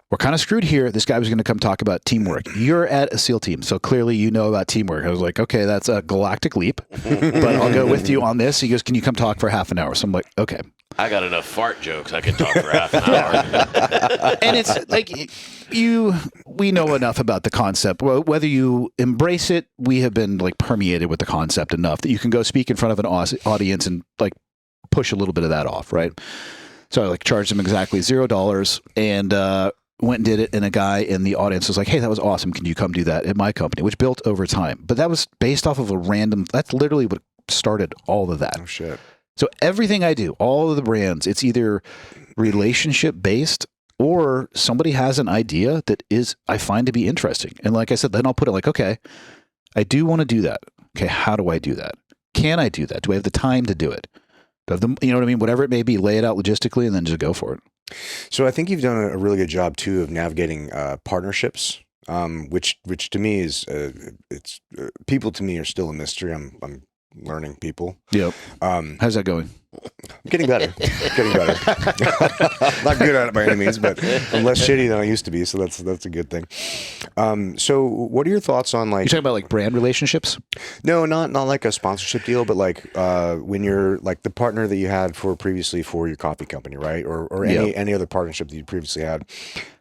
we're kind of screwed here. This guy was going to come talk about teamwork. You're at a SEAL team, so clearly you know about teamwork. I was like, okay, that's a galactic leap, but I'll go with you on this. He goes, can you come talk for half an hour? So I'm like, okay. I got enough fart jokes. I can talk for half an hour. And it's like we know enough about the concept. Well, whether you embrace it, we have been like permeated with the concept enough that you can go speak in front of an audience and like push a little bit of that off, right? So I like charged him exactly $0 and went and did it. And a guy in the audience was like, hey, that was awesome. Can you come do that at my company? Which built over time. But that was based off of a random, that's literally what started all of that. Oh, shit. So everything I do, all of the brands, it's either relationship based or somebody has an idea that is, I find to be interesting. And like I said, then I'll put it like, okay, I do want to do that. Okay, how do I do that? Can I do that? Do I have the time to do it? Do I have the, you know what I mean? Whatever it may be, lay it out logistically and then just go for it. So I think you've done a really good job too of navigating partnerships, which to me is it's people to me are still a mystery. I'm learning people. Yep. How's that going? Getting better. Getting better. Not good at it by any means, but I'm less shitty than I used to be, so that's a good thing. So what are your thoughts on like? You talking about like brand relationships? No, not like a sponsorship deal, but like when you're like the partner that you had previously for your coffee company, right? Or any other partnership that you previously had.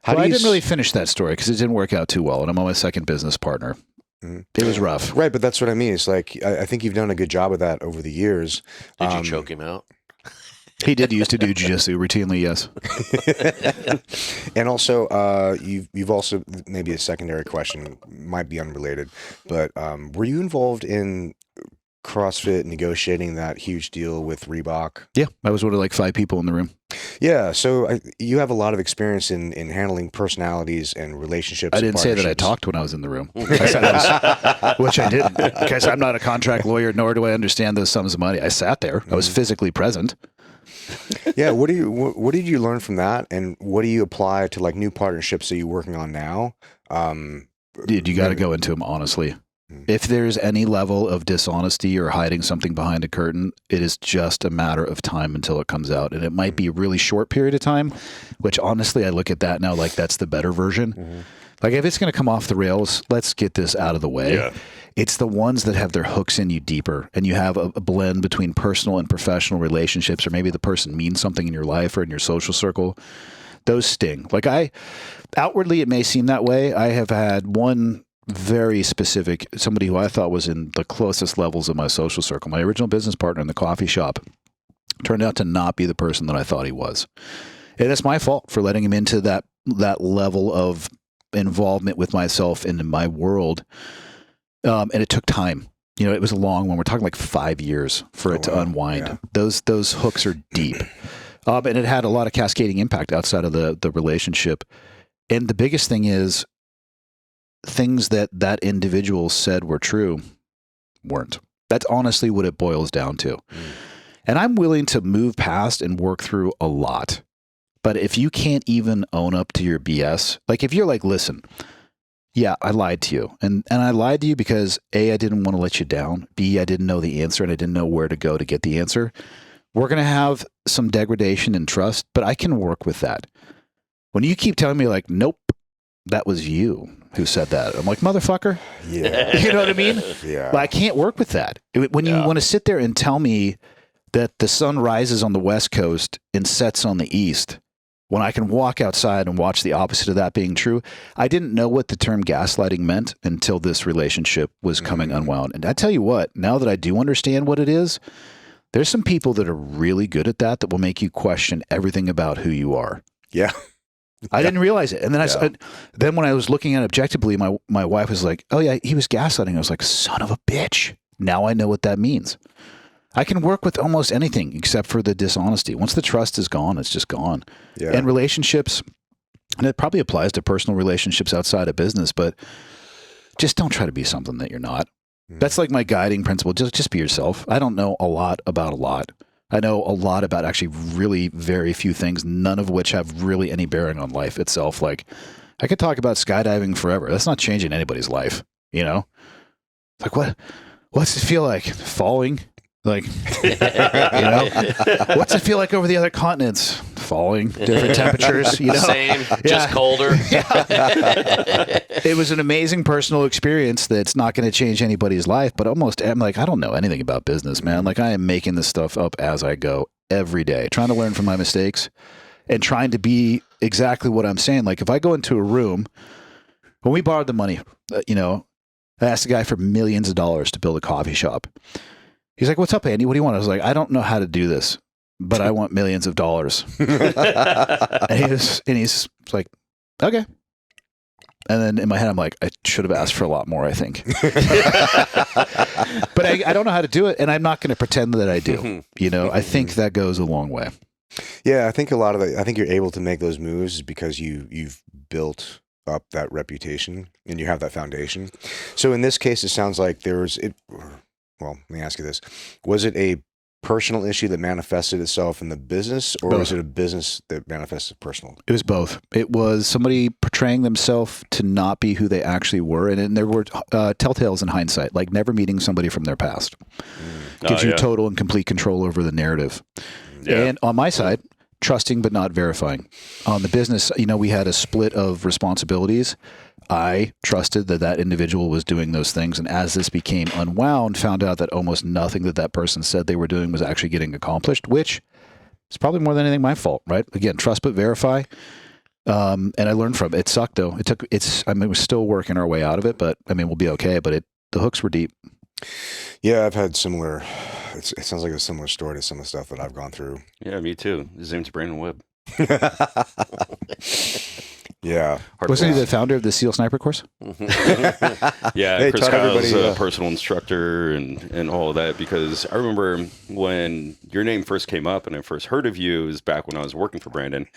Well, I didn't really finish that story because it didn't work out too well, and I'm on my second business partner. It was rough. Right, but that's what I mean. It's like I think you've done a good job of that over the years. Did you choke him out? He did used to do jiu-jitsu routinely, yes. And also, you've also, maybe a secondary question, might be unrelated, but were you involved in CrossFit negotiating that huge deal with Reebok? Yeah, I was one of like 5 people in the room. Yeah, so you have a lot of experience in handling personalities and relationships. I didn't say that I talked when I was in the room, I said which I didn't, because I'm not a contract lawyer, nor do I understand those sums of money. I sat there. I was physically present. Yeah, what did you learn from that, and what do you apply to like new partnerships that you're working on now? Dude, you got to go into them honestly. If there's any level of dishonesty or hiding something behind a curtain, it is just a matter of time until it comes out. And it might be a really short period of time, which honestly, I look at that now like that's the better version. Like if it's going to come off the rails, let's get this out of the way. Yeah. It's the ones that have their hooks in you deeper, and you have a blend between personal and professional relationships, or maybe the person means something in your life or in your social circle. Those sting. Like outwardly, it may seem that way. I have had one very specific, somebody who I thought was in the closest levels of my social circle. My original business partner in the coffee shop turned out to not be the person that I thought he was. And it's my fault for letting him into that level of involvement with myself and in my world. And it took time. You know, it was a long one. We're talking like 5 years for it to unwind. Yeah. Those hooks are deep. And it had a lot of cascading impact outside of the relationship. And the biggest thing is, things that individual said were true weren't. That's honestly what it boils down to. And I'm willing to move past and work through a lot. But if you can't even own up to your BS, like if you're like, listen, yeah, I lied to you. And I lied to you because A, I didn't want to let you down. B, I didn't know the answer and I didn't know where to go to get the answer. We're going to have some degradation in trust, but I can work with that. When you keep telling me like, nope, that was you who said that. I'm like, motherfucker. Yeah. You know what I mean? Yeah. But I can't work with that. When you want to sit there and tell me that the sun rises on the West Coast and sets on the East, when I can walk outside and watch the opposite of that being true, I didn't know what the term gaslighting meant until this relationship was coming unwound. And I tell you what, now that I do understand what it is, there's some people that are really good at that will make you question everything about who you are. Yeah. I didn't realize it. And then then when I was looking at it objectively, my wife was like, oh yeah, he was gaslighting. I was like, son of a bitch. Now I know what that means. I can work with almost anything except for the dishonesty. Once the trust is gone, it's just gone. Yeah. And relationships, and it probably applies to personal relationships outside of business, but just don't try to be something that you're not. That's like my guiding principle. Just be yourself. I don't know a lot about a lot. I know a lot about actually really very few things, none of which have really any bearing on life itself. Like I could talk about skydiving forever. That's not changing anybody's life, you know? Like what's it feel like? Falling? Like, you know, what's it feel like over the other continents? Falling, different temperatures, you know? Same, just colder. It was an amazing personal experience that's not going to change anybody's life, but I'm like, I don't know anything about business, man. Like I am making this stuff up as I go every day, trying to learn from my mistakes and trying to be exactly what I'm saying. Like if I go into a room, when we borrowed the money, you know, I asked a guy for millions of dollars to build a coffee shop. He's like, what's up, Andy? What do you want? I was like, I don't know how to do this. but I want millions of dollars. and he's like, okay. And then in my head, I'm like, I should have asked for a lot more, I think. But I don't know how to do it, and I'm not going to pretend that I do. You know, I think that goes a long way. Yeah, I think a lot of I think you're able to make those moves because you've built up that reputation and you have that foundation. So in this case, it sounds like well, let me ask you this. Was it a personal issue that manifested itself in the business, or was it a business that manifested personal? It was both. It was somebody portraying themselves to not be who they actually were. And there were telltales in hindsight, like never meeting somebody from their past. Gives you total and complete control over the narrative. Yeah. And on my side, trusting but not verifying. On the business, you know, we had a split of responsibilities. I trusted that individual was doing those things. And as this became unwound, found out that almost nothing that person said they were doing was actually getting accomplished, which is probably more than anything my fault, right? Again, trust but verify. And I learned from it. It sucked though. We're still working our way out of it, but I mean, we'll be okay. But the hooks were deep. Yeah, I've had similar. It sounds like a similar story to some of the stuff that I've gone through. Yeah, me too. His name's Brandon Webb. Yeah. Wasn't he the founder of the SEAL sniper course? Yeah, hey, Chris Kyle's a personal instructor and all of that, because I remember when your name first came up and I first heard of you is back when I was working for Brandon.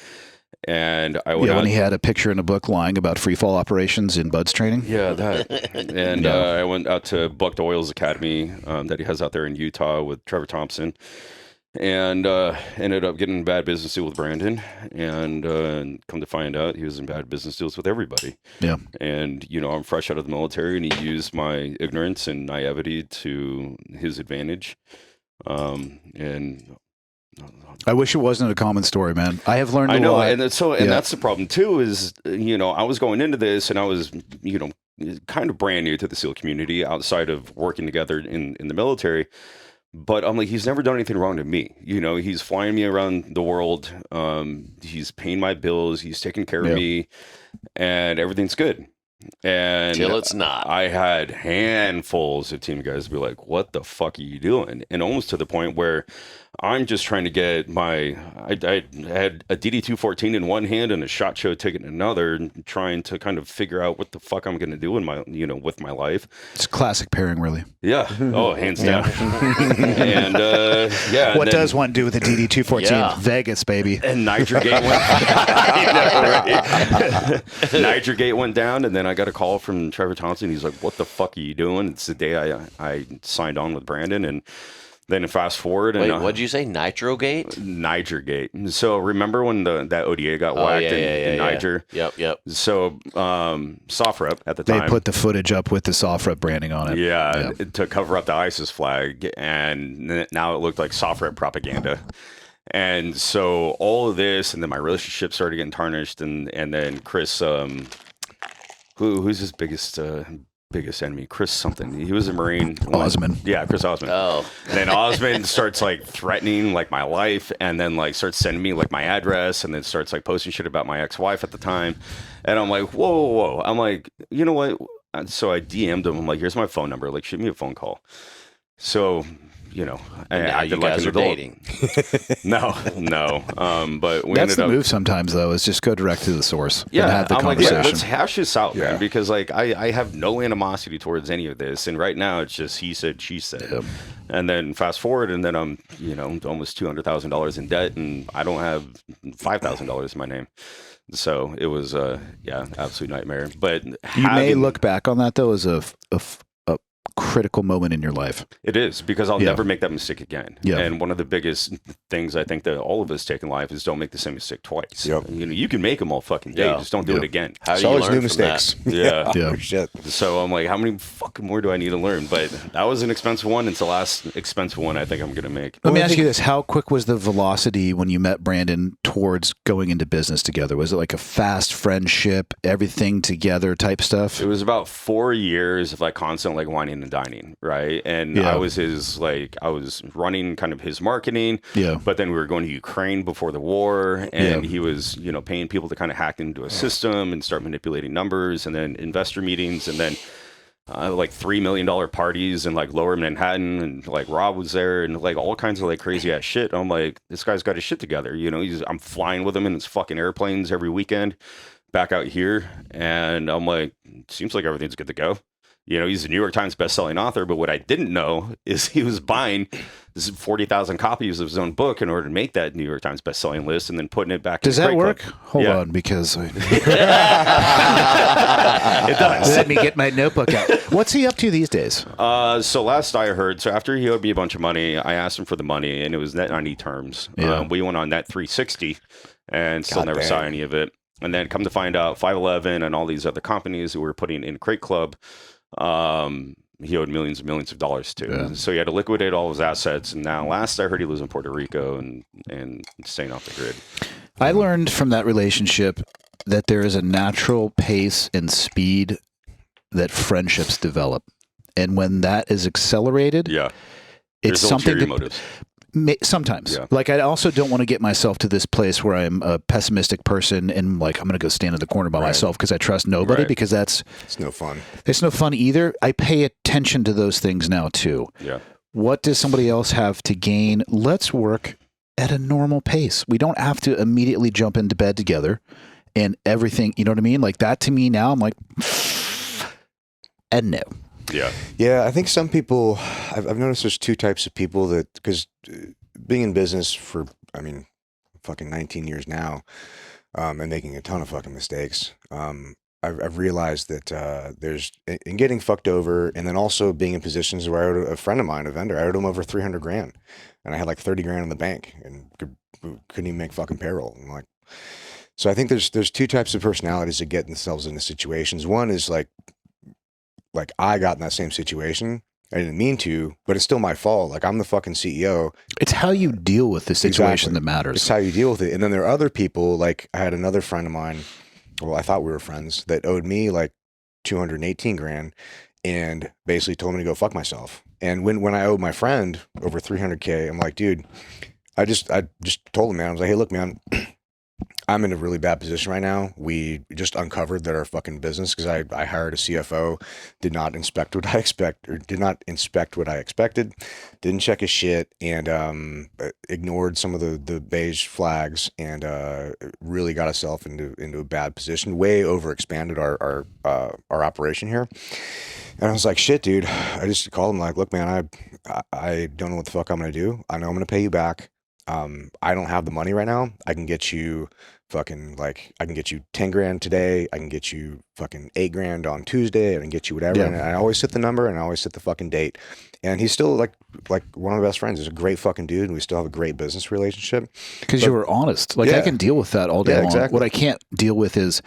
And I went when he had a picture in a book lying about free fall operations in Bud's training. Yeah, that. And I went out to Bucked Oil's Academy that he has out there in Utah with Trevor Thompson, and ended up getting in bad business deal with Brandon, and come to find out he was in bad business deals with everybody. Yeah. And you know, I'm fresh out of the military, and he used my ignorance and naivety to his advantage, and. I wish it wasn't a common story, man. I have learned a lot. And that's the problem too, is, you know, I was going into this and I was, you know, kind of brand new to the SEAL community outside of working together in the military. But I'm like, he's never done anything wrong to me. You know, he's flying me around the world. He's paying my bills. He's taking care of me, and everything's good. And till it's not. I had handfuls of team guys be like, what the fuck are you doing? And almost to the point where I'm just trying to get I had a DD-214 in one hand and a SHOT Show ticket in another, and trying to kind of figure out what the fuck I'm going to do with my life. It's classic pairing, really. Yeah. Oh, hands down. And what does one do with a DD-214? Yeah. Vegas, baby. And Nigergate Nigergate went down, and then I got a call from Trevor Thompson. He's like, what the fuck are you doing? It's the day I signed on with Brandon, and then fast forward. Wait, what'd you say? Nitrogate? Nigergate. So remember when that ODA got whacked in Niger? Yep. So SOFREP at the time. They put the footage up with the SOFREP branding on it. Yeah, to cover up the ISIS flag. And now it looked like SOFREP propaganda. And so all of this, and then my relationship started getting tarnished. And then Chris, who's his biggest enemy? Chris something. He was a Marine. Osmond. Yeah, Chris Osmond. Oh. And then Osmond starts like threatening like my life, and then like starts sending me like my address, and then starts like posting shit about my ex-wife at the time. And I'm like, whoa. I'm like, you know what? So I DM'd him. I'm like, here's my phone number. Like, shoot me a phone call. So, you know, I did like an adult. Dating. No. But we that's the move sometimes, though, is just go direct to the source. Yeah, and have the conversation. Like, let's hash this out, man, because like I have no animosity towards any of this, and right now it's just he said, she said. Yep. And then fast forward, and then I'm almost $200,000 in debt, and I don't have $5,000 in my name. So it was absolute nightmare. But you may look back on that though as a critical moment in your life. It is, because I'll never make that mistake again. Yeah. And one of the biggest things I think that all of us take in life is don't make the same mistake twice. Yep. You can make them all fucking day, just don't do it again. How do you always learn new from mistakes. That? Yeah. Shit. So I'm like, how many fucking more do I need to learn? But that was an expensive one. It's the last expensive one I think I'm going to make. Let me ask you this. How quick was the velocity when you met Brandon towards going into business together? Was it like a fast friendship, everything together type stuff? It was about 4 years of like constant like whining and dining, right? And I was I was running kind of his marketing. Yeah. But then we were going to Ukraine before the war, and he was, paying people to kind of hack into a system and start manipulating numbers, and then investor meetings, and then like $3 million parties in like lower Manhattan, and like Rob was there, and like all kinds of like crazy ass shit. I'm like, this guy's got his shit together. You know, I'm flying with him in his fucking airplanes every weekend back out here. And I'm like, seems like everything's good to go. You know, he's a New York Times bestselling author, but what I didn't know is he was buying 40,000 copies of his own book in order to make that New York Times bestselling list, and then putting it back. Does in the that Crate work? Club. Hold Yeah. on, because It does. let me get my notebook out. What's he up to these days? So last I heard, so after he owed me a bunch of money, I asked him for the money, and it was net 90 terms. Yeah. We went on net 360, and still God never damn. saw any of it. And then come to find out, 511 and all these other companies who were putting in Crate Club, he owed millions and millions of dollars to. Yeah. So he had to liquidate all his assets. And now, last I heard, he lives in Puerto Rico and staying off the grid. I learned from that relationship that there is a natural pace and speed that friendships develop. And when that is accelerated, Yeah. it's There's something ulterior to motives. sometimes. Yeah. Like, I also don't want to get myself to this place where I'm a pessimistic person and like I'm going to go stand in the corner by Right. myself because I trust nobody, Right. because It's no fun. it's no fun either. I pay attention to those things now too. Yeah. What does somebody else have to gain? Let's work at a normal pace. We don't have to immediately jump into bed together and everything. You know what I mean? Like that to me now, I'm like, and no. Yeah. Yeah, I think some people, I've noticed there's two types of people that, because being in business for, I mean, fucking 19 years now, and making a ton of fucking mistakes, I've realized that there's, in getting fucked over, and then also being in positions where I owed a friend of mine, a vendor, I owed him over 300 grand, and I had like 30 grand in the bank, and couldn't even make fucking payroll. I'm like, so I think there's two types of personalities that get themselves into situations. One is like I got in that same situation. I didn't mean to, but it's still my fault. Like, I'm the fucking CEO. It's how you deal with the situation Exactly. that matters. It's how you deal with it. And then there are other people, like I had another friend of mine, well, I thought we were friends, that owed me like 218 grand and basically told me to go fuck myself. And when I owed my friend over 300K, I'm like, dude, I just told him, man, I was like, hey, look, man, I'm in a really bad position right now. We just uncovered that our fucking business, because I hired a CFO, did not inspect what I expected, didn't check his shit, and ignored some of the beige flags, and really got us into a bad position. Way overexpanded our operation here. And I was like, shit, dude. I just called him like, look, man, I don't know what the fuck I'm gonna do. I know I'm gonna pay you back. I don't have the money right now. I can get you fucking, like, I can get you 10 grand today. I can get you fucking 8 grand on Tuesday. I can get you whatever. Yeah. And I always hit the number, and I always hit the fucking date. And he's still like one of my best friends. He's a great fucking dude, and we still have a great business relationship. Because you were honest. Like, I Yeah. can deal with that all day Yeah, long. exactly. What I can't deal with is,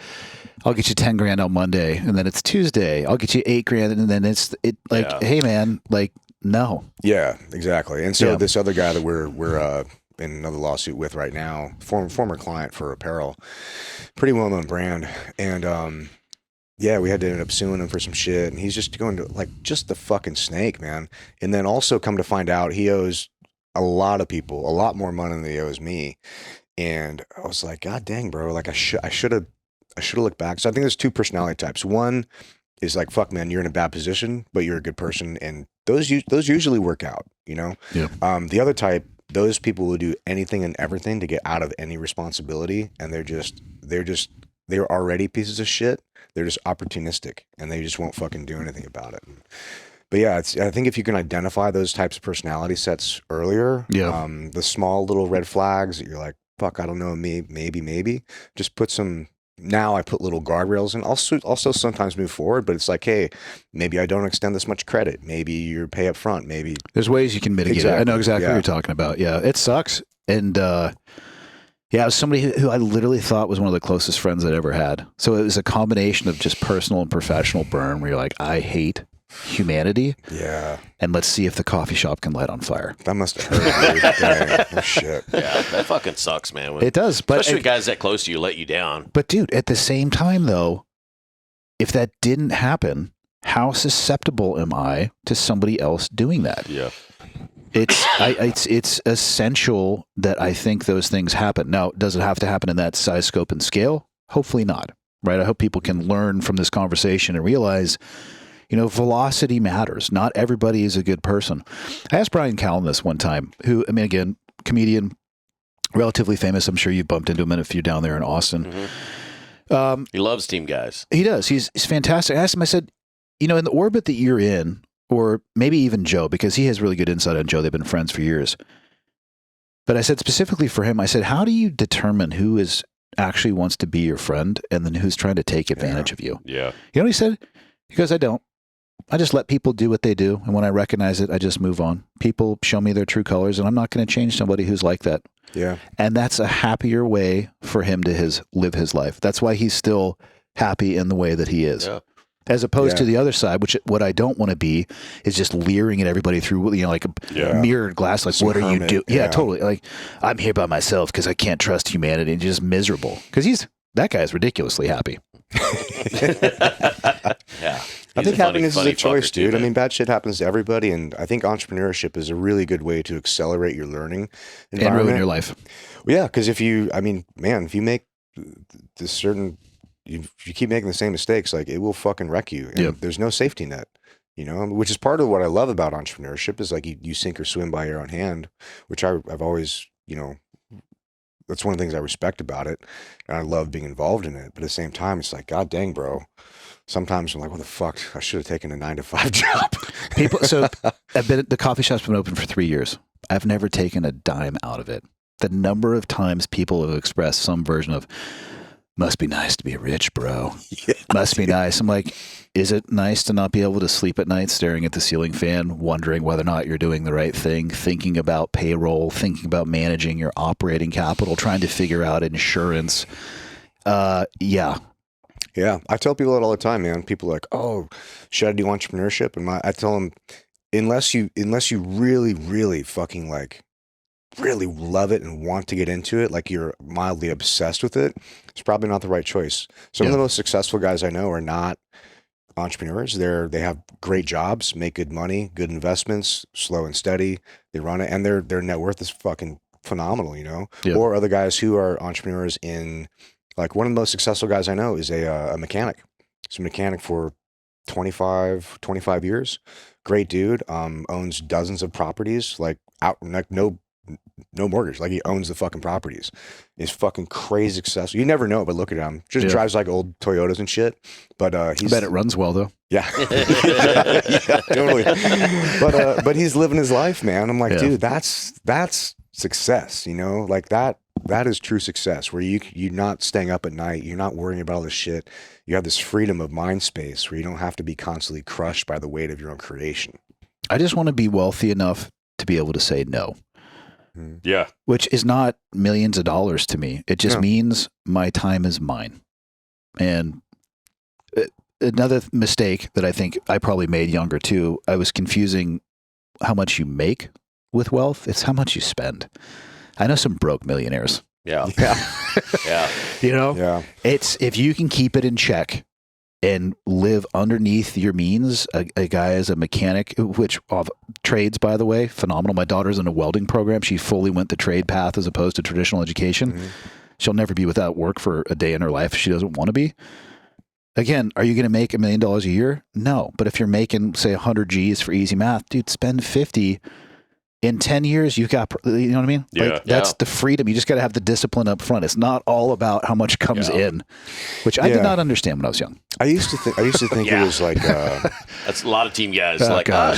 I'll get you 10 grand on Monday, and then it's Tuesday. I'll get you 8 grand, and then it's like, Yeah. hey man, like, no. Yeah, exactly. And so Yeah. this other guy that we're in another lawsuit with right now, former client for apparel, pretty well known brand, and yeah, we had to end up suing him for some shit, and he's just going to like just the fucking snake, man. And then also come to find out he owes a lot of people a lot more money than he owes me, and I was like, God dang, bro, like I should have looked back. So I think there's two personality types. One is like, fuck, man, you're in a bad position, but you're a good person, and those usually work out, you know. Yeah. The other type, those people will do anything and everything to get out of any responsibility, and they're already pieces of shit. They're just opportunistic, and they just won't fucking do anything about it. But yeah, I think if you can identify those types of personality sets earlier, Yeah. the small little red flags that you're like, fuck, I don't know, maybe, just put some. Now I put little guardrails and also sometimes move forward, but it's like, hey, maybe I don't extend this much credit. Maybe you pay up front. Maybe There's ways you can mitigate it. I know exactly Yeah. what you're talking about. Yeah, it sucks. And yeah, it was somebody who I literally thought was one of the closest friends I'd ever had. So it was a combination of just personal and professional burn where you're like, I hate humanity, yeah, and let's see if the coffee shop can light on fire. that must have hurt. Dude. Dang, oh, shit. Yeah, that fucking sucks, man. When, It does, but especially guys that close to you let you down. But dude, at the same time though, if that didn't happen, how susceptible am I to somebody else doing that? Yeah. It's essential that I think those things happen. Now, does it have to happen in that size, scope, and scale? Hopefully not, right? I hope people can learn from this conversation and realize velocity matters. Not everybody is a good person. I asked Brian Callen this one time, who, I mean, again, comedian, relatively famous. I'm sure you bumped into him if you're down there in Austin. He loves team guys. He does. He's fantastic. I asked him, I said, in the orbit that you're in, or maybe even Joe, because he has really good insight on Joe. They've been friends for years. But I said specifically for him, I said, how do you determine who is actually wants to be your friend and then who's trying to take advantage of you? Yeah. You know what he said? He goes, I don't. I just let people do what they do. And when I recognize it, I just move on. People show me their true colors, and I'm not going to change somebody who's like that. Yeah. And that's a happier way for him to live his life. That's why he's still happy in the way that he is. Yeah. As opposed to the other side, which what I don't want to be is just leering at everybody through, like a mirrored glass. Like, what are you doing? Yeah, totally. Like, I'm here by myself because I can't trust humanity, and just miserable. Because that guy is ridiculously happy. Yeah. I think happiness is a choice, too, dude. I mean, bad shit happens to everybody, and I think entrepreneurship is a really good way to accelerate your learning environment. And ruin your life. Well, yeah, because if you make this certain, if you keep making the same mistakes, like, it will fucking wreck you. And there's no safety net, which is part of what I love about entrepreneurship is like you sink or swim by your own hand, which I've always, that's one of the things I respect about it. And I love being involved in it. But at the same time, it's like, God dang, bro. Sometimes I'm like, what the fuck? I should have taken a 9-to-5 job. So the coffee shop's been open for 3 years. I've never taken a dime out of it. The number of times people have expressed some version of, must be nice to be rich, bro. Yeah, must be nice. I'm like, is it nice to not be able to sleep at night staring at the ceiling fan, wondering whether or not you're doing the right thing, thinking about payroll, thinking about managing your operating capital, trying to figure out insurance? Yeah. Yeah. I tell people that all the time, man. People are like, oh, should I do entrepreneurship? And I tell them, unless you really, really fucking really love it and want to get into it, like you're mildly obsessed with it, it's probably not the right choice. Some of the most successful guys I know are not entrepreneurs. They have great jobs, make good money, good investments, slow and steady. They run it, and their net worth is fucking phenomenal, Yeah. Or other guys who are entrepreneurs in, like, one of the most successful guys I know is a mechanic. He's a mechanic for 25 years. Great dude. Owns dozens of properties, like no mortgage. Like, he owns the fucking properties. He's fucking crazy successful. You never know, but look at him. Just drives like old Toyotas and shit. But I bet it runs well though. Yeah. Yeah, totally. But he's living his life, man. I'm like, dude, that's success, like that is true success, where you're not staying up at night, you're not worrying about all this shit. You have this freedom of mind space where you don't have to be constantly crushed by the weight of your own creation. I just want to be wealthy enough to be able to say no. Yeah. Which is not millions of dollars to me. It just means my time is mine. And another mistake that I think I probably made younger too, I was confusing how much you make with wealth. It's how much you spend. I know some broke millionaires. Yeah. Yeah. Yeah. It's, if you can keep it in check and live underneath your means, a guy is a mechanic, which of trades, by the way, phenomenal. My daughter's in a welding program. She fully went the trade path as opposed to traditional education. Mm-hmm. She'll never be without work for a day in her life if she doesn't want to be. Again, are you going to make $1 million a year? No. But if you're making, say, 100 G's for easy math, dude, spend 50. In 10 years, you got, you know what I mean? Yeah. That's the freedom. You just got to have the discipline up front. It's not all about how much comes in, which I did not understand when I was young. I used to think it was like, that's a lot of team guys.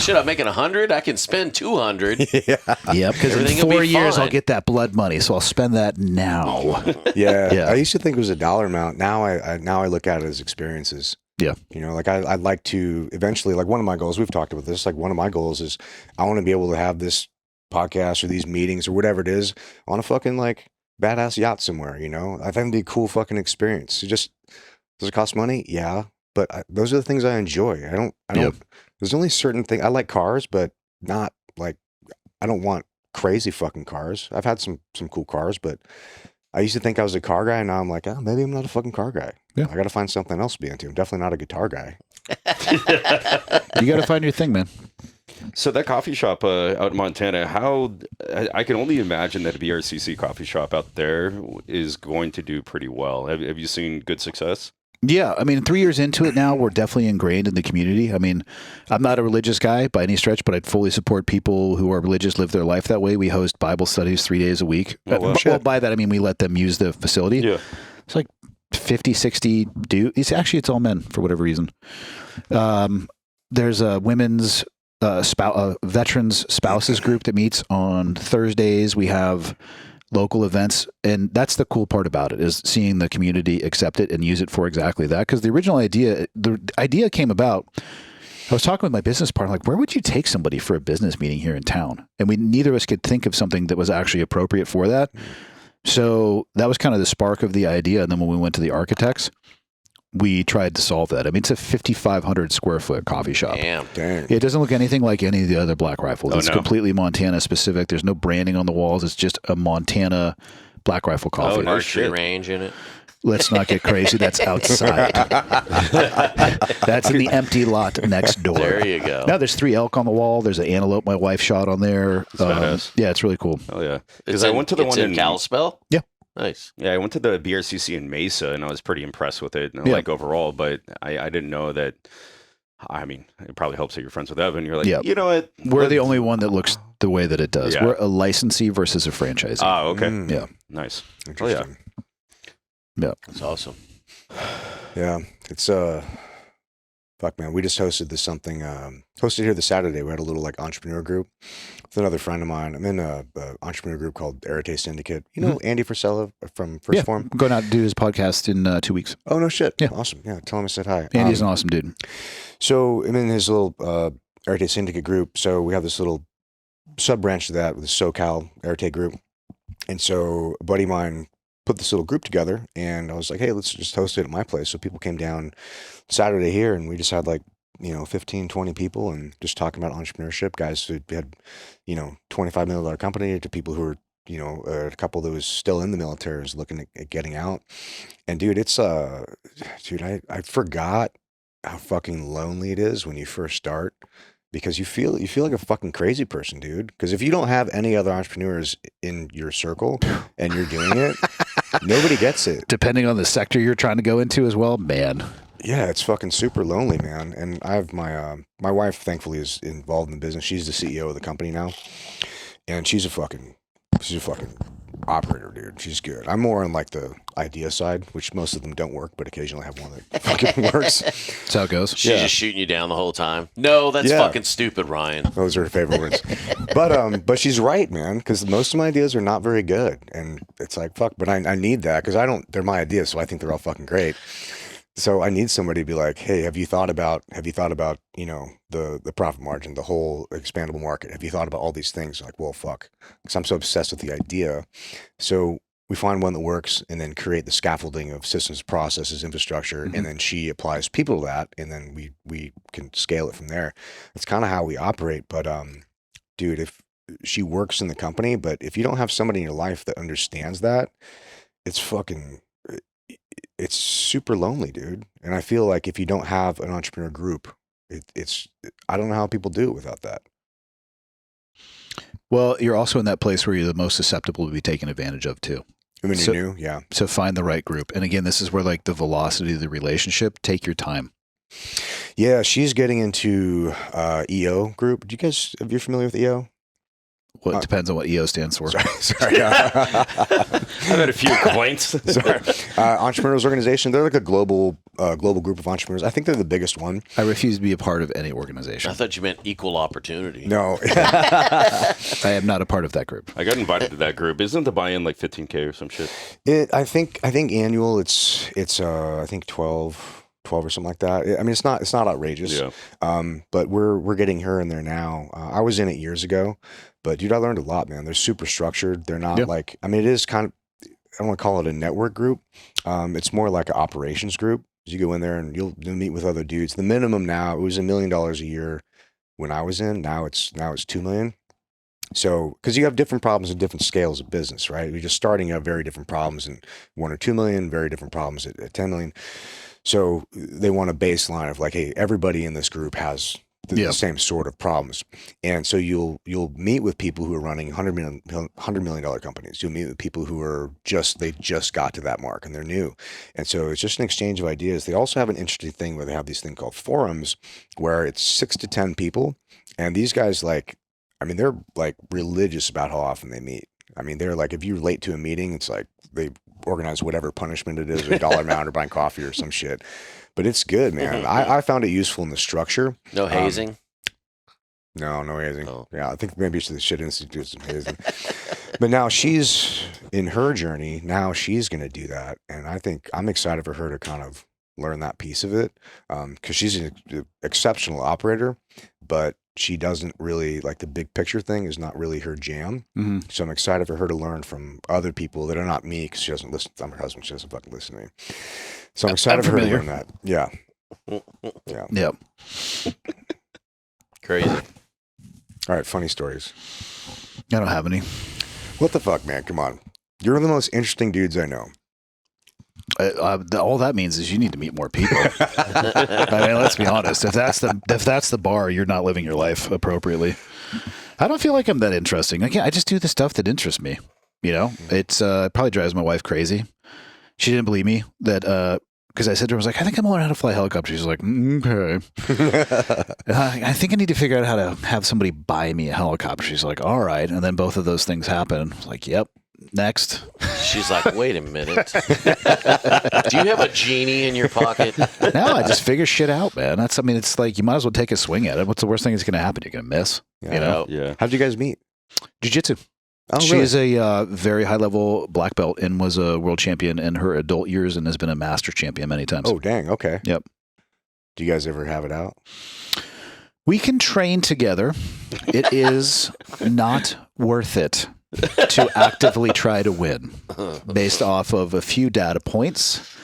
Shit, I'm making 100. I can spend 200. Yeah, because in 4 years I'll get that blood money, so I'll spend that now. Yeah. I used to think it was a dollar amount. Now I look at it as experiences. Yeah. Like I'd like to eventually, like, one of my goals, we've talked about this, like, one of my goals is I want to be able to have this podcast or these meetings or whatever it is on a fucking, like, badass yacht somewhere, I think it'd be a cool fucking experience. Does it cost money? Yeah. But those are the things I enjoy. I don't, there's only certain things. I like cars, but not like, I don't want crazy fucking cars. I've had some cool cars, but I used to think I was a car guy, and now I'm like, oh, maybe I'm not a fucking car guy. Yeah. I got to find something else to be into. I'm definitely not a guitar guy. You got to find your thing, man. So that coffee shop out in Montana, I can only imagine that a BRCC coffee shop out there is going to do pretty well. Have you seen good success? Yeah, I mean, 3 years into it now, we're definitely ingrained in the community. I mean, I'm not a religious guy by any stretch, but I'd fully support people who are religious live their life that way. We host Bible studies 3 days a week. Well, by that, I mean, we let them use the facility. Yeah. It's like 50, 60 dudes. It's all men for whatever reason. There's a women's veterans spouses group that meets on Thursdays. We have local events, and that's the cool part about it, is seeing the community accept it and use it for exactly that. Because the idea came about. I was talking with my business partner, like, where would you take somebody for a business meeting here in town? And neither of us could think of something that was actually appropriate for that. So that was kind of the spark of the idea. And then when we went to the architects, we tried to solve that. I mean, it's a 5,500 square foot coffee shop. Damn. Dang. It doesn't look anything like any of the other Black Rifles. Oh, It's no. completely Montana specific. There's no branding on the walls. It's just a Montana Black Rifle coffee. Oh, no Archery shit. range in it. Let's not get crazy. That's outside. That's in the empty lot next door. There you go. Now there's 3 elk on the wall. There's an antelope my wife shot on there. badass. Yeah, it's really cool. Oh yeah. It's Because I went to the one in Kalispell? Yeah. Nice. Yeah, I went to the BRCC in Mesa, and I was pretty impressed with it, Yeah. like overall. But I didn't know that. I mean, it probably helps that you're friends with Evan. You're like, Yeah. you know what? We're the only one that looks the way that it does. Yeah. We're a licensee versus a franchisee. Ah, okay. Yeah. Nice. Interesting. That's awesome. Yeah. It's fuck man. We just hosted hosted here this Saturday. We had a little like entrepreneur group with another friend of mine. I'm in a entrepreneur group called Arete Syndicate. You know Andy Frisella from First Yeah. Form? I'm going out to do his podcast in 2 weeks. Oh no shit. Yeah. Awesome. Yeah. Tell him I said hi. Andy's an awesome dude. So I'm in his little Arete Syndicate group. So we have this little sub branch to that with the SoCal Arete group. And so a buddy of mine put this little group together, and I was like, hey, let's just host it at my place. So people came down Saturday here, and we just had like, 15, 20 people, and just talking about entrepreneurship. Guys who had, $25 million company, to people who are, a couple that was still in the military was looking at getting out. And dude, it's dude, I forgot how fucking lonely it is when you first start, because you feel like a fucking crazy person, dude. Because if you don't have any other entrepreneurs in your circle and you're doing it, nobody gets it. Depending on the sector you're trying to go into as well, man. Yeah, it's fucking super lonely, man. And I have my wife, thankfully, is involved in the business. She's the CEO of the company now, and she's a fucking operator, dude. She's good. I'm more on like the idea side, which most of them don't work, but occasionally have one that fucking works. That's how it goes. She's just shooting you down the whole time. No, that's Yeah. fucking stupid, Ryan. Those are her favorite words. But she's right, man, because most of my ideas are not very good, and it's like fuck. But I need that because they're my ideas, so I think they're all fucking great. So I need somebody to be like, hey, have you thought about the profit margin, the whole expandable market? Have you thought about all these things? Like, well, fuck, because I'm so obsessed with the idea. So we find one that works, and then create the scaffolding of systems, processes, infrastructure, and then she applies people to that, and then we can scale it from there. That's kind of how we operate. But dude, if she works in the company, but if you don't have somebody in your life that understands that, it's super lonely, dude. And I feel like if you don't have an entrepreneur group, I don't know how people do it without that. Well, you're also in that place where you're the most susceptible to be taken advantage of too. I mean, So- you're new, yeah. So find the right group. And again, this is where like the velocity of the relationship, take your time. Yeah, she's getting into EO group. Are you familiar with EO? Well, it depends on what EO stands for. Sorry. I've had a few complaints. Sorry. Entrepreneurs Organization. They're like a global group of entrepreneurs. I think they're the biggest one. I refuse to be a part of any organization. I thought you meant equal opportunity. No. I am not a part of that group. I got invited to that group. Isn't the buy-in like $15K or some shit? I think annual it's I think 12 or something like that. I mean, it's not outrageous. Yeah. But we're getting her in there now. I was in it years ago, but dude, I learned a lot, man. They're super structured. They're not like, I mean, it is kind of, I don't want to call it a network group. It's more like an operations group. You go in there and you'll meet with other dudes. The minimum now, it was $1 million a year when I was in. Now it's $2 million. So, because you have different problems and different scales of business, right? You're just starting at very different problems in 1 or 2 million, very different problems at 10 million. So they want a baseline of like, hey, everybody in this group has the same sort of problems. And so you'll meet with people who are running $100 million companies. You'll meet with people who are they just got to that mark and they're new. And so it's just an exchange of ideas. They also have an interesting thing where they have these thing called forums where it's 6 to 10 people. And these guys they're like religious about how often they meet. I mean, they're like, if you're late to a meeting, it's like they organize whatever punishment it is, $1 amount or buying coffee or some shit. But it's good, man. I found it useful in the structure. No hazing? No hazing. Oh. Yeah, I think maybe the shit institute some hazing. But now she's in her journey. Now she's going to do that. And I think I'm excited for her to kind of learn that piece of it because she's an exceptional operator, but she doesn't really like the big picture thing is not really her jam. Mm-hmm. So I'm excited for her to learn from other people that are not me because she doesn't listen. I'm her husband. She doesn't fucking listen to me. So I'm excited for her to learn that. Yeah. Yeah. Yep. Crazy. All right. Funny stories. I don't have any. What the fuck, man? Come on. You're one of the most interesting dudes I know. All that means is you need to meet more people. I mean, let's be honest. If that's the bar, you're not living your life appropriately. I don't feel like I'm that interesting. I just do the stuff that interests me. You know, it probably drives my wife crazy. She didn't believe me that because I said to her, I was like, I think I'm learning how to fly a helicopter. She's like, okay. I think I need to figure out how to have somebody buy me a helicopter. She's like, all right. And then both of those things happen. I was like, yep. Next. She's like, wait a minute. Do you have a genie in your pocket? No, I just figure shit out, man. It's like you might as well take a swing at it. What's the worst thing that's going to happen? You're going to miss. Yeah. You know? Yeah. How'd you guys meet? Jiu-jitsu. Oh, She really? is a very high-level black belt and was a world champion in her adult years and has been a master champion many times. Oh, dang. Okay. Yep. Do you guys ever have it out? We can train together. It is not worth it to actively try to win based off of a few data points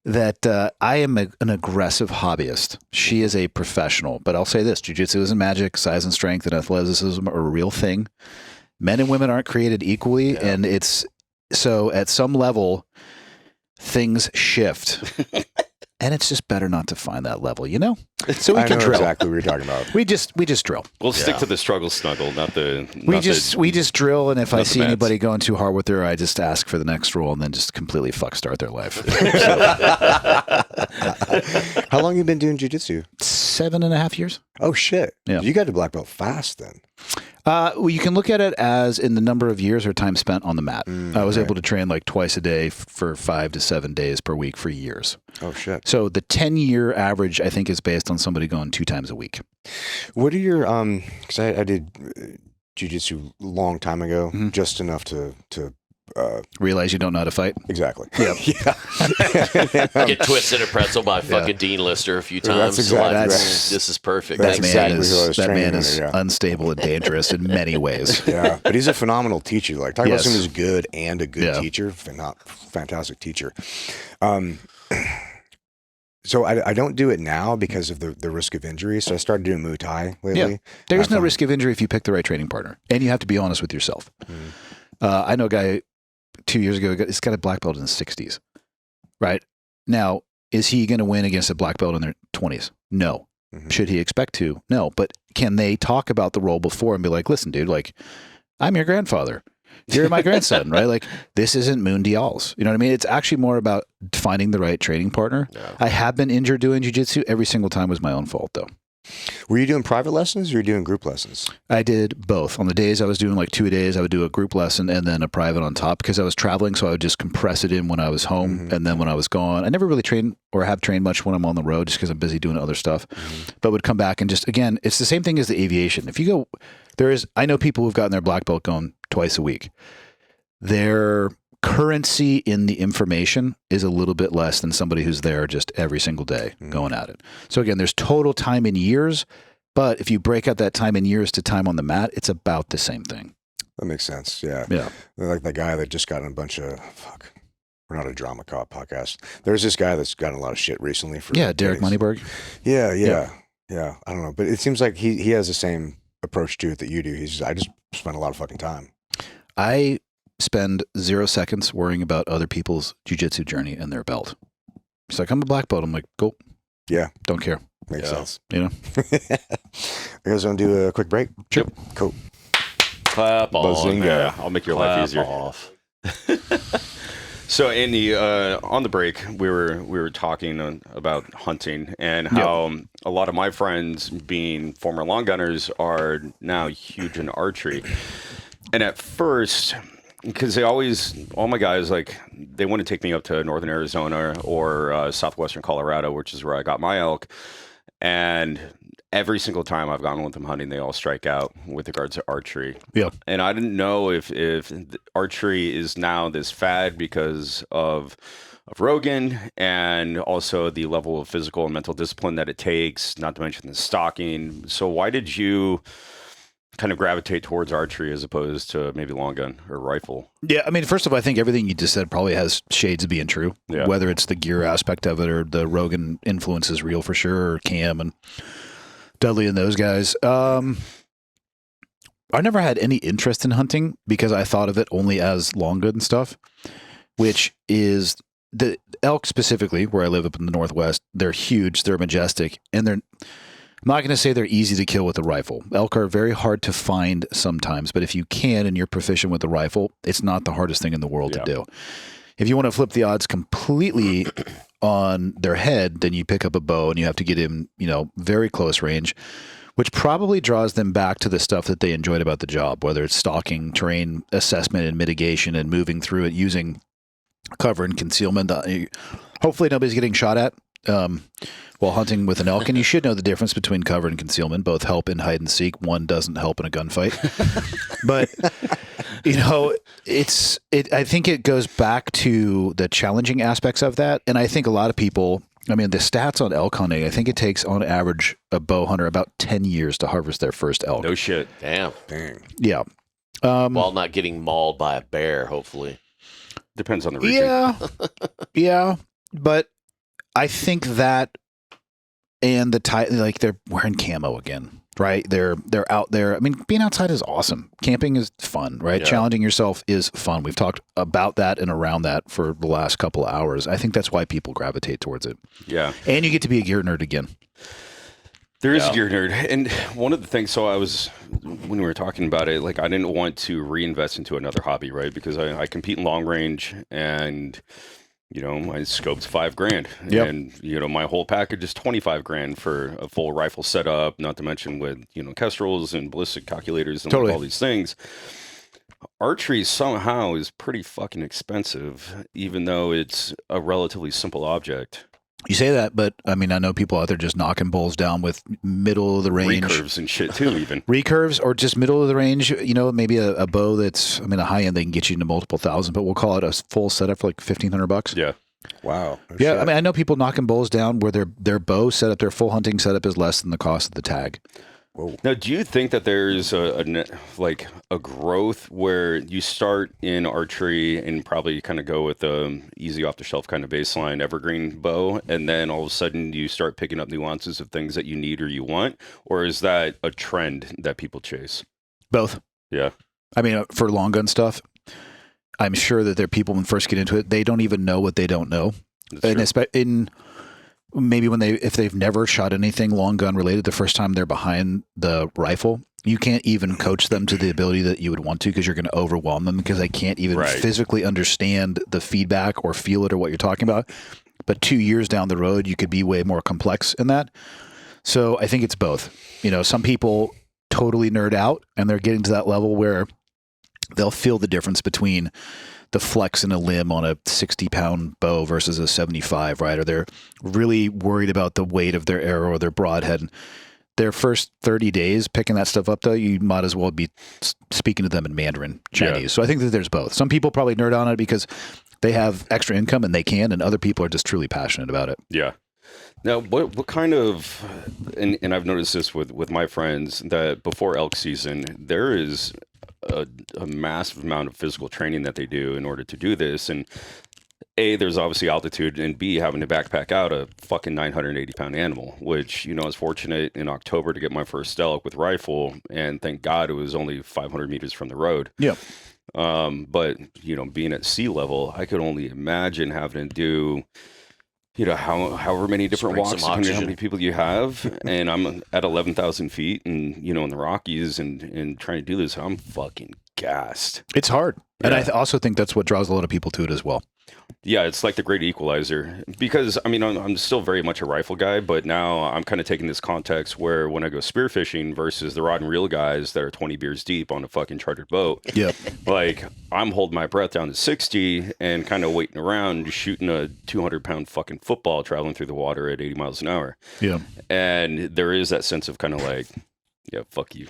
that I am an aggressive hobbyist. She is a professional. But I'll say this, jiu-jitsu isn't magic. Size and strength and athleticism are a real thing. Men and women aren't created equally. Yeah. And it's so at some level, things shift. And it's just better not to find that level, you know? So we I can know drill. exactly what you're talking about. We just drill. We'll stick to the struggle snuggle, not the. We just drill, and if I not the see mats. anybody going too hard with her, I just ask for the next roll and then just completely start their life. How long you been doing jiu-jitsu? 7.5 years. Oh, shit. Yeah. You got to black belt fast then. Well, you can look at it as in the number of years or time spent on the mat. I was able to train like twice a day for 5 to 7 days per week for years. Oh, shit. So the 10-year average, I think, is based on somebody going 2 times a week. What are your, because I did jiu-jitsu a long time ago, just enough to Realize you don't know how to fight? exactly. Yep. Yeah. Get twisted a pretzel by fucking Dean Lister a few times. That's exactly Like, right. This is perfect. That's That Thanks. man exactly who I was that training man under, is yeah. unstable and dangerous in many ways. Yeah, but he's a phenomenal teacher. Like, talk about Yes. someone who's good and a good Yeah. teacher. Fantastic teacher. So I don't do it now because of the risk of injury. So I started doing Muay Thai lately. Yeah. There's I no found- risk of injury if you pick the right training partner. And you have to be honest with yourself. I know a guy 2 years ago, he's got a black belt in his 60s. Right? Now, is he going to win against a black belt in their 20s? No. Mhm. Should he expect to? No. But can they talk about the role before and be like, listen, dude, like, I'm your grandfather. You're my grandson, right? Like, this isn't Moon Dial's. You know what I mean? It's actually more about finding the right training partner. Yeah. I have been injured doing jiu-jitsu. Every single time was my own fault, though. Were you doing private lessons or were you doing group lessons? I did both. On the days I was doing like 2 a days, I would do a group lesson and then a private on top because I was traveling. So I would just compress it in when I was home. And then when I was gone, I never really train or have trained much when I'm on the road just because I'm busy doing other stuff, but would come back and just, again, it's the same thing as the aviation. If you go, I know people who've gotten their black belt going twice a week. Their currency in the information is a little bit less than somebody who's there just every single day going at it. So again, there's total time in years, but if you break out that time in years to time on the mat, it's about the same thing. That makes sense. Yeah. Yeah. Like the guy that just got in a bunch of, we're not a drama cop podcast. There's this guy that's gotten a lot of shit recently for. Yeah, Derek getting- Moneyberg. Yeah. I don't know. But it seems like he has the same approach to it that you do. I just spend a lot of fucking time. I spend 0 seconds worrying about other people's jiu-jitsu journey and their belt. He's like, I'm a black belt. I'm like, cool. Yeah. Don't care. Makes sense. You know, You guys want to do a quick break? Sure. Cool. Clap on. Bazinga. Yeah, I'll make your life Clap easier. off. So in the on the break, we were talking about hunting and how a lot of my friends, being former long gunners, are now huge in archery. And at first, because all my guys, like, they want to take me up to northern Arizona or southwestern Colorado, which is where I got my elk. And every single time I've gone with them hunting, they all strike out with regards to archery. Yeah. And I didn't know if archery is now this fad because of Rogan, and also the level of physical and mental discipline that it takes, not to mention the stalking. So why did you kind of gravitate towards archery as opposed to maybe long gun or rifle? Yeah, I mean, first of all, I think everything you just said probably has shades of being true. Yeah. Whether it's the gear aspect of it or the Rogan influence is real for sure, or Cam and Dudley and those guys. I never had any interest in hunting because I thought of it only as long gun stuff, which is the elk specifically, where I live up in the Northwest. They're huge, they're majestic, and I'm not going to say they're easy to kill with a rifle. Elk are very hard to find sometimes, but if you can and you're proficient with the rifle, it's not the hardest thing in the world to do. If you want to flip the odds completely on their head, then you pick up a bow and you have to get in, very close range, which probably draws them back to the stuff that they enjoyed about the job, whether it's stalking, terrain assessment and mitigation and moving through it using cover and concealment. Hopefully nobody's getting shot at while hunting with an elk, and you should know the difference between cover and concealment. Both help in hide and seek. One doesn't help in a gunfight. But I think it goes back to the challenging aspects of that, and I think a lot of people. I mean, the stats on elk hunting, I think it takes on average a bow hunter about 10 years to harvest their first elk. No shit. Damn. Dang. Yeah. While not getting mauled by a bear, hopefully. Depends on the region. Yeah. But I think that and the type, like, they're wearing camo again, right? They're out there. I mean, being outside is awesome. Camping is fun, right? Yeah. Challenging yourself is fun. We've talked about that and around that for the last couple of hours. I think that's why people gravitate towards it. Yeah. And you get to be a gear nerd again. There is a gear nerd. And one of the things, when we were talking about it, like, I didn't want to reinvest into another hobby, right? Because I compete in long range, and my scope's $5,000. Yep. And, my whole package is $25,000 for a full rifle setup, not to mention with, kestrels and ballistic calculators and Totally. all these things. Archery somehow is pretty fucking expensive, even though it's a relatively simple object. You say that, but I mean, I know people out there just knocking bulls down with middle of the range. Recurves and shit too, even. Recurves or just middle of the range, maybe a bow that's, a high end, they can get you into multiple thousand, but we'll call it a full setup for like $1,500. Yeah. Wow. No Yeah. shit. I mean, I know people knocking bulls down where their bow setup, their full hunting setup is less than the cost of the tag. Whoa. Now, do you think that there's a growth where you start in archery and probably kind of go with the easy off the shelf kind of baseline evergreen bow, and then all of a sudden you start picking up nuances of things that you need or you want, or is that a trend that people chase? Both. Yeah. I mean, for long gun stuff, I'm sure that there are people when first get into it, they don't even know what they don't know. That's true. And maybe if they've never shot anything long gun related, the first time they're behind the rifle, you can't even coach them to the ability that you would want to, because you're going to overwhelm them because they can't even physically understand the feedback or feel it or what you're talking about. But 2 years down the road, you could be way more complex in that. So I think it's both. Some people totally nerd out and they're getting to that level where they'll feel the difference between the flex in a limb on a 60-pound bow versus a 75, right? Or they're really worried about the weight of their arrow or their broadhead. Their first 30 days picking that stuff up, though, you might as well be speaking to them in Mandarin Chinese. Yeah. So I think that there's both. Some people probably nerd on it because they have extra income and they can, and other people are just truly passionate about it. Yeah. Now, what kind of, and I've noticed this with my friends, that before elk season, there is a massive amount of physical training that they do in order to do this. And A, there's obviously altitude, and B, having to backpack out a fucking 980-pound animal, which, I was fortunate in October to get my first elk with rifle, and thank God it was only 500 meters from the road. Yeah. But, being at sea level, I could only imagine having to do you know, however many different Bring walks, some depending on how oxygen. many people you have. And I'm at 11,000 feet and, you know, in the Rockies and trying to do this, I'm fucking gassed. It's hard. And Yeah. I also think that's what draws a lot of people to it as well. Yeah, it's like the great equalizer because I mean I'm still very much a rifle guy, but now I'm kind of taking this context where when I go spearfishing versus the rod and reel guys that are 20 beers deep on a fucking chartered boat, Yep. like I'm holding my breath down to 60 and kind of waiting around shooting a 200-pound fucking football traveling through the water at 80 miles an hour. Yeah. And there is that sense of kind of like, yeah, fuck you.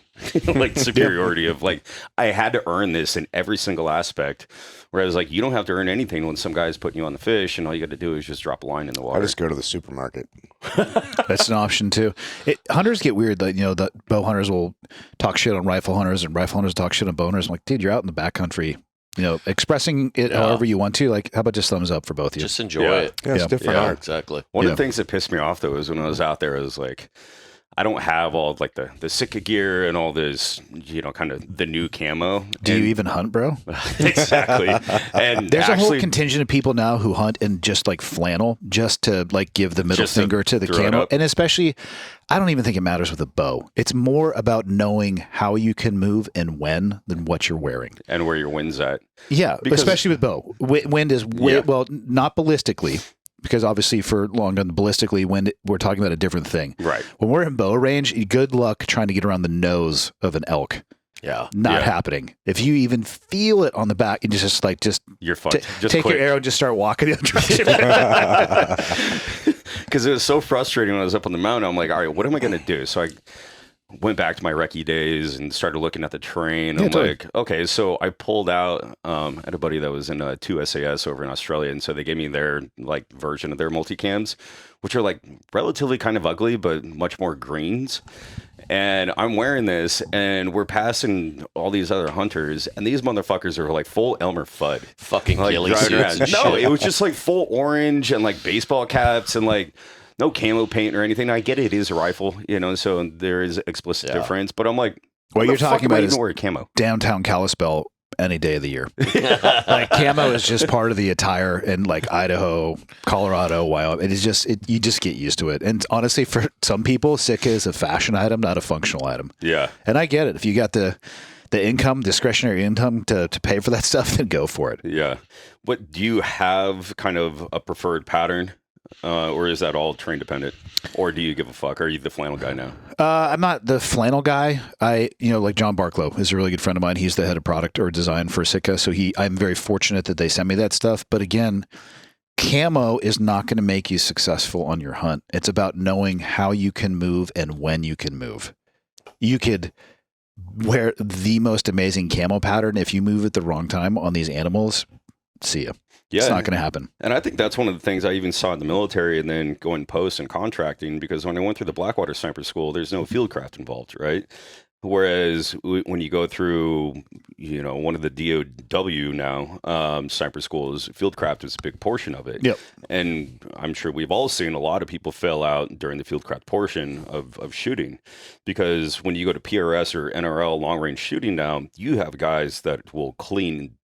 Like superiority of like, I had to earn this in every single aspect. Whereas like, you don't have to earn anything when some guy's putting you on the fish and all you got to do is just drop a line in the I water. just go to the supermarket. That's an option too. Hunters get weird. Like, you know, the bow hunters will talk shit on rifle hunters and rifle hunters talk shit on bow hunters. I'm like, dude, you're out in the backcountry, you know, expressing it however you want to. Like, how about just thumbs up for both of you? Just enjoy Yeah. it. Yeah, it's Yeah. different Yeah. art. Exactly. One Yeah. of the things that pissed me off though is when I was out there, I was like, I don't have all like the Sitka gear and all this, you know, kind of the new camo. Do And- you even hunt, bro? exactly. And There's a whole actually, contingent of people now who hunt in just like flannel, just to like give the middle Just to finger to the throw it camo. up. And especially, I don't even think it matters with a bow. It's more about knowing how you can move and when than what you're wearing. and where your wind's at. Yeah, Because- especially with bow. Wind is way, Yeah. well, not ballistically, because obviously for long gun ballistically, wind, we're talking about a different thing. Right. When we're in bow range, good luck trying to get around the nose of an elk. Yeah. Not Yeah. happening. If you even feel it on the back, you just like You're fucked. Just take quick. your arrow and just start walking the other direction. Because it was so frustrating when I was up on the mountain. I'm like, all right, what am I going to do? So I went back to my recce days and started looking at the terrain. Yeah, I'm totally. like, okay, so I pulled out at a buddy that was in 2 SAS over in Australia. And so they gave me their like version of their multicams, which are like relatively kind of ugly, but much more greens. And I'm wearing this, and we're passing all these other hunters, and these motherfuckers are like full Elmer Fudd. Fucking Like, ghillie driving suits around. and No, shit. it was just like full orange and like baseball caps and like no camo paint or anything. I get it is a rifle, you know, so there is explicit Yeah. difference. But I'm like, What when you're the fuck talking am I about even is wearing camo. downtown Kalispell any day of the year. Like camo is just part of the attire in like Idaho, Colorado, Wyoming. It is just you just get used to it. And honestly, for some people, Sitka is a fashion item, not a functional item. Yeah. And I get it. If you got the income, discretionary income to pay for that stuff, then go for it. Yeah. What do you have kind of a preferred pattern? Or is that all terrain dependent? Or do you give a fuck? Are you the flannel guy now? I'm not the flannel guy. Like John Barklow is a really good friend of mine. He's the head of product or design for Sitka. So I'm very fortunate that they send me that stuff. But again, camo is not going to make you successful on your hunt. It's about knowing how you can move and when you can move. You could wear the most amazing camo pattern. If you move at the wrong time on these animals, see ya. Yeah. It's not going to happen. And I think that's one of the things I even saw in the military and then going post and contracting, because when I went through the Blackwater Sniper School, there's no fieldcraft involved, right? Whereas when you go through, you know, one of the DOW now, sniper schools, fieldcraft is a big portion of it. Yep. And I'm sure we've all seen a lot of people fail out during the fieldcraft portion of shooting, because when you go to PRS or NRL long range shooting now, you have guys that will clean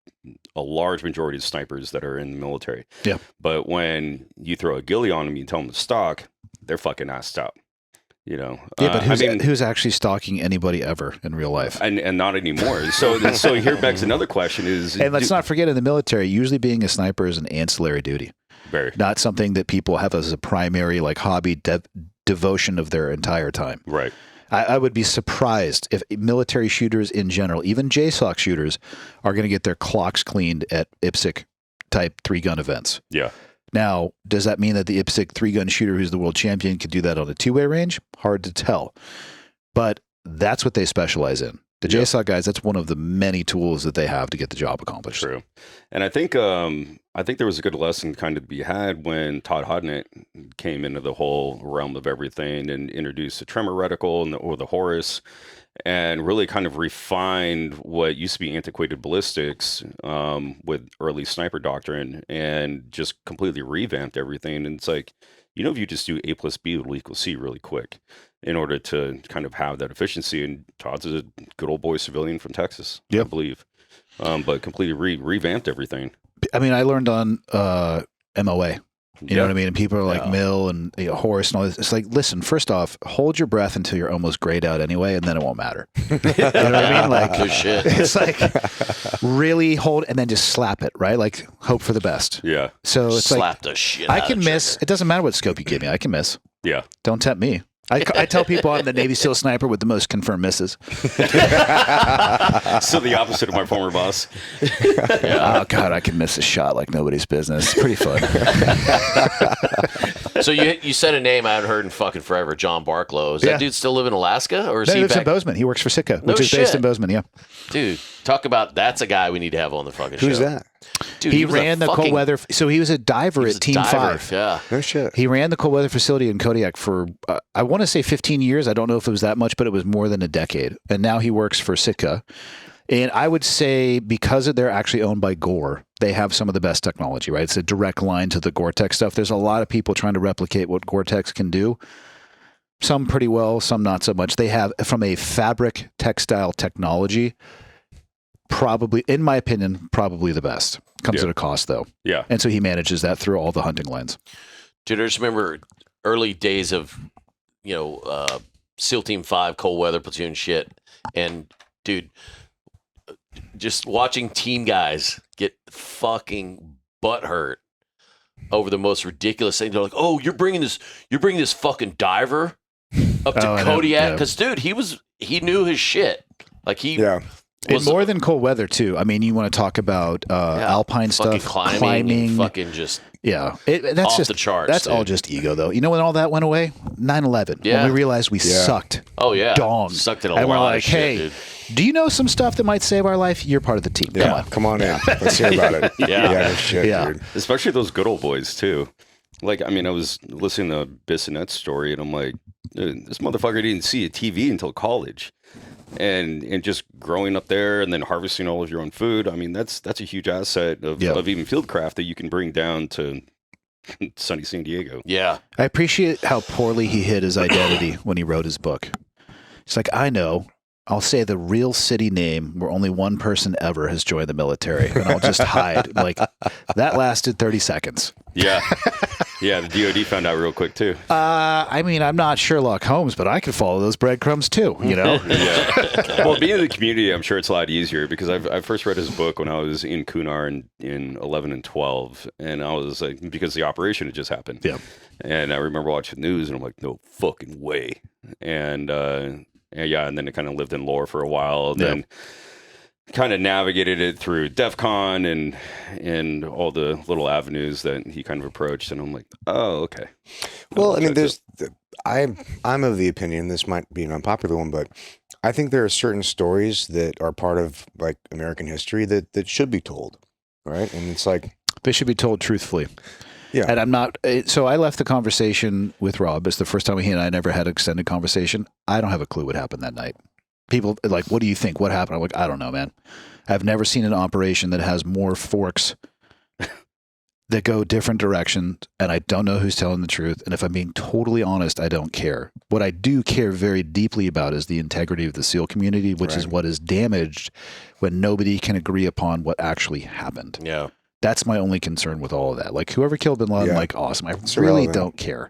a large majority of snipers that are in the military. Yeah. But when you throw a ghillie on them, you tell them to stalk, they're fucking assed out. You know. Yeah, but I mean, who's actually stalking anybody ever in real life? and not anymore. So here begs another question: is And let's not forget, in the military, usually being a sniper is an ancillary duty, very not something that people have as a primary like hobby devotion of their entire time. right. I would be surprised if military shooters in general, even JSOC shooters, are going to get their clocks cleaned at IPSC type 3-gun events. Yeah. Now, does that mean that the IPSC 3-gun shooter who's the world champion could do that on a 2-way range? Hard to tell. But that's what they specialize in. The Yeah. JSOC guys, that's one of the many tools that they have to get the job accomplished. True. And I think there was a good lesson kind of to be had when Todd Hodnett came into the whole realm of everything and introduced the tremor reticle or the Horus, and really kind of refined what used to be antiquated ballistics with early sniper doctrine, and just completely revamped everything. And it's like, you know, if you just do A plus B will equal C really quick in order to kind of have that efficiency. And Todd's a good old boy civilian from Texas, I Yep. believe, but completely revamped everything. I mean, I learned on MOA You know what I mean? And people are like Mill and Horace and all this. It's like, listen, first off, hold your breath until you're almost grayed out anyway, and then it won't matter. You know what I mean? Like, Good shit. it's like really hold and then just slap it, right? Like hope for the best. Yeah. So it's Slap the shit I out can of miss. trigger. It doesn't matter what scope you give me. I can miss. Yeah. Don't tempt me. I tell people I'm the Navy SEAL sniper with the most confirmed misses. So the opposite of my former boss. Oh, God, I can miss a shot like nobody's business. It's pretty fun. So you said a name I haven't heard in fucking forever, John Barklow. Is that dude still live in Alaska, or is No, he he lives in back? Bozeman. He works for Sitka, No which is based shit. in Bozeman, yeah. Dude, talk about that's a guy we need to have on the fucking show. Who's that? Dude, He was a ran the cold fucking- weather. So he was a diver he was at a Team diver, 5. Yeah. No shit. He ran the cold weather facility in Kodiak for, I want to say 15 years. I don't know if it was that much, but it was more than a decade. And now he works for Sitka. And I would say because they're actually owned by Gore, they have some of the best technology, right? It's a direct line to the Gore-Tex stuff. There's a lot of people trying to replicate what Gore-Tex can do. Some pretty well, some not so much. They have, from a fabric textile technology, probably, in my opinion, probably the best. Comes at a cost, though. Yeah. And so he manages that through all the hunting lines. Dude, I just remember early days of, SEAL Team 5, cold weather platoon shit. And, dude, just watching team guys get fucking butthurt over the most ridiculous thing. They're like, "Oh, you're bringing this fucking diver up to I know, Kodiak," yeah. because dude, he knew his shit. Like he Yeah. And more than cold weather, too. I mean, you want to talk about alpine fucking stuff, climbing, and fucking just yeah. That's off just the charts. That's all dude. just ego, though. You know when all that went away? 9/11. Yeah. When we realized we sucked. Oh yeah, Dong. sucked at a And lot we're like, of shit, hey, dude. do you know some stuff that might save our life? You're part of the team. Yeah. Come on in. Let's hear about it. Yeah. No shit, Yeah. dude. Especially those good old boys too. Like, I mean, I was listening to Bissonnette's story, and I'm like, dude, this motherfucker didn't see a TV until college, and just growing up there, and then harvesting all of your own food. I mean, that's a huge asset of even fieldcraft that you can bring down to sunny San Diego. Yeah, I appreciate how poorly he hid his identity when he wrote his book. It's like, I know. I'll say the real city name where only one person ever has joined the military, and I'll just hide. Like, that lasted 30 seconds. Yeah. Yeah, the DOD found out real quick too. I mean, I'm not Sherlock Holmes, but I could follow those breadcrumbs too, you know? Yeah. Well, being in the community, I'm sure it's a lot easier because I first read his book when I was in Kunar in 11 and 12, and I was like, because the operation had just happened. Yeah. And I remember watching the news, and I'm like, no fucking way. And then it kind of lived in lore for a while, and then kind of navigated it through DEF CON and all the little avenues that he kind of approached, and I'm like, oh, okay. Well, I mean, I'm of the opinion, this might be an unpopular one, but I think there are certain stories that are part of like American history that should be told, right? And it's like They should be told truthfully. Yeah. And I'm not, so I left the conversation with Rob. It's the first time he and I never had an extended conversation. I don't have a clue what happened that night. People are like, what do you think? What happened? I'm like, I don't know, man. I've never seen an operation that has more forks that go different directions, and I don't know who's telling the truth. And if I'm being totally honest, I don't care. What I do care very deeply about is the integrity of the SEAL community, which is what is damaged when nobody can agree upon what actually happened. yeah. That's my only concern with all of that. Like, whoever killed Bin Laden, like, awesome. I It's really irrelevant. don't care.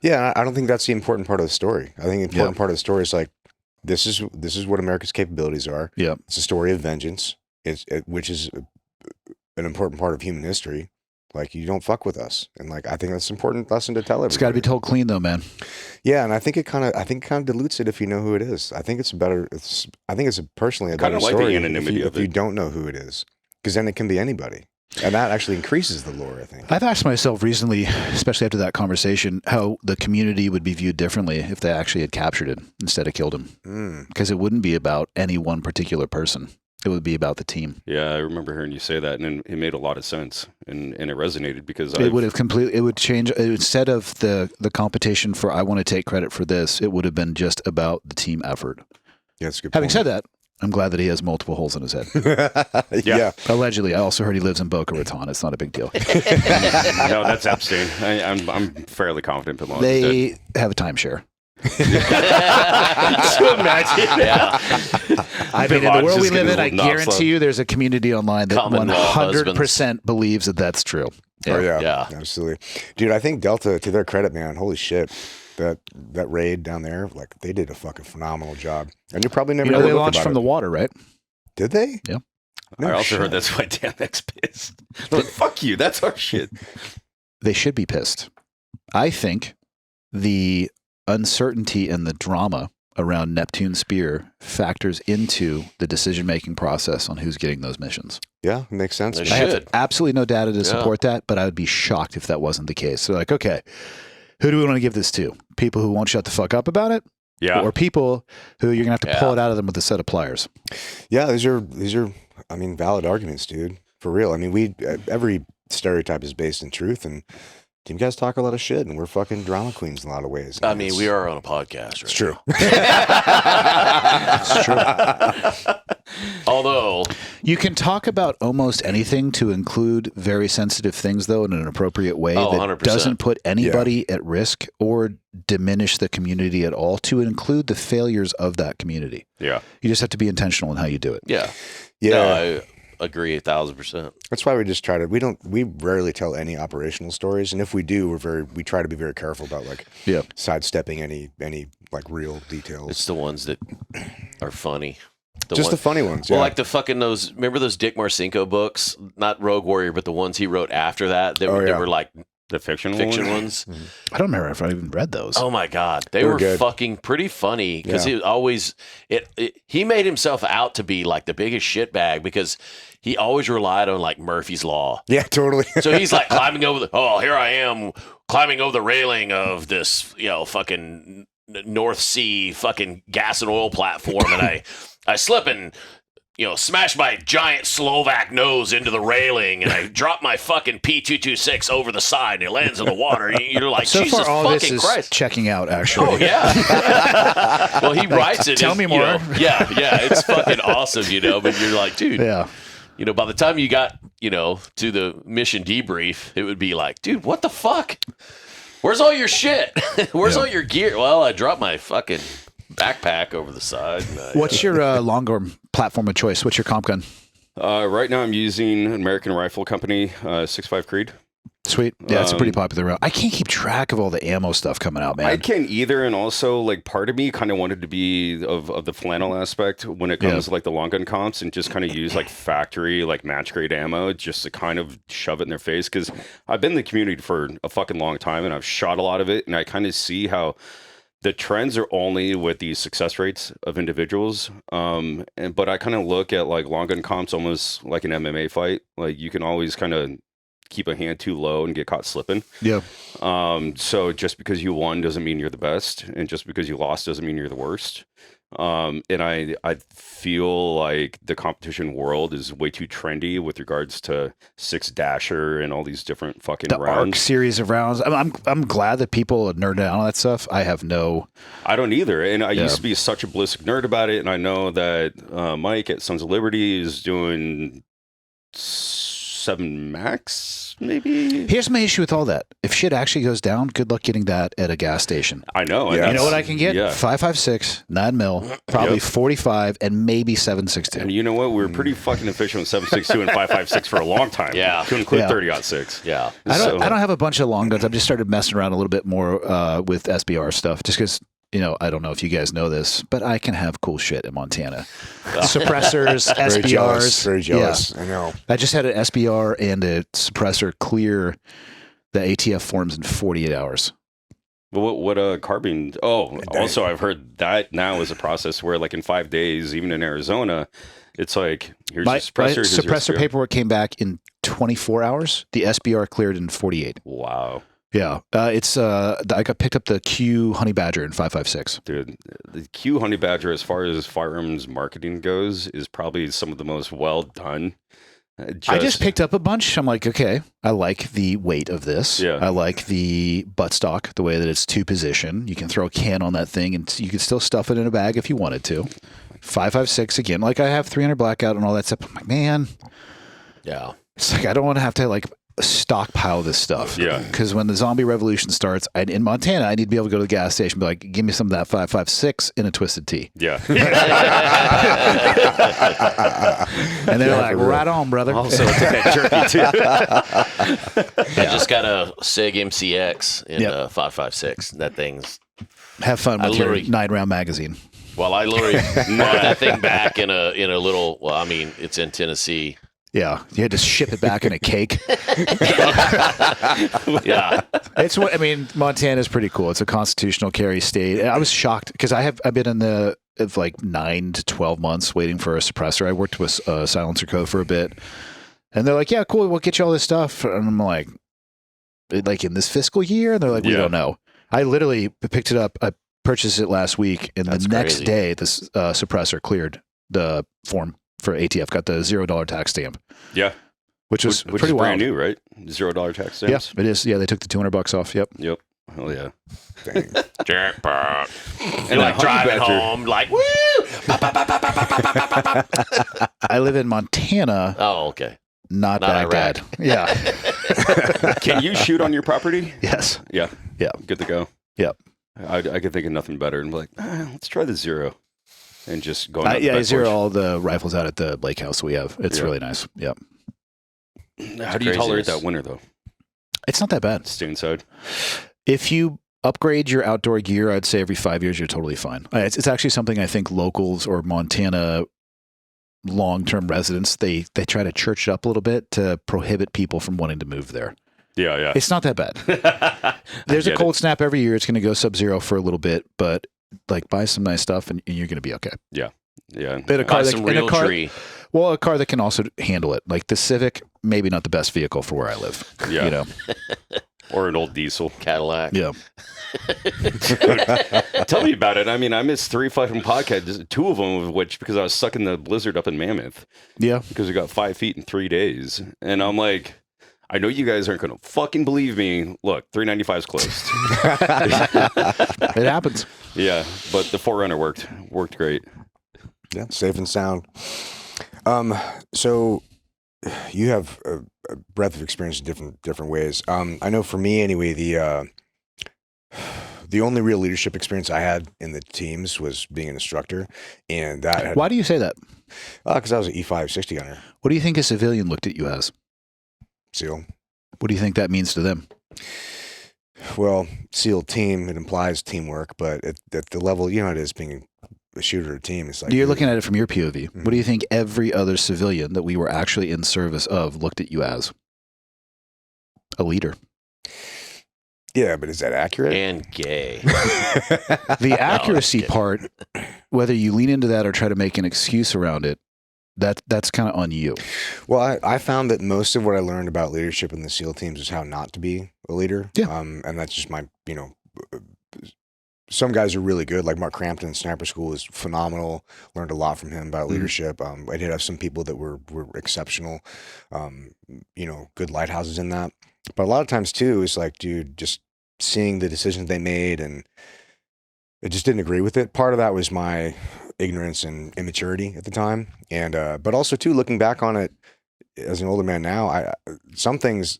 Yeah, I don't think that's the important part of the story. I think the important part of the story is like, this is what America's capabilities are. Yeah. It's a story of vengeance, which is an important part of human history. Like, you don't fuck with us, and like I think that's an important lesson to tell everybody. It's got to be told clean, though, man. Yeah, and I think it kind of dilutes it if you know who it is. I think it's personally a better like the story anonymity if of you it. don't know who it is, because then it can be anybody, and that actually increases the lore. I think. I've asked myself recently, especially after that conversation, how the community would be viewed differently if they actually had captured him instead of killed him. Because it wouldn't be about any one particular person. It would be about the team. Yeah, I remember hearing you say that, and it made a lot of sense, and it resonated because It would have completely. It would change instead of the competition for I want to take credit for this. It would have been just about the team effort. Yeah, that's a good. Having said that, I'm glad that he has multiple holes in his head. Yeah. Allegedly, I also heard he lives in Boca Raton. It's not a big deal. No, that's Epstein. I'm fairly confident Bin Laden's dead. They have a timeshare. So imagine. Yeah. I mean, in the world we Just live in, getting I a little knob guarantee you there's a community online that Common law 100% believes that that's true. Oh yeah, Yeah. absolutely, dude. I think Delta, to their credit, man, holy shit, that raid down there, like they did a fucking phenomenal job. And you probably never You know, heard they a look launched about from it. the water, right? Did they? Yeah. No I also shit. heard that's why Dan X pissed. Like, fuck you. That's our shit. They should be pissed. I think the uncertainty and the drama around Neptune Spear factors into the decision-making process on who's getting those missions. Yeah, it makes sense. They man. I have should. absolutely no data to Yeah. support that, but I would be shocked if that wasn't the case. So like, okay, who do we want to give this to? People who won't shut the fuck up about it? Yeah. Or people who you're going to have to pull Yeah. it out of them with a set of pliers? Yeah, these are, I mean, valid arguments, dude. For real. I mean, every stereotype is based in truth, and you guys talk a lot of shit, and we're fucking drama queens in a lot of ways. I mean, we are on a podcast, right? It's true. It's true. Although, You can talk about almost anything to include very sensitive things, though, in an appropriate way Oh, that 100%. doesn't put anybody at risk or diminish the community at all, to include the failures of that community. Yeah. You just have to be intentional in how you do it. yeah. Yeah. No, I agree 1,000%. That's why we just try to. We rarely tell any operational stories, and if we do, we try to be very careful about like Yeah. sidestepping any like real details. It's the ones that are funny. Just the funny ones. Well, yeah. like the fucking remember those Dick Marcinko books? Not Rogue Warrior, but the ones he wrote after that. They, Oh, they yeah. were like The fiction ones. I don't remember if I even read those. Oh my God. They They were were good. fucking pretty funny because Yeah. he was always, he made himself out to be like the biggest shitbag because he always relied on like Murphy's Law. Yeah, totally. So he's like climbing over here I am climbing over the railing of this, fucking North Sea fucking gas and oil platform. And I slip and, smash my giant Slovak nose into the railing and I drop my fucking P226 over the side and it lands in the water. And you're like, So Jesus far, all fucking this is Christ. checking out, actually. Oh yeah. Well, he writes it. tell me more. Yeah, it's fucking awesome, But you're like, dude, Yeah. by the time you got, to the mission debrief, it would be like, dude, what the fuck? Where's all your shit? Where's all your gear? Well, I dropped my fucking backpack over the side. And What's your long arm platform of choice? What's your comp gun? Right now I'm using American Rifle Company 6.5 Creed. Sweet. Yeah, it's a pretty popular round. I can't keep track of all the ammo stuff coming out, man. I can't either, and also like part of me kind of wanted to be of the flannel aspect when it comes to like the long gun comps and just kind of use like factory like match grade ammo just to kind of shove it in their face because I've been in the community for a fucking long time and I've shot a lot of it and I kind of see how the trends are only with the success rates of individuals. But I kind of look at like long gun comps almost like an MMA fight. Like you can always kind of keep a hand too low and get caught slipping. Yeah. So just because you won doesn't mean you're the best, and just because you lost doesn't mean you're the worst. And I feel like the competition world is way too trendy with regards to 6-dasher and all these different fucking The rounds. ARC series of rounds. I'm glad that people are nerding out on that stuff. I have no. I don't either, and I used to be such a ballistic nerd about it, and I know that Mike at Sons of Liberty is doing 7 max, maybe. Here's my issue with all that. If shit actually goes down, good luck getting that at a gas station. I know. Yeah. You know what I can get? Yeah. 5.56, 9 mil, probably 45, and maybe 7.62. And you know what? We were pretty fucking efficient with 7.62 and 5.56 for a long time. Yeah. To include Yeah. 30-06. yeah. I So- don't have a bunch of long guns. I've just started messing around a little bit more with SBR stuff, just because. I don't know if you guys know this, but I can have cool shit in Montana. Suppressors, Very jealous. SBRs. Very jealous. Yeah. I know. I just had an SBR and a suppressor clear the ATF forms in 48 hours. But what carbine? Oh, also I've heard that now is a process where like in 5 days, even in Arizona, it's like here's My your suppressor. here's your suppressor SBR. paperwork came back in 24 hours. The SBR cleared in 48. Wow, Yeah. It's I got picked up the Q Honey Badger in 5.56. dude, the Q Honey Badger, as far as firearms marketing goes, is probably some of the most well done. I just picked up a bunch. I'm like, okay, I like the weight of this. Yeah. I like the buttstock, the way that it's 2-position. You can throw a can on that thing and you can still stuff it in a bag if you wanted to. 5.56 again. Like I have 300 blackout and all that stuff. I'm like, man, Yeah. it's like I don't want to have to like stockpile this stuff. Yeah. Because when the zombie revolution starts, in Montana, I need to be able to go to the gas station and be like, give me some of that 5.56 in a twisted tea. Yeah. And they're like, right on, brother. Also, it's that jerky too. I just got a Sig MCX in 5.56. That thing's. Have fun with your literally- 9-round magazine. Well, I literally brought that thing back in a little. Well, I mean, it's in Tennessee. Yeah, you had to ship it back in a cake. Yeah, It's what I mean. Montana's pretty cool. It's a constitutional carry state. And I was shocked because I've been in the of like 9 to 12 months waiting for a suppressor. I worked with Silencer Co. for a bit, and they're like, "Yeah, cool. We'll get you all this stuff." And I'm like in this fiscal year? And they're like, "We don't know." I literally picked it up. I purchased it last week, and That's the next crazy. day, this suppressor cleared the form for ATF. Got the $0 tax stamp. Yeah. Which was Which pretty is brand wild. new, right? $0 tax stamps. Yeah, it is. Yeah, they took the $200 off. Yep. Yep. Hell yeah. Dang. jackpot. And You're like that honey driving badger- home, like woo. I live in Montana. Oh, okay. Not Not Baghdad. Iraq. Yeah. Can you shoot on your property? Yes. Yeah. Yeah. Good to go. Yep. I could think of nothing better and be like, let's try the 0. And just go. Yeah, I zero all the rifles out at the lake house we have. It's Yeah. really nice. Yep. How do you tolerate craziness. that winter though? It's not that bad. Stay inside. If you upgrade your outdoor gear, I'd say every 5 years you're totally fine. It's actually something I think locals or Montana long-term residents, they try to church it up a little bit to prohibit people from wanting to move there. Yeah, yeah. It's not that bad. There's a get cold snap every year. It's going to go sub-zero for a little bit, but like buy some nice stuff and you're going to be okay. Yeah. And a Buy car some that, and a real car, tree. well, a car that can also handle it. Like the Civic, maybe not the best vehicle for where I live. Yeah. You know? Or an old diesel. Cadillac. Yeah. Tell me about it. I mean, I missed 3 fucking podcasts, 2 of them of which because I was stuck in the blizzard up in Mammoth Yeah. because we got 5 feet in 3 days. And I'm like, I know you guys aren't going to fucking believe me. Look, 395 is closed. It happens. Yeah, but the Forerunner worked great. Yeah, safe and sound. So you have a breadth of experience in different ways. I know for me anyway, the only real leadership experience I had in the teams was being an instructor, and that had, Why do you say that? because I was an E5 60 gunner What do you think a civilian looked at you as? SEAL. What do you think that means to them? Well, SEAL team, it implies teamwork, but at the level, you know, it is being a shooter or a team. It's like You're looking at it from your POV. What do you think every other civilian that we were actually in service of looked at you as? A leader. Yeah, but is that accurate? And gay. The accuracy kidding. part, whether you lean into that or try to make an excuse around it, that's kind of on you. Well, I found that most of what I learned about leadership in the SEAL teams is how not to be a leader. Yeah. And that's just my, you know, some guys are really good. Like Mark Crampton in Sniper School is phenomenal. Learned a lot from him about leadership. I did have some people that were exceptional, you know, good lighthouses in that. But a lot of times too, it's like, dude, just seeing the decisions they made and I just didn't agree with it. Part of that was my ignorance and immaturity at the time. And, but also too, looking back on it as an older man now, some things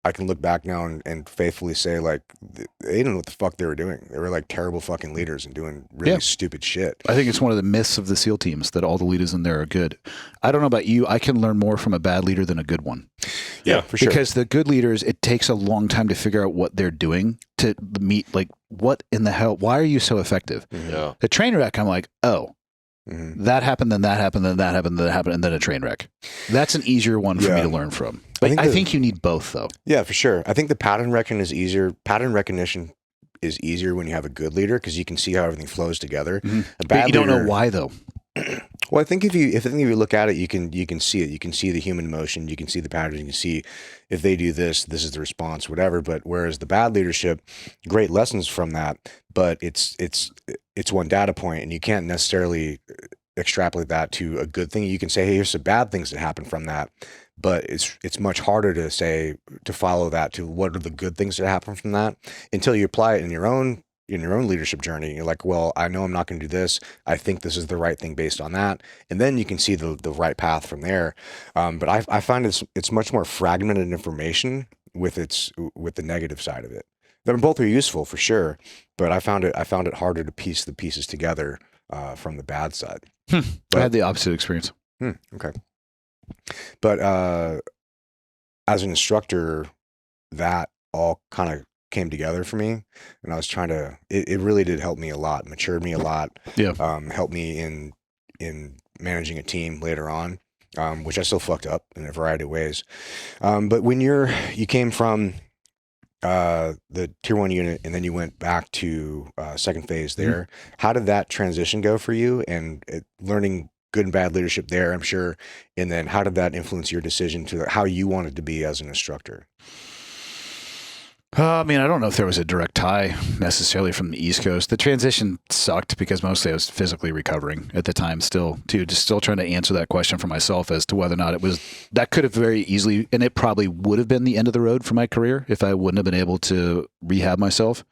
I can look back now and faithfully say, like, they didn't know what the fuck they were doing. They were like terrible fucking leaders and doing really stupid shit. I think it's one of the myths of the SEAL teams that all the leaders in there are good. I don't know about you. I can learn more from a bad leader than a good one. Yeah, for sure. Because the good leaders, it takes a long time to figure out what they're doing to meet, like, what in the hell? Why are you so effective? Yeah. The train wreck, I'm like, oh, Mhm. that happened, then that happened, then that happened, then that happened, and then a train wreck. That's an easier one for me Yeah. to learn from. I But think I the- think you need both, though. Yeah, for sure. I think the pattern recognition is easier. Pattern recognition is easier when you have a good leader because you can see how everything flows together. A But bad you don't know leader- why, though. Well, I think if you look at it, you can see it. You can see the human emotion. You can see the patterns. You can see if they do this, this is the response, whatever. But whereas the bad leadership, great lessons from that, but it's one data point, and you can't necessarily extrapolate that to a good thing. You can say, hey, here's some bad things that happen from that, but it's much harder to follow that to what are the good things that happen from that until you apply it in your own in your own leadership journey. You're like, well, I know I'm not going to do this. I think this is the right thing based on that. And then you can see the right path from there. But I find it's much more fragmented information with the negative side of it. Both are useful for sure, but I found it harder to piece the pieces together from the bad side. I had the opposite experience. Okay. But as an instructor, that all kind of came together for me, and I was trying to. It really did help me a lot, matured me a lot. Yeah. Helped me in managing a team later on, which I still fucked up in a variety of ways. But when you came from the tier 1 unit and then you went back to second phase there, how did that transition go for you? And learning good and bad leadership there, I'm sure. And then how did that influence your decision to how you wanted to be as an instructor? I mean, I don't know if there was a direct tie necessarily from the East Coast. The transition sucked because mostly I was physically recovering at the time still trying to answer that question for myself as to whether or not that could have very easily, and it probably would have been the end of the road for my career if I wouldn't have been able to rehab myself.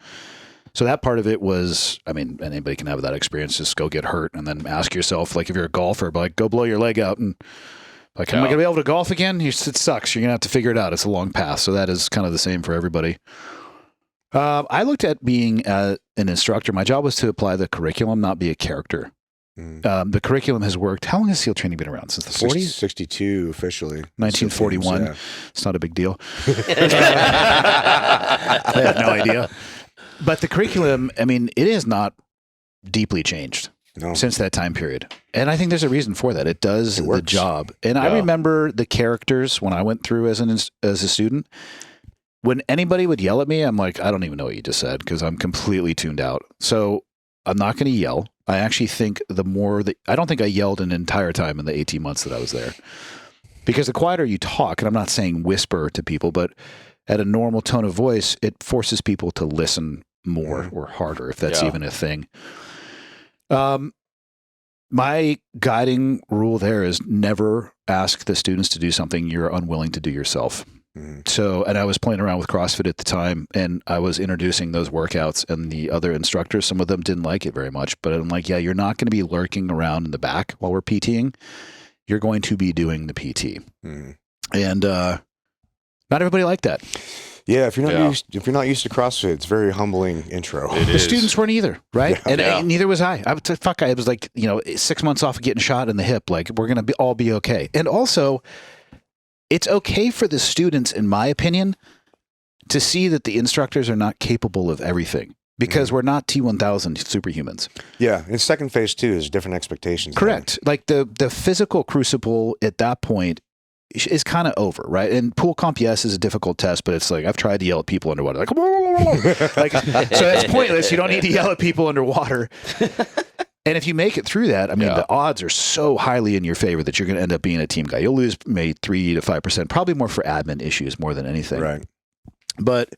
So that part of it was, I mean, anybody can have that experience, just go get hurt and then ask yourself, like if you're a golfer, like go blow your leg out and like, am I going to be able to golf again? It sucks. You're going to have to figure it out. It's a long path. So that is kind of the same for everybody. I looked at being an instructor. My job was to apply the curriculum, not be a character. The curriculum has worked. How long has SEAL training been around? Since the 40s? 62 officially. 1941. Yeah. It's not a big deal. I have no idea. But the curriculum, I mean, it is not deeply changed. No. Since that time period. And I think there's a reason for that. It does the job. And I remember the characters when I went through as a student. When anybody would yell at me, I'm like, I don't even know what you just said because I'm completely tuned out. So I'm not going to yell. I actually think I don't think I yelled an entire time in the 18 months that I was there. Because the quieter you talk, and I'm not saying whisper to people, but at a normal tone of voice, it forces people to listen more or harder, if that's even a thing. My guiding rule there is never ask the students to do something you're unwilling to do yourself. So, and I was playing around with CrossFit at the time and I was introducing those workouts and the other instructors, some of them didn't like it very much, but I'm like, yeah, you're not going to be lurking around in the back while we're PTing. You're going to be doing the PT. And, not everybody liked that. Yeah, if you're not used to CrossFit, it's a very humbling intro. The students weren't either, right? And neither was I. I was like, 6 months off of getting shot in the hip. Like, we're going to all be okay. And also, it's okay for the students, in my opinion, to see that the instructors are not capable of everything because we're not T-1000 superhumans. Yeah, and second phase too is different expectations. Correct. Like the physical crucible at that point is kind of over, right? And pool comp, yes, is a difficult test, but it's like I've tried to yell at people underwater, like, so that's pointless. You don't need to yell at people underwater. And if you make it through that, I mean, the odds are so highly in your favor that you're going to end up being a team guy. You'll lose maybe 3 to 5%, probably more for admin issues more than anything. Right. But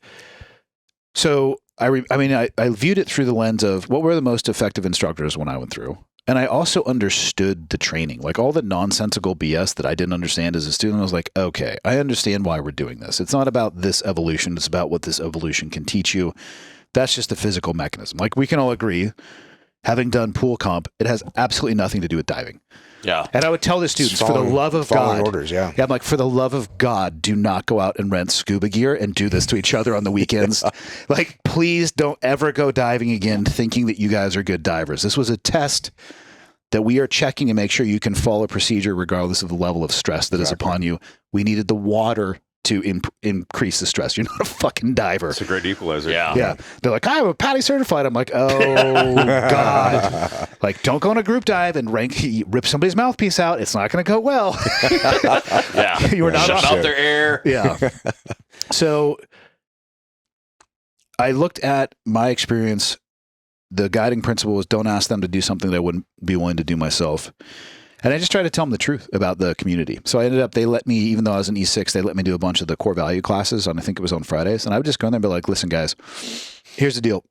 so I viewed it through the lens of what were the most effective instructors when I went through. And I also understood the training, like all the nonsensical BS that I didn't understand as a student. I was like, okay, I understand why we're doing this. It's not about this evolution. It's about what this evolution can teach you. That's just a physical mechanism. Like we can all agree, having done pool comp, it has absolutely nothing to do with diving. Yeah. And I would tell the students, for the love of God, orders, I'm like, for the love of God, do not go out and rent scuba gear and do this to each other on the weekends. Like, please don't ever go diving again thinking that you guys are good divers. This was a test that we are checking to make sure you can follow procedure regardless of the level of stress that is upon you. We needed the water to increase the stress. You're not a fucking diver. It's a great equalizer. Yeah. They're like, I'm a PADI certified. I'm like, oh God. Like, don't go on a group dive and rip somebody's mouthpiece out. It's not going to go well. You are not shut out their air. Yeah. So I looked at my experience. The guiding principle was don't ask them to do something that I wouldn't be willing to do myself. And I just tried to tell them the truth about the community. So I ended up, they let me, even though I was in E6, they let me do a bunch of the core value classes I think it was on Fridays. And I would just go in there and be like, listen, guys, here's the deal.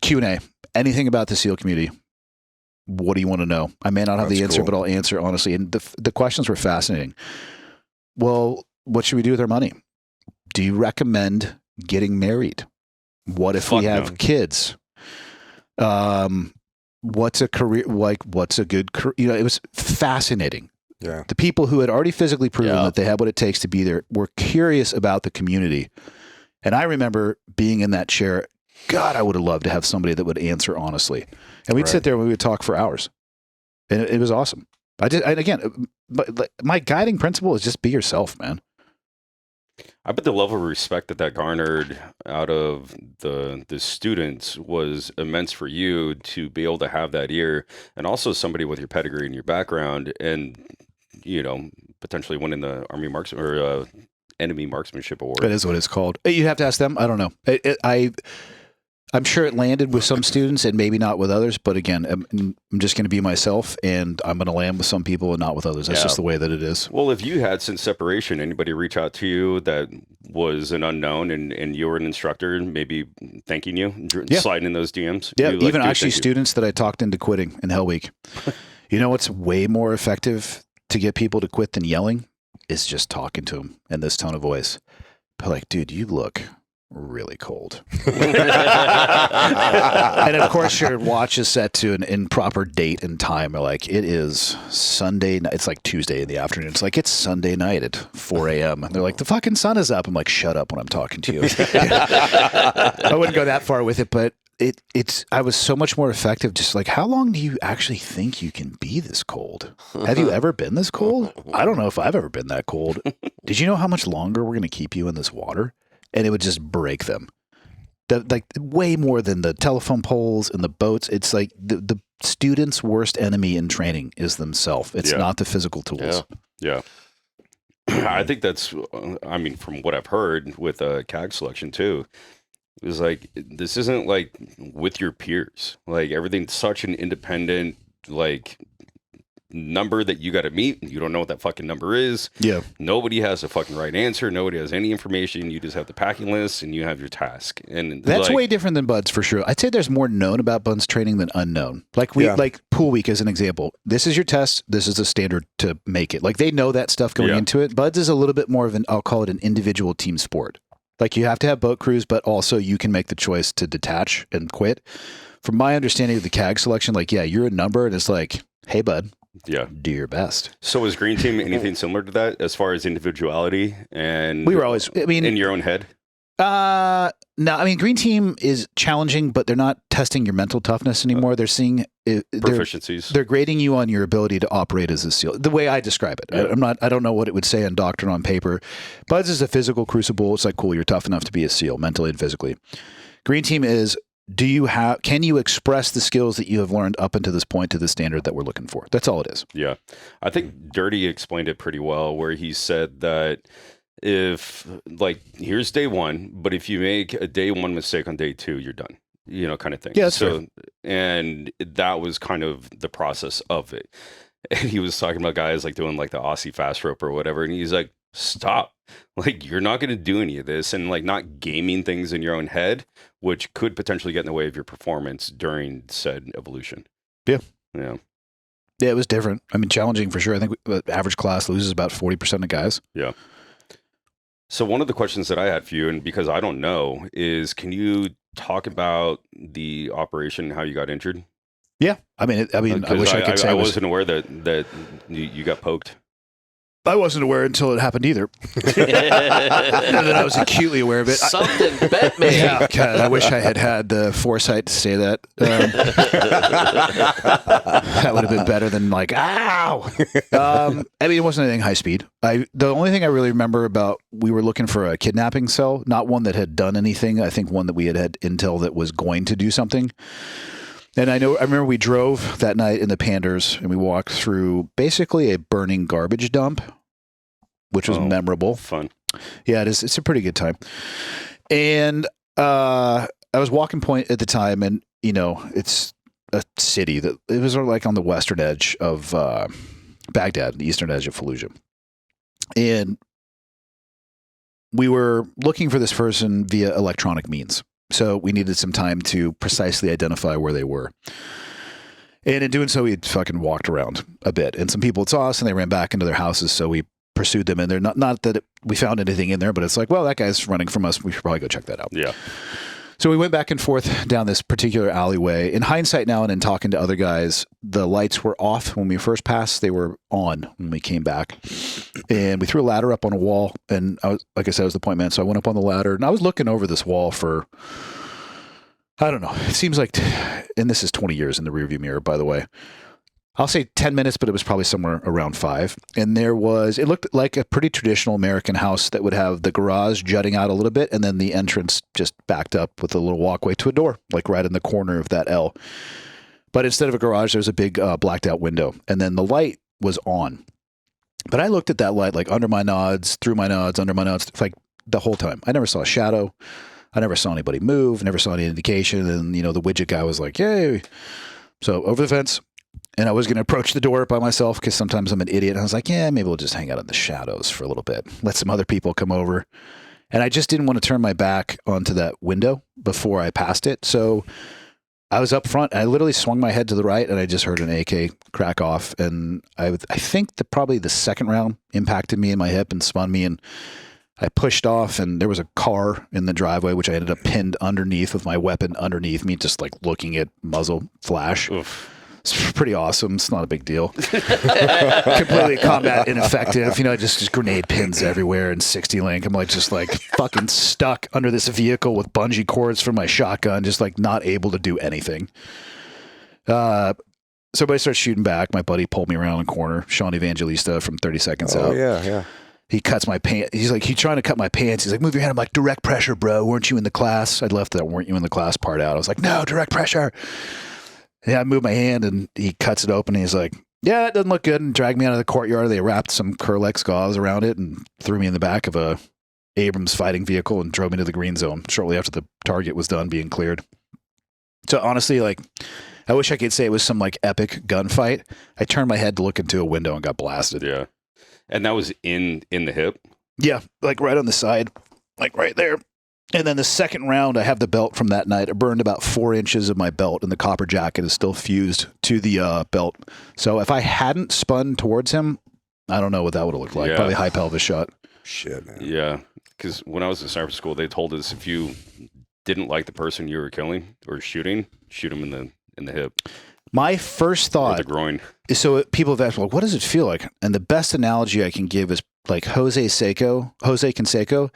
Q&A, anything about the SEAL community. What do you want to know? I may not have the answer, but I'll answer honestly. And the questions were fascinating. Well, what should we do with our money? Do you recommend getting married? What if we have kids? What's a career like? What's a good career? You know, it was fascinating. Yeah. The people who had already physically proven Yeah. that they had what it takes to be there were curious about the community. And I remember being in that chair. God, I would have loved to have somebody that would answer honestly. And we'd Right. sit there and we would talk for hours. And it was awesome. And again, but my guiding principle is just be yourself, man. I bet the level of respect that garnered out of the students was immense for you to be able to have that ear, and also somebody with your pedigree and your background, and you know, potentially winning the Army Enemy Marksmanship Award. That is what it's called. You have to ask them. I don't know. I'm sure it landed with some students and maybe not with others. But again, I'm just going to be myself, and I'm going to land with some people and not with others. That's Yeah. just the way that it is. Well, if you had since separation, anybody reach out to you that was an unknown and you were an instructor, maybe thanking you, sliding in those DMs? Yeah, You, like, even dude, actually thank you. students that I talked into quitting in Hell Week. You know what's way more effective to get people to quit than yelling? Is just talking to them in this tone of voice. But like, dude, you look really cold. And of course your watch is set to an improper date and time. Like, it is Sunday night. It's like Tuesday in the afternoon. It's like, it's Sunday night at 4 a.m. And they're like, the fucking sun is up. I'm like, shut up when I'm talking to you. I wouldn't go that far with it, but I was so much more effective. Just like, how long do you actually think you can be this cold? Have you ever been this cold? I don't know if I've ever been that cold. Did you know how much longer we're going to keep you in this water? And it would just break them. Like, way more than the telephone poles and the boats. It's like the student's worst enemy in training is themselves. It's not the physical tools. Yeah. I think that's, I mean, from what I've heard with CAG selection too, is like, this isn't like with your peers. Like, everything's such an independent, like, number that you got to meet. You don't know what that fucking number is. Yeah. Nobody has a fucking right answer. Nobody has any information. You just have the packing list and you have your task. And That's like, way different than BUDS for sure. I'd say there's more known about BUDS training than unknown. Like like pool week as an example. This is your test. This is a standard to make it. Like, they know that stuff going into it. BUDS is a little bit more of an, I'll call it an individual team sport. Like, you have to have boat crews, but also you can make the choice to detach and quit. From my understanding of the CAG selection, like, yeah, you're a number and it's like, hey, bud. Yeah. Do your best. So is Green Team anything similar to that as far as individuality and we were always, I mean, in your own head? No, I mean, Green Team is challenging, but they're not testing your mental toughness anymore. They're seeing Proficiencies. They're grading you on your ability to operate as a SEAL. The way I describe it, Yeah. I don't know what it would say in doctrine on paper. BUDS is a physical crucible. It's like, cool, you're tough enough to be a SEAL mentally and physically. Green Team is, can you express the skills that you have learned up until this point to the standard that we're looking for? That's all it is. Yeah. I think Dirty explained it pretty well, where he said that if, like, here's day one, but if you make a day one mistake on day two, you're done, you know, kind of thing. Yeah, that's fair. And that was kind of the process of it. And he was talking about guys like doing like the Aussie fast rope or whatever. And he's like, stop. Like, you're not going to do any of this, and like not gaming things in your own head, which could potentially get in the way of your performance during said evolution. Yeah. Yeah. Yeah, it was different. I mean, challenging for sure. I think the average class loses about 40% of guys. Yeah. So one of the questions that I had for you, and because I don't know, is can you talk about the operation and how you got injured? Yeah. I mean, I wish I could say I wasn't aware that you got poked. I wasn't aware until it happened either. And then I was acutely aware of it. Something bet me. Yeah, God, I wish I had the foresight to say that. That would have been better than like, ow. I mean, it wasn't anything high speed. The only thing I really remember about, we were looking for a kidnapping cell, not one that had done anything. I think one that we had intel that was going to do something. And I remember we drove that night in the Panders and we walked through basically a burning garbage dump, which was memorable. Fun. Yeah, it is. It's a pretty good time. And I was walking Point at the time, and you know, it's a city that it was like on the western edge of Baghdad, the eastern edge of Fallujah. And we were looking for this person via electronic means. So we needed some time to precisely identify where they were. And in doing so, we fucking walked around a bit. And some people saw us and they ran back into their houses. So we pursued them. And they're not that we found anything in there, but it's like, well, that guy's running from us. We should probably go check that out. Yeah. So we went back and forth down this particular alleyway. In hindsight now and in talking to other guys, the lights were off when we first passed. They were on when we came back. And we threw a ladder up on a wall. And I was, like I said, I was the point man. So I went up on the ladder and I was looking over this wall for, I don't know. It seems like, and this is 20 years in the rearview mirror, by the way. I'll say 10 minutes, but it was probably somewhere around 5. And it looked like a pretty traditional American house that would have the garage jutting out a little bit and then the entrance just backed up with a little walkway to a door, like right in the corner of that L. But instead of a garage, there was a big blacked out window. And then the light was on. But I looked at that light like under my nods, through my nods, under my nods, like the whole time. I never saw a shadow. I never saw anybody move, never saw any indication. And, the widget guy was like, yay. So over the fence. And I was going to approach the door by myself because sometimes I'm an idiot. And I was like, yeah, maybe we'll just hang out in the shadows for a little bit. Let some other people come over. And I just didn't want to turn my back onto that window before I passed it. So I was up front. I literally swung my head to the right and I just heard an AK crack off. And I think that probably the second round impacted me in my hip and spun me. And I pushed off and there was a car in the driveway, which I ended up pinned underneath with my weapon underneath me, just like looking at muzzle flash. Oof. It's pretty awesome. It's not a big deal. Completely combat ineffective. Just grenade pins everywhere and 60 link. I'm just fucking stuck under this vehicle with bungee cords from my shotgun, just not able to do anything. So everybody starts shooting back. My buddy pulled me around the corner. Sean Evangelista from 30 Seconds Out. Oh, yeah. He cuts my pants. He's trying to cut my pants. He's like, move your hand. I'm like, direct pressure, bro. Weren't you in the class? I'd left that weren't you in the class part out. I was like, no, direct pressure. Yeah, I moved my hand and he cuts it open. And he's like, yeah, it doesn't look good. And dragged me out of the courtyard. They wrapped some Curlex gauze around it and threw me in the back of a Abrams fighting vehicle and drove me to the green zone shortly after the target was done being cleared. So honestly, I wish I could say it was some epic gunfight. I turned my head to look into a window and got blasted. Yeah. And that was in the hip? Yeah, right on the side, right there. And then the second round, I have the belt from that night. I burned about 4 inches of my belt, and the copper jacket is still fused to the belt. So if I hadn't spun towards him, I don't know what that would have looked like. Yeah. Probably high pelvis shot. Shit, man. Yeah, because when I was in sniper school, they told us if you didn't like the person you were killing or shooting, shoot him in the hip. My first thought, or the groin. Is so people have asked, what does it feel like? And the best analogy I can give is Jose Canseco.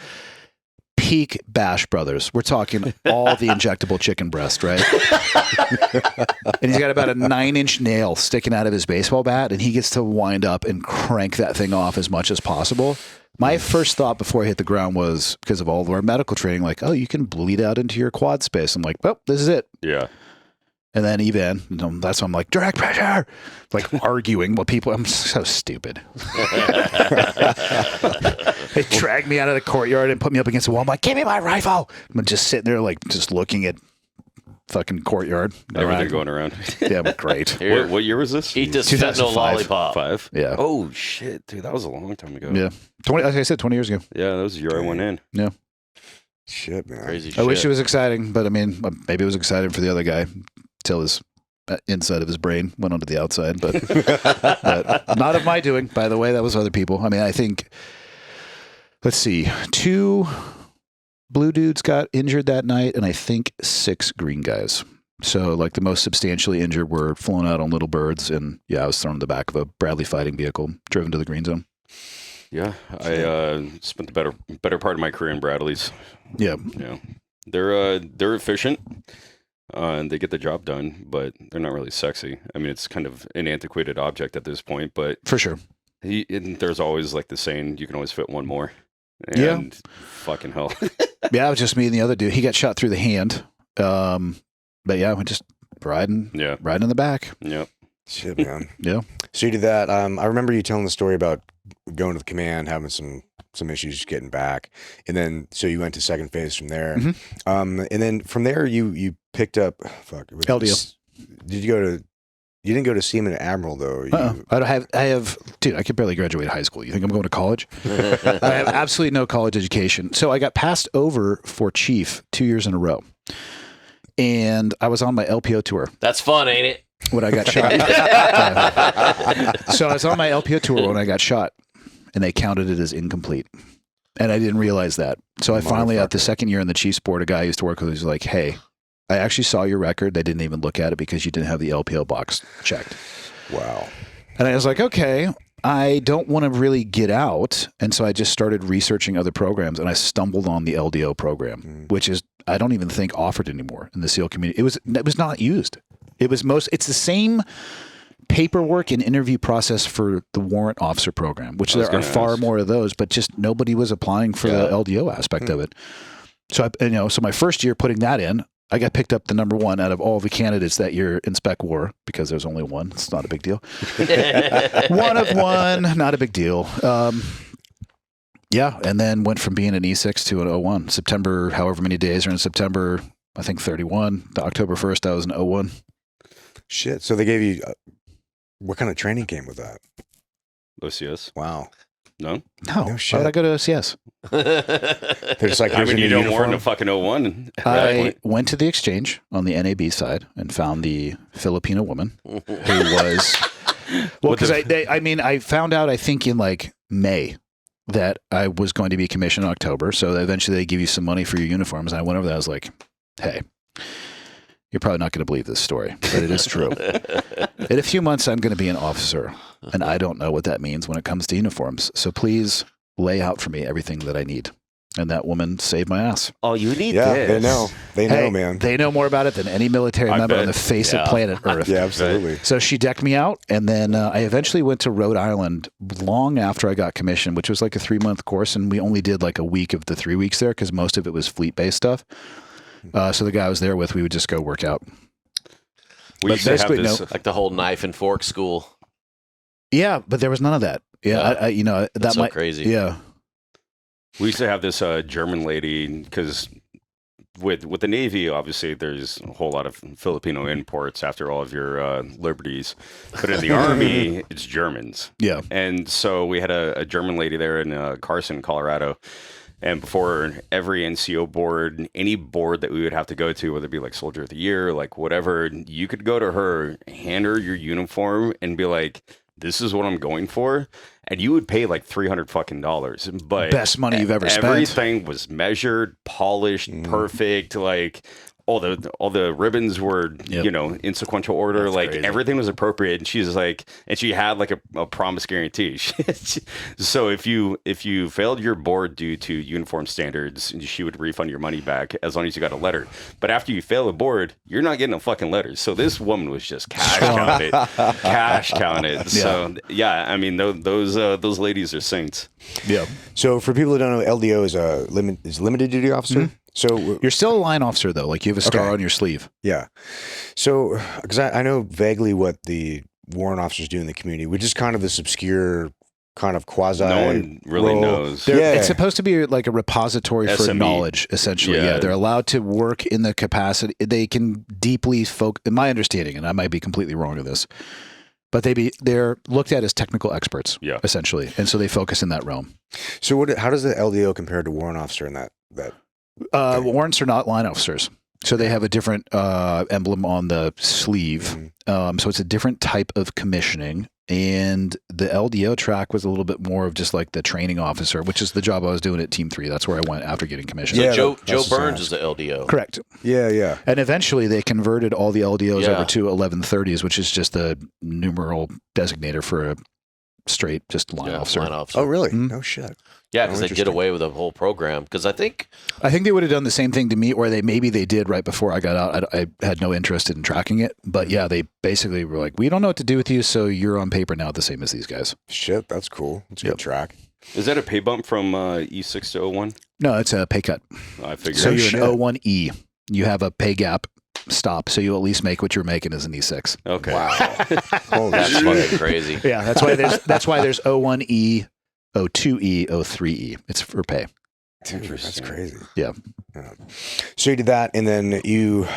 Peak Bash Brothers. We're talking all the injectable chicken breast, right? And he's got about a 9-inch nail sticking out of his baseball bat, and he gets to wind up and crank that thing off as much as possible. My first thought before I hit the ground was, because of all of our medical training, you can bleed out into your quad space. I'm like, well, this is it. Yeah. And then that's when I'm like, direct pressure, arguing while people, I'm so stupid. They dragged me out of the courtyard and put me up against the wall. I'm like, give me my rifle. I'm just sitting there, just looking at fucking courtyard. Everything going around. Yeah, but great. What year was this? Eat this fentanyl lollipop. 5? Yeah. Oh, shit, dude. That was a long time ago. Yeah. Like I said, 20 years ago. Yeah, that was the year I went in. Yeah. Shit, man. Crazy shit. I wish it was exciting, but maybe it was exciting for the other guy till his inside of his brain went onto the outside, but not of my doing, by the way. That was other people. I think, let's see, 2 blue dudes got injured that night, and I think 6 green guys. So the most substantially injured were flown out on little birds, and I was thrown in the back of a Bradley fighting vehicle, driven to the green zone. Yeah, I spent the better part of my career in Bradleys. Yeah. Yeah, they're efficient. And they get the job done, but they're not really sexy. It's kind of an antiquated object at this point, but for sure. There's always the saying, you can always fit one more. And yeah. Fucking hell. Yeah, it was just me and the other dude. He got shot through the hand. But yeah, we're just riding in the back. Yep. Shit, man. Yeah. So you did that. I remember you telling the story about going to the command, having some issues getting back, and then so you went to second phase from there. Mm-hmm. And then from there you picked up LDO. You didn't go to Seaman and Admiral though. I have dude, I could barely graduate high school. You think I'm going to college? I have absolutely no college education. So I got passed over for chief 2 years in a row, and I was on my LPO tour. That's fun, ain't it? When I got shot. So I was on my LPO tour when I got shot, and they counted it as incomplete. And I didn't realize that. So I finally, at the Motherfucker. second year in the Chiefs board, a guy I used to work with was like, hey, I actually saw your record. I didn't even look at it because you didn't have the LPO box checked. Wow. And I was like, okay, I don't want to really get out. And so I just started researching other programs, and I stumbled on the LDO program, which is, I don't even think offered anymore in the SEAL community. It was not used. It's the same paperwork and interview process for the warrant officer program, which there are far more of those, but just nobody was applying for the LDO aspect of it. So so my first year putting that in, I got picked up the number one out of all the candidates that year in Spec War because there's only one. It's not a big deal. One of one, not a big deal. Yeah, and then went from being an E6 to an O1. September, however many days are in September, I think 31. To October 1st, I was an O1. Shit. So they gave you what kind of training came with that? OCS. Wow. No? No, No why shit. would I go to OCS? They're just like, I here's mean, a you new don't wear uniform. a fucking 01. I went to the exchange on the NAB side and found the Filipino woman who was well, because I found out, I think in like May, that I was going to be commissioned in October. So eventually they give you some money for your uniforms. And I went over there. I was like, hey, you're probably not going to believe this story, but it is true. In a few months, I'm going to be an officer, and I don't know what that means when it comes to uniforms. So please lay out for me everything that I need. And that woman saved my ass. Oh, you need Yeah, this. they know. They know, Hey, man. They know more about it than any military I member bet. on the face of planet Earth. Yeah, absolutely. So she decked me out, and then I eventually went to Rhode Island long after I got commissioned, which was like a 3-month course, and we only did like a week of the 3 weeks there because most of it was fleet-based stuff. So the guy I was there with, we would just go work out. We But used to have basically, this. no. Like the whole knife and fork school. Yeah, but there was none of that. Yeah, That's that so might crazy. Yeah, We used to have this German lady because with the Navy, obviously, there's a whole lot of Filipino imports after all of your liberties. But in the Army, it's Germans. yeah. And so we had a German lady there in Carson, Colorado. And before every NCO board, any board that we would have to go to, whether it be like Soldier of the Year, like whatever, you could go to her, hand her your uniform, and be like, "This is what I'm going for," and you would pay like $300 fucking dollars. But Best money you've ever spent. Everything was measured, polished, perfect. Like all the ribbons were, Yep. in sequential order. That's like crazy. everything was appropriate. And she's like, and she had like a promise guarantee. So if you failed your board due to uniform standards, she would refund your money back as long as you got a letter. But after you fail a board, you're not getting a fucking letter. So this woman was just cash counted. So yeah, I mean those ladies are saints. Yeah. So for people who don't know, LDO is a limited duty officer. So You're still a line officer, though. Like you have a star Okay. on your sleeve. yeah. So because I know vaguely what the warrant officers do in the community, which is kind of this obscure kind of quasi. No one really role. knows. Yeah. It's supposed to be like a repository for SME. knowledge, essentially. Yeah. Yeah. They're allowed to work in the capacity. They can deeply focus, in my understanding, and I might be completely wrong on this, but they're looked at as technical experts, Yeah. essentially. And so they focus in that realm. So how does the LDO compare to warrant officer in that? Warrants are not line officers. So they have a different emblem on the sleeve. So it's a different type of commissioning. And the LDO track was a little bit more of just like the training officer, which is the job I was doing at Team 3. That's where I went after getting commissioned. Yeah, Joe that's Burns nice. is the LDO. Correct. Yeah. And eventually they converted all the LDOs Yeah. over to 1130s, which is just the numeral designator for a straight just line officer. Line officer. Oh, really? Mhm. No shit. Yeah, Oh, because they did interesting. away with the whole program. Because I think I think they would have done the same thing to me, or maybe they did right before I got out. I had no interest in tracking it, but yeah, they basically were like, "We don't know what to do with you, so you're on paper now the same as these guys." Shit, that's cool. It's a Yep. good track. Is that a pay bump from E6 to 01? No, it's a pay cut. I figured. So you're shit. an O1E. You have a pay gap stop, so you at least make what you're making as an E6. Okay. Wow. Holy that's shit. fucking crazy. Yeah, that's why there's O1E, O2E, O3E. It's for pay. Dude, that's Interesting. crazy. Yeah. So you did that, and then you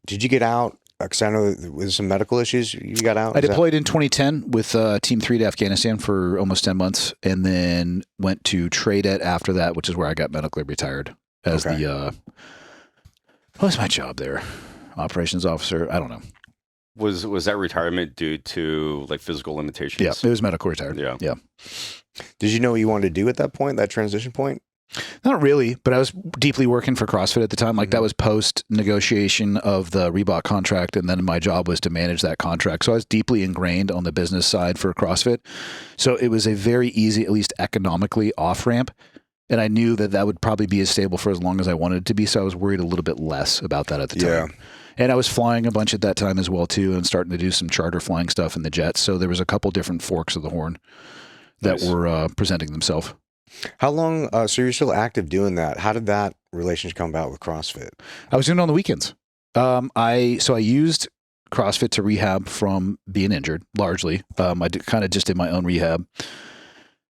did you get out? Because I know with some medical issues, you got out. I Is that- deployed in 2010 with Team 3 to Afghanistan for almost 10 months, and then went to Trident after that, which is where I got medically retired as Okay. what was my job there? Operations officer? I don't know. Was that retirement due to like physical limitations? Yeah, it was medical retired. Yeah. Yeah. Did you know what you wanted to do at that point, that transition point? Not really, but I was deeply working for CrossFit at the time. Like that was post negotiation of the Reebok contract. And then my job was to manage that contract. So I was deeply ingrained on the business side for CrossFit. So it was a very easy, at least economically, off ramp. And I knew that that would probably be as stable for as long as I wanted it to be. So I was worried a little bit less about that at the time. Yeah. And I was flying a bunch at that time as well, too, and starting to do some charter flying stuff in the jets. So there was a couple different forks of the horn that were presenting themselves. How long, so you're still active doing that. How did that relationship come about with CrossFit? I was doing it on the weekends. I used CrossFit to rehab from being injured, largely. I kind of just did my own rehab.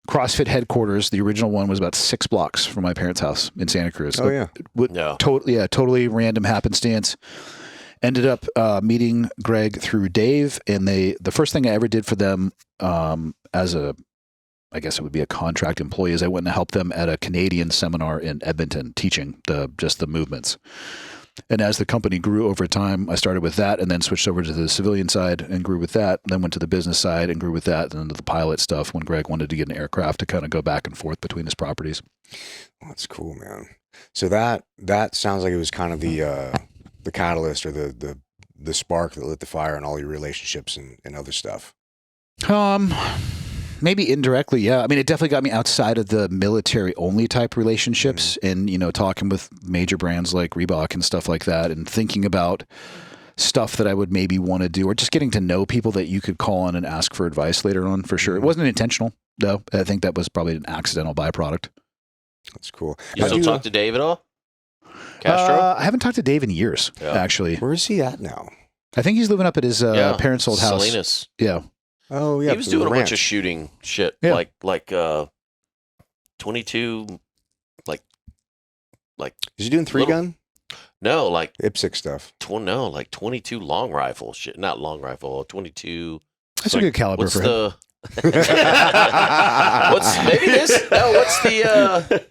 CrossFit headquarters, the original one was about 6 blocks from my parents' house in Santa Cruz. Oh, yeah. Totally random happenstance. Ended up meeting Greg through Dave, and the first thing I ever did for them as I guess it would be a contract employee, is I went and helped them at a Canadian seminar in Edmonton teaching just the movements. And as the company grew over time, I started with that and then switched over to the civilian side and grew with that. Then went to the business side and grew with that, and then to the pilot stuff when Greg wanted to get an aircraft to kind of go back and forth between his properties. That's cool, man. So that sounds like it was kind of the catalyst or the spark that lit the fire in all your relationships and other stuff. Maybe indirectly, yeah. I mean, it definitely got me outside of the military-only type relationships and, talking with major brands like Reebok and stuff like that and thinking about stuff that I would maybe want to do or just getting to know people that you could call on and ask for advice later on, for sure. It wasn't intentional, though. I think that was probably an accidental byproduct. That's cool. You still talk to Dave at all? Castro? I haven't talked to Dave in years, actually. Where is he at now? I think he's living up at his parents' old house. Salinas. Yeah. Oh, yeah. He was doing a bunch of shooting shit, like 22, like. Is he doing 3-gun? No, like IPSC stuff. 22 long rifle shit. Not long rifle, 22. That's a good caliber for him.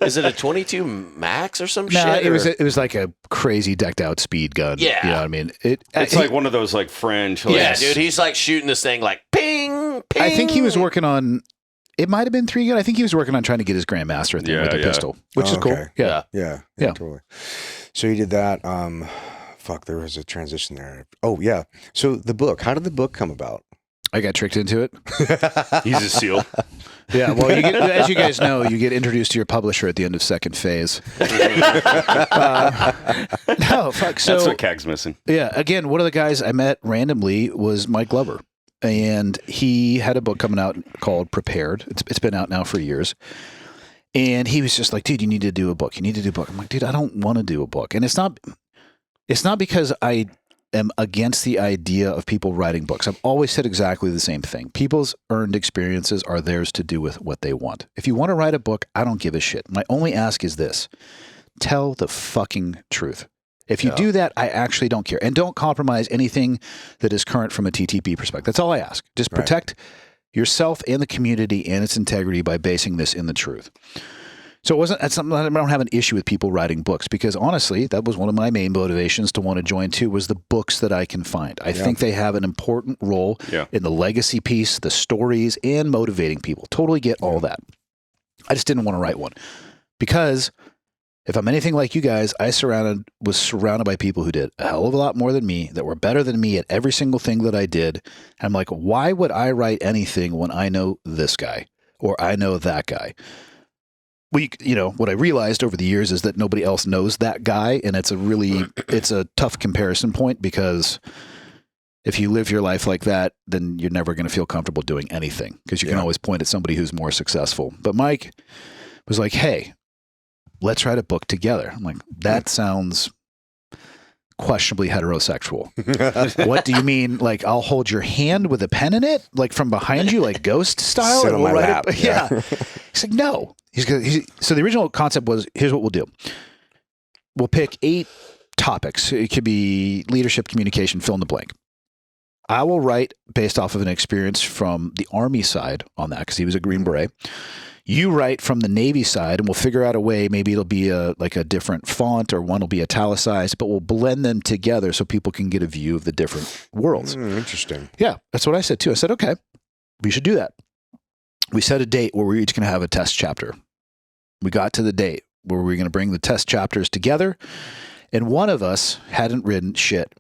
Is it a 22 Max or some shit? No, it was like a crazy decked out speed gun. Yeah. You know what I mean? It's like one of those like French. Like, yeah, dude, he's like shooting this thing like ping, ping. I think he was working on, it might have been 3-gun. I think he was working on trying to get his Grandmaster at the end with the pistol, which is cool. Yeah, totally. So you did that. There was a transition there. Oh, yeah. So the book, how did the book come about? I got tricked into it. He's a SEAL. Yeah, well, as you guys know, you get introduced to your publisher at the end of second phase. No, fuck. So, that's what CAG's missing. Yeah, again, one of the guys I met randomly was Mike Glover, and he had a book coming out called Prepared. It's been out now for years. And he was just like, dude, you need to do a book. You need to do a book. I'm like, dude, I don't want to do a book. And it's not because I am against the idea of people writing books. I've always said exactly the same thing. People's earned experiences are theirs to do with what they want. If you want to write a book, I don't give a shit. My only ask is this: tell the fucking truth. If you do that, I actually don't care. And don't compromise anything that is current from a TTP perspective. That's all I ask. Just protect yourself and the community and its integrity by basing this in the truth. So that's something I don't have an issue with people writing books, because honestly, that was one of my main motivations to want to join too, was the books that I can find. I think they have an important role in the legacy piece, the stories, and motivating people. Totally get all that. I just didn't want to write one, because if I'm anything like you guys, I was surrounded by people who did a hell of a lot more than me, that were better than me at every single thing that I did. And I'm like, why would I write anything when I know this guy or I know that guy? Well, what I realized over the years is that nobody else knows that guy, and it's a tough comparison point, because if you live your life like that, then you're never going to feel comfortable doing anything, because you can always point at somebody who's more successful. But Mike was like, hey, let's write a book together. I'm like, that sounds questionably heterosexual. What do you mean? Like, I'll hold your hand with a pen in it, like from behind you, like Ghost style? Sit on my lap. Yeah. He's like, no. So the original concept was, here's what we'll do. We'll pick 8 topics. It could be leadership, communication, fill in the blank. I will write based off of an experience from the Army side on that, because he was a Green Beret. You write from the Navy side, and we'll figure out a way. Maybe it'll be like a different font, or one will be italicized, but we'll blend them together so people can get a view of the different worlds. Interesting. Yeah, that's what I said too. I said, okay, we should do that. We set a date where we're each going to have a test chapter. We got to the date where we're going to bring the test chapters together, and one of us hadn't written shit.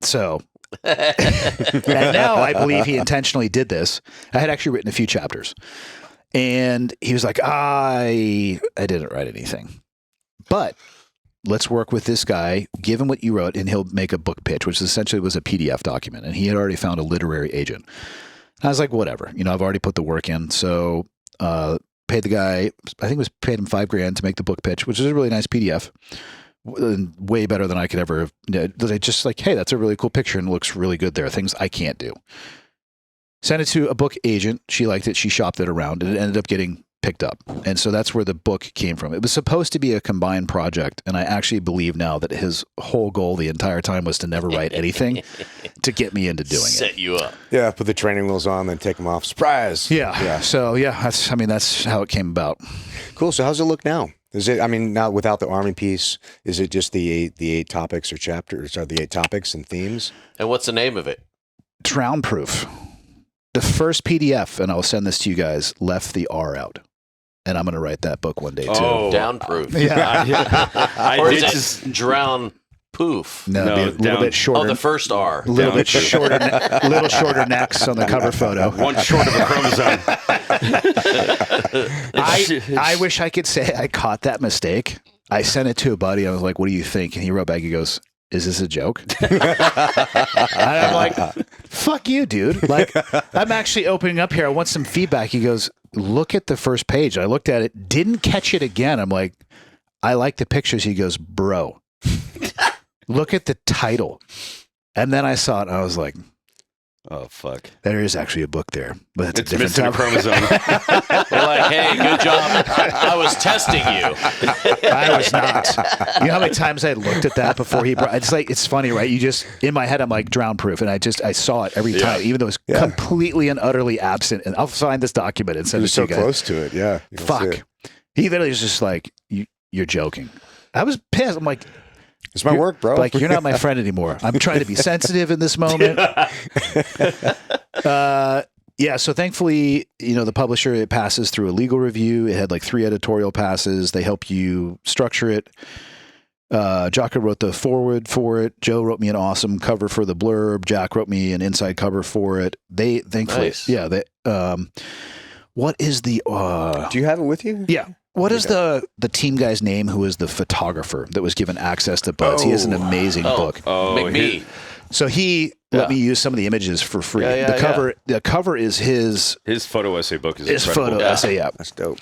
So, and now I believe he intentionally did this. I had actually written a few chapters, and he was like, I didn't write anything, but let's work with this guy, give him what you wrote, and he'll make a book pitch, which essentially was a PDF document. And he had already found a literary agent. I was like, whatever, I've already put the work in. So, paid the guy, I think paid him $5,000 to make the book pitch, which is a really nice PDF. Way better than I could ever have. They just like, hey, that's a really cool picture and looks really good there. Things I can't do. Sent it to a book agent. She liked it. She shopped it around, and it ended up getting picked up. And so that's where the book came from. It was supposed to be a combined project, and I actually believe now that his whole goal the entire time was to never write anything to get me into doing it. Set you up. Yeah, put the training wheels on, then take them off. Surprise. Yeah. So that's how it came about. Cool. So how's it look now? Is it, now without the Army piece, is it just the eight topics or chapters, or the 8 topics and themes? And what's the name of it? Drown Proof. The first PDF, and I'll send this to you guys, left the R out. And I'm going to write that book one day too. Oh, Downproof. I Or did is just it Drown Poof? No, No, it'll be a little down. bit shorter. Oh, the first R. A little Down bit proof. shorter, little shorter necks on the cover photo. one short of a chromosome. I wish I could say I caught that mistake. I sent it to a buddy. I was like, "What do you think?" And he wrote back. He goes, "Is this a joke?" And I'm like, "Fuck you, dude!" Like, I'm actually opening up here. I want some feedback. He goes, "Look at the first page." I looked at it, didn't catch it again. I'm like, "I like the pictures." He goes, "Bro, look at the title." And then I saw it. And I was like, Oh, fuck. there is actually a book there, but it's a It's different missing a topic. chromosome. They're like, hey, good job. I was testing you. I was not. You know how many times I looked at that before he brought, it's funny, right? You just, in my head, I'm like drown proof. And I saw it every time, even though it was completely and utterly absent. And I'll find this document and send it to so you guys. close to it. Yeah. You don't see Fuck. it. He literally was just like, you're joking. I was pissed. I'm like, It's my work, bro. like, you're not my friend anymore. I'm trying to be sensitive in this moment. Yeah, so thankfully, the publisher, it passes through a legal review. It had like 3 editorial passes. They help you structure it. Jocko wrote the foreword for it. Joe wrote me an awesome cover for the blurb. Jack wrote me an inside cover for it. They thankfully, Nice. yeah. What is the? Do you have it with you? Yeah. What is the team guy's name who is the photographer that was given access to Buzz? He has an amazing book. McMee. So he let me use some of the images for free. The cover is his photo essay book is his incredible. photo essay. Yeah. That's dope.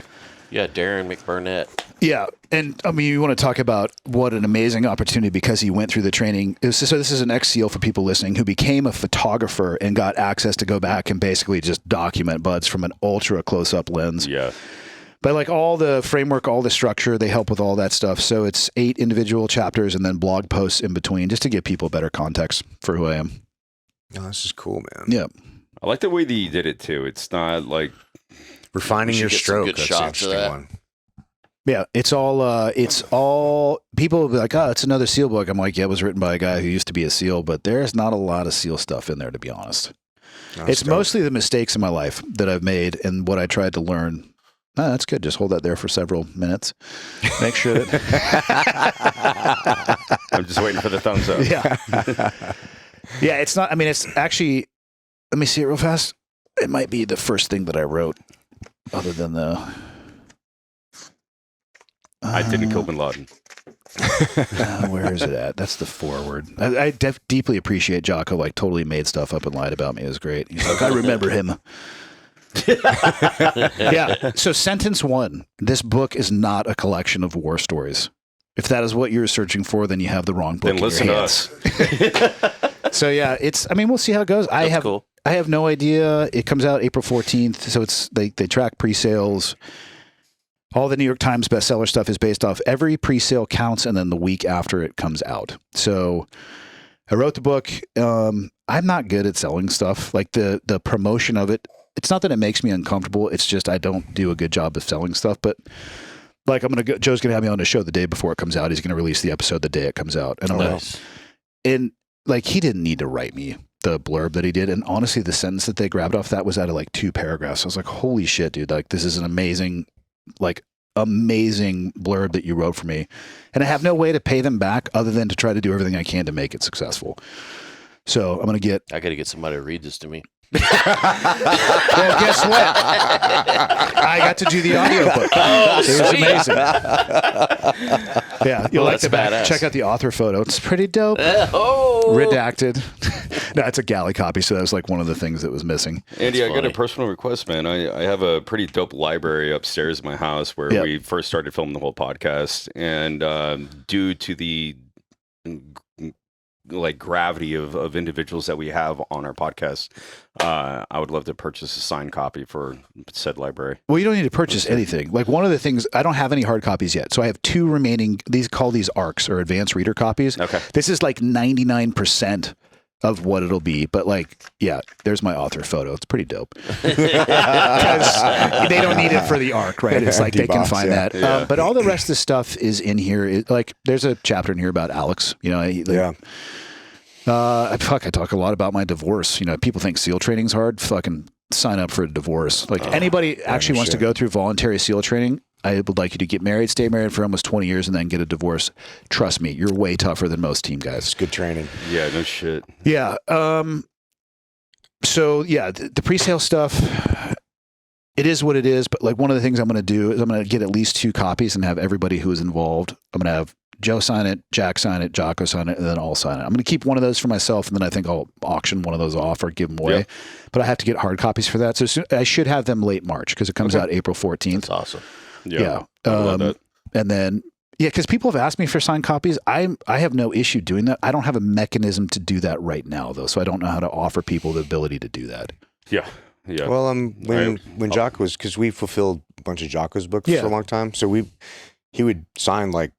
Yeah, Darren McBurnett. Yeah. And you want to talk about what an amazing opportunity because he went through the training. So this is an ex-SEAL for people listening who became a photographer and got access to go back and basically just document Buds from an ultra close-up lens. Yeah. But like all the framework, all the structure, they help with all that stuff. So it's 8 individual chapters and then blog posts in between just to give people better context for who I am. Oh, this is cool, man. Yeah. I like the way that you did it too. It's not like Refining We your should get some stroke. good That's shots the of interesting that. one. Yeah, it's all people will be like, oh, it's another SEAL book. I'm like, yeah, it was written by a guy who used to be a SEAL, but there's not a lot of SEAL stuff in there, to be honest. That's It's dope. mostly the mistakes in my life that I've made and what I tried to learn. Oh, that's good. Just hold that there for several minutes. Make sure that. I'm just waiting for the thumbs up. Yeah. Yeah, it's not. I mean, it's actually. Let me see it real fast. It might be the first thing that I wrote, other than the. I didn't kill Bin Laden. Where is it at? That's the foreword. I deeply appreciate Jocko. Like, totally made stuff up and lied about me. It was great. He's like, I remember him. Yeah. So, sentence 1. This book is not a collection of war stories. If that is what you're searching for, then you have the wrong book. Then listen to us. So yeah, we'll see how it goes. I cool. have no idea. It comes out April 14th. So they track pre-sales. All the New York Times bestseller stuff is based off every pre-sale counts and then the week after it comes out. So I wrote the book. I'm not good at selling stuff. Like the promotion of it it's not that it makes me uncomfortable. It's just I don't do a good job of selling stuff. But like Joe's going to have me on the show the day before it comes out. He's going to release the episode the day it comes out. And and like he didn't need to write me the blurb that he did. And honestly, the sentence that they grabbed off that was out of like 2 paragraphs. I was like, holy shit, dude. Like this is an amazing blurb that you wrote for me. And I have no way to pay them back other than to try to do everything I can to make it successful. So I'm going to I got to get somebody to read this to me. well, guess what? I got to do the audiobook. Oh, it was amazing. Yeah, you'll like the back. badass. Check out the author photo. It's pretty dope. Redacted. No, it's a galley copy, so that was like one of the things that was missing. Andy, That's I got a funny. personal request, man. I have a pretty dope library upstairs in my house where Yep. we first started filming the whole podcast, and due to the like gravity of individuals that we have on our podcast, I would love to purchase a signed copy for said library. Well, you don't need to purchase anything. Like one of the things, I don't have any hard copies yet. So I have 2 remaining, these ARCs or advanced reader copies. Okay. This is like 99% of what it'll be. But like, yeah, there's my author photo. It's pretty dope. Because they don't need it for the ARC, right? It's like they can Box, find yeah. that. Yeah. But all the rest of the stuff is in here. Like there's a chapter in here about Alex, you know. I talk a lot about my divorce. You know, people think SEAL training's hard. Fucking sign up for a divorce. Like anybody actually wants to go through voluntary SEAL training, I would like you to get married, stay married for almost 20 years, and then get a divorce. Trust me, you're way tougher than most team guys. It's good training. Yeah, no shit. Yeah. So yeah, the pre-sale stuff, it is what it is. But like one of the things I'm going to do is I'm going to get at least 2 copies and have everybody who is involved. I'm going to have Joe sign it, Jack sign it, Jocko sign it, and then I'll sign it. I'm going to keep one of those for myself, and then I think I'll auction one of those off or give them away. Yep. But I have to get hard copies for that. So I should have them late March because it comes out April 14th. That's awesome. Yeah. I love that. And then, yeah, because people have asked me for signed copies. I have no issue doing that. I don't have a mechanism to do that right now, though. So I don't know how to offer people the ability to do that. Yeah. Yeah. Well, when Jock was, because we fulfilled a bunch of Jocko's books Yeah. for a long time, so he would sign like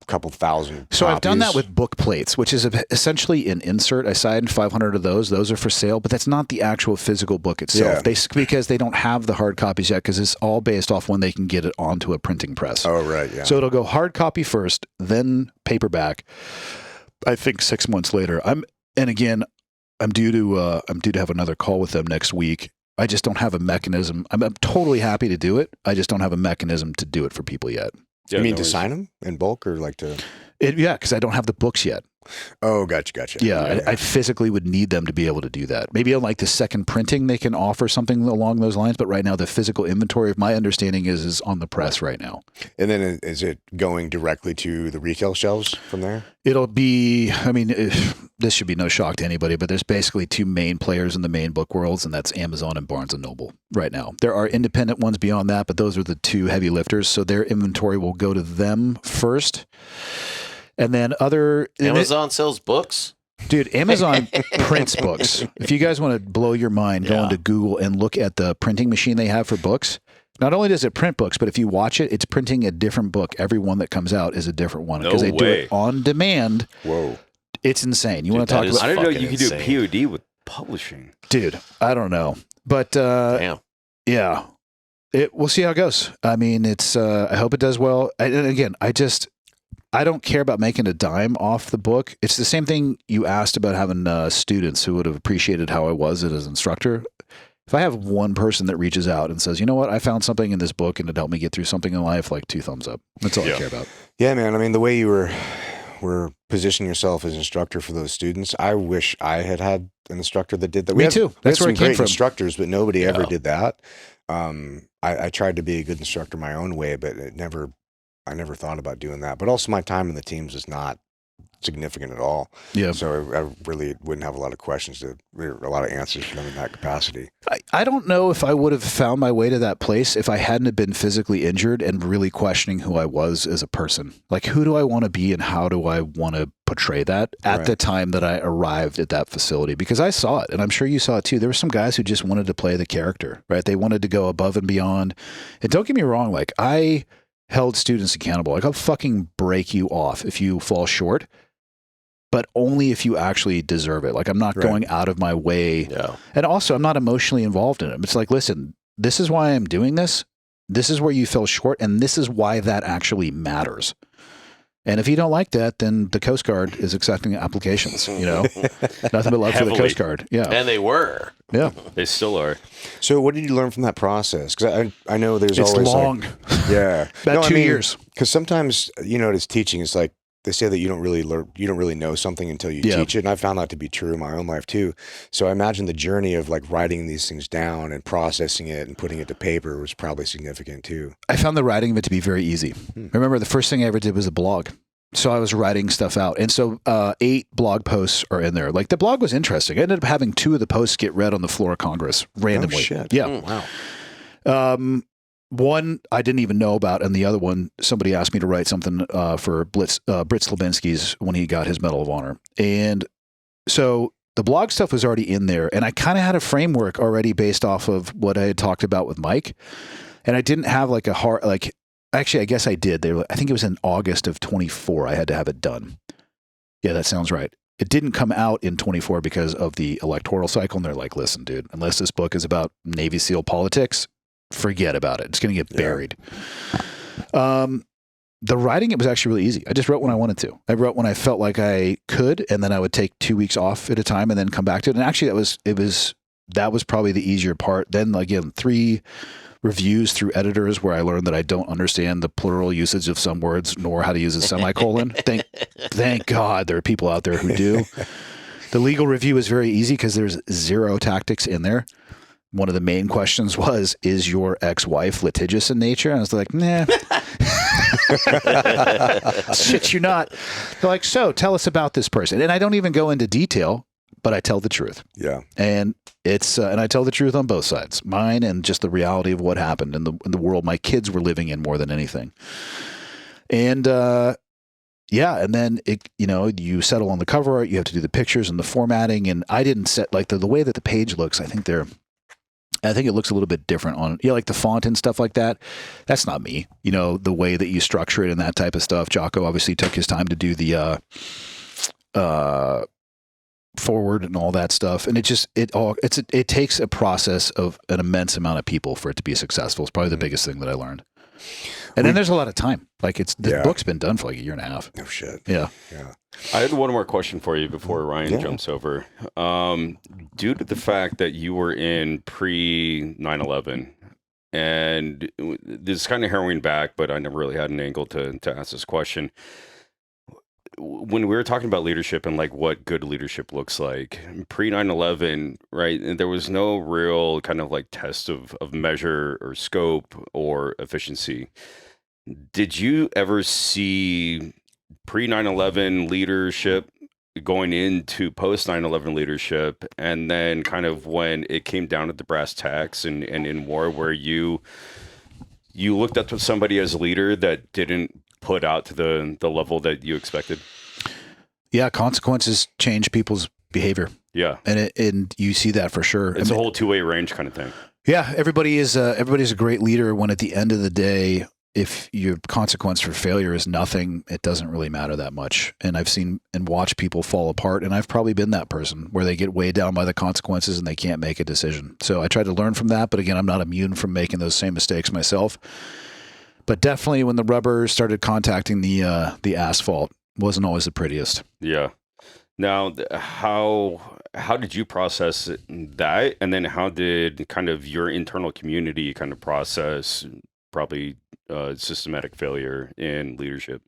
a couple thousand. So I've done that copies. with book plates, which is essentially an insert. I signed 500 of those. Those are for sale, but that's not the actual physical book itself. Yeah. Because they don't have the hard copies yet, because it's all based off when they can get it onto a printing press. Oh right, yeah. So it'll go hard copy first, then paperback. I think 6 months later. I'm due to have another call with them next week. I just don't have a mechanism. I'm totally happy to do it. I just don't have a mechanism to do it for people yet. Yeah, you mean no to worries. sign them in bulk or like to? Yeah, because I don't have the books yet. Oh, gotcha. Yeah, I physically would need them to be able to do that. Maybe on like the second printing, they can offer something along those lines. But right now, the physical inventory, of my understanding, is on the press right now. And then is it going directly to the retail shelves from there? It'll be, I mean, this should be no shock to anybody, but there's basically 2 main players in the main book worlds, and that's Amazon and Barnes & Noble right now. There are independent ones beyond that, but those are the 2 heavy lifters. So their inventory will go to them first. And then Amazon sells books? Dude, Amazon prints books. If you guys want to blow your mind, go into Google and look at the printing machine they have for books. Not only does it print books, but if you watch it, it's printing a different book. Every one that comes out is a different one because No they do way. it on demand. Whoa. It's insane. You want to that talk is about? I didn't know fucking you could do insane. POD with publishing. Dude, I don't know, but Damn. yeah, we'll see how it goes. I mean, it's. I hope it does well. And again, I don't care about making a dime off the book. It's the same thing you asked about having students who would have appreciated how I was as an instructor. If I have one person that reaches out and says, you know what, I found something in this book and it helped me get through something in life, like 2 thumbs up. That's all I care about. Yeah, man. I mean, the way you were positioning yourself as instructor for those students, I wish I had an instructor that did that. Me too. That's where it came great from. Instructors, but nobody ever did that. I tried to be a good instructor my own way, but I never thought about doing that. But also my time in the teams is not significant at all. Yeah. So I really wouldn't have a lot of questions or a lot of answers for them in that capacity. I don't know if I would have found my way to that place if I hadn't have been physically injured and really questioning who I was as a person. Like, who do I want to be and how do I want to portray that at the time that I arrived at that facility? Because I saw it, and I'm sure you saw it too. There were some guys who just wanted to play the character, right? They wanted to go above and beyond. And don't get me wrong, like, I held students accountable. Like, I'll fucking break you off if you fall short. but only if you actually deserve it. Like I'm not going out of my way. Yeah. And also I'm not emotionally involved in it. It's like, listen, this is why I'm doing this. This is where you fell short. And this is why that actually matters. And if you don't like that, then the Coast Guard is accepting applications, you know, nothing but love for the Coast Guard. Yeah. And they were. Yeah. They still are. So what did you learn from that process? Because I know there's It's always long. like, yeah, About 2 years. Because sometimes, you know, it's teaching. It's like they say that you don't really learn, you don't really know something until you teach it. And I found that to be true in my own life too. So I imagine the journey of like writing these things down and processing it and putting it to paper was probably significant too. I found the writing of it to be very easy. I remember the first thing I ever did was a blog. So I was writing stuff out. And so 8 blog posts are in there. Like the blog was interesting. I ended up having 2 of the posts get read on the floor of Congress randomly. Oh, shit. Yeah. Wow. One I didn't even know about, and the other one, somebody asked me to write something for Britt Slabinski's when he got his Medal of Honor. And so the blog stuff was already in there, and I kind of had a framework already based off of what I had talked about with Mike. And I didn't have like a hard, like, actually, I guess I did. I think it was in August of 24. I had to have it done. Yeah, that sounds right. It didn't come out in 24 because of the electoral cycle. And they're like, listen, dude, unless this book is about Navy SEAL politics, forget about it. It's going to get buried. The writing, it was actually really easy. I just wrote when I wanted to. I wrote when I felt like I could, and then I would take 2 weeks off at a time and then come back to it. And actually, that was probably the easier part. Then again, 3 reviews through editors where I learned that I don't understand the plural usage of some words nor how to use a semicolon. Thank God there are people out there who do. The legal review is very easy because there's 0 tactics in there. One of the main questions was, is your ex-wife litigious in nature? And I was like, nah. Shit, you're not. They're like, so tell us about this person. And I don't even go into detail, but I tell the truth. Yeah. And it's and I tell the truth on both sides, mine and just the reality of what happened in the world my kids were living in more than anything. And and then you settle on the cover art, you have to do the pictures and the formatting, and I didn't set like the way that the page looks. I think it looks a little bit different on like the font and stuff like that. That's not me. The way that you structure it and that type of stuff. Jocko obviously took his time to do the forward and all that stuff, and it takes a process of an immense amount of people for it to be successful. It's probably the biggest thing that I learned. And then there's a lot of time. Like the book's been done for like 1.5 years. Oh shit. Yeah. I had one more question for you before Ryan jumps over. Due to the fact that you were in pre 9/11, and this is kind of harrowing back, but I never really had an angle to ask this question. When we were talking about leadership and like what good leadership looks like pre 9/11, right? And there was no real kind of like test of measure or scope or efficiency. Did you ever see pre 9/11 leadership going into post 9/11 leadership, and then kind of when it came down to the brass tacks and in war, where you looked up to somebody as a leader that didn't put out to the level that you expected? Yeah, consequences change people's behavior. Yeah, and you see that for sure. It's a whole 2-way range kind of thing. Yeah, everybody's a great leader when at the end of the day, if your consequence for failure is nothing, it doesn't really matter that much. And I've seen and watched people fall apart, and I've probably been that person where they get weighed down by the consequences and they can't make a decision. So I try to learn from that, but again, I'm not immune from making those same mistakes myself. But definitely when the rubber started contacting the asphalt, wasn't always the prettiest. Yeah. Now, how did you process that? And then how did kind of your internal community kind of process probably systematic failure in leadership?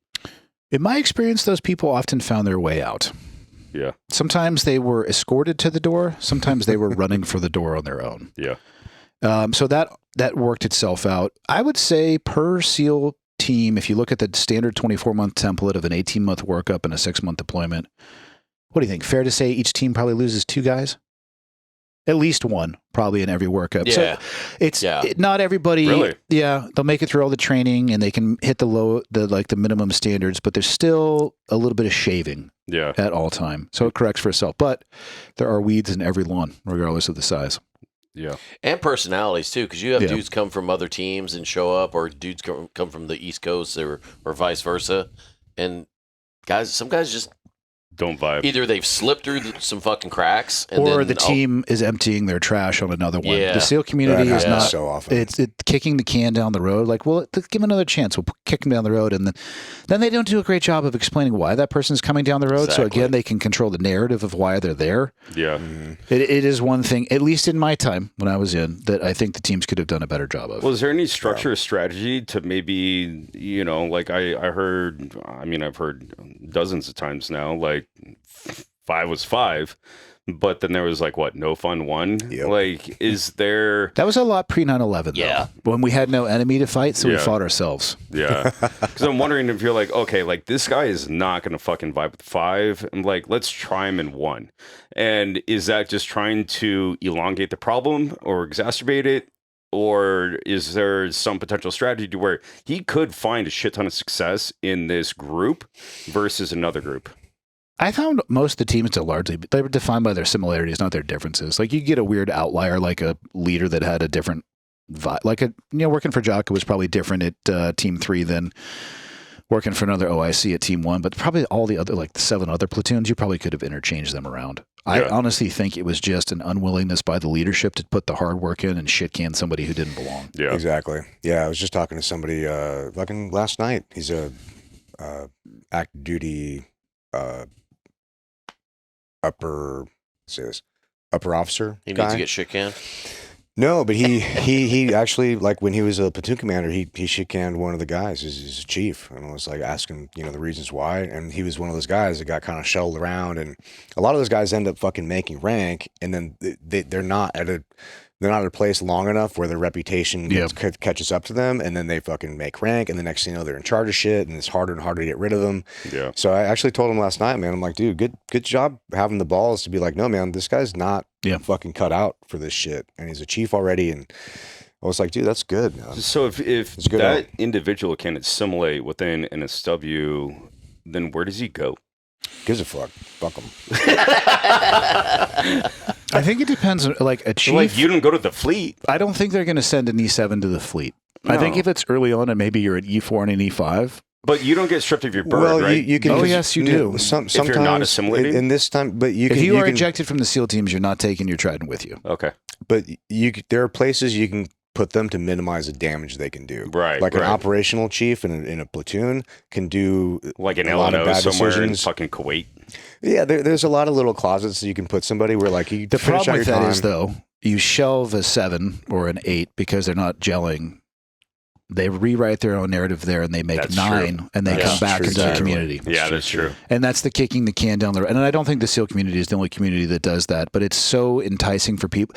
In my experience, those people often found their way out. Yeah. Sometimes they were escorted to the door. Sometimes they were running for the door on their own. Yeah. So that worked itself out. I would say per SEAL team, if you look at the standard 24-month template of an 18-month workup and a 6-month deployment, what do you think? Fair to say each team probably loses 2 guys? At least 1, probably in every workup. Yeah. So not everybody. Really? Yeah, they'll make it through all the training and they can hit the minimum standards, but there's still a little bit of shaving at all time. So it corrects for itself. But there are weeds in every lawn, regardless of the size. Yeah. And personalities too, because you have dudes come from other teams and show up, or dudes come from the East Coast or vice versa. And some guys just don't vibe. Either they've slipped through some fucking cracks, and or then, the team is emptying their trash on another one. Yeah. The SEAL community That is happens not so often. It's kicking the can down the road. Like, well, give them another chance. We'll kick them down the road, and then they don't do a great job of explaining why that person's coming down the road. So Exactly. again, they can control the narrative of why they're there. Yeah. It is one thing, at least in my time when I was in, that I think the teams could have done a better job of. Well, is there any structure or strategy to maybe, like I've heard dozens of times now, like 5 was 5, but then there was like, what, no fun 1? Yep. Like, is there... That was a lot pre 9/11, though. Yeah. When we had no enemy to fight, so we Yeah. fought ourselves. Yeah. Because I'm wondering if you're like, okay, like this guy is not going to fucking vibe with 5. I'm like, let's try him in 1. And is that just trying to elongate the problem or exacerbate it? Or is there some potential strategy to where he could find a shit ton of success in this group versus another group? I found most of the teams to largely, they were defined by their similarities, not their differences. Like, you get a weird outlier, like a leader that had a different vibe. Like, working for Jocko was probably different at Team 3 than working for another OIC at Team 1. But probably all the other, like the 7 other platoons, you probably could have interchanged them around. I Yeah. honestly think it was just an unwillingness by the leadership to put the hard work in and shit can somebody who didn't belong. Yeah. Exactly. Yeah, I was just talking to somebody fucking last night. He's a active duty upper officer he guy. needs to get shit canned. No, but he actually, like, when he was a platoon commander, he shit canned one of the guys. He's a chief, and I was like asking the reasons why, and he was one of those guys that got kind of shuttled around, and a lot of those guys end up fucking making rank, and then they're not at a place long enough where their reputation catches up to them, and then they fucking make rank, and the next thing you know, they're in charge of shit, and it's harder and harder to get rid of them. Yeah. So I actually told him last night, man, I'm like, dude, good job having the balls to be like, no, man, this guy's not fucking cut out for this shit, and he's a chief already, and I was like, dude, that's good, man. So if good that individual can assimilate within an SW, then where does he go? Gives a fuck. Fuck him. I think it depends. Like, a chief, Like, you don't go to the fleet. I don't think they're going to send an E7 to the fleet. I think No. if it's early on and maybe you're at E4 and an E5, But you don't get stripped of your bird, right? you can. Oh, yes, you do. Sometimes you're not assimilating? in this time, but you if can. you are can, ejected from the SEAL teams, you're not taking your Trident with you. Okay. but there are places you can put them to minimize the damage they can do. Right, Like an right. operational chief in a platoon can do Like an a lot of LNO bad somewhere decisions. in fucking Kuwait. Yeah, there's a lot of little closets that you can put somebody where, like, you The finish problem out with your that time. is, though, you shelve a 7 or an 8 because they're not gelling. They rewrite their own narrative there, and they make That's 9, true. and they That's come back true, into the too. community. Yeah, that's true. And that's the kicking the can down the road. And I don't think the SEAL community is the only community that does that, but it's so enticing for people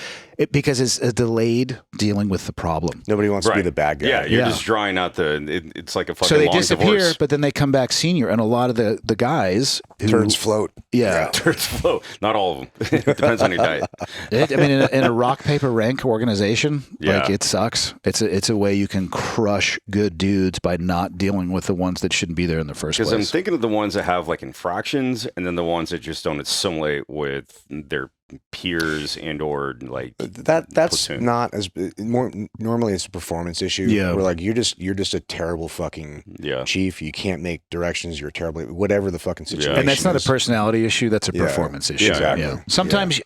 because it's a delayed dealing with the problem. Nobody wants to be Right. the bad guy. Yeah, you're Yeah. just drawing out it's like a fucking So they long disappear, divorce. but then they come back senior. And a lot of the guys who Turns float. Yeah. Turns flow. Not all of them. It depends on your diet. In a rock, paper, rank organization, Yeah. like, it sucks. It's a way you can crush good dudes by not dealing with the ones that shouldn't be there in the first Because I'm place. thinking of the ones that have like infractions, and then the ones that just don't assimilate with their peers and or like That's platoon. not as more normally it's a performance issue. Yeah. Where, like, you're just a terrible fucking Yeah. chief. You can't make directions. You're terrible. Whatever the fucking situation. And that's not a is. personality issue. That's a Yeah. performance issue. Yeah, exactly. Sometimes,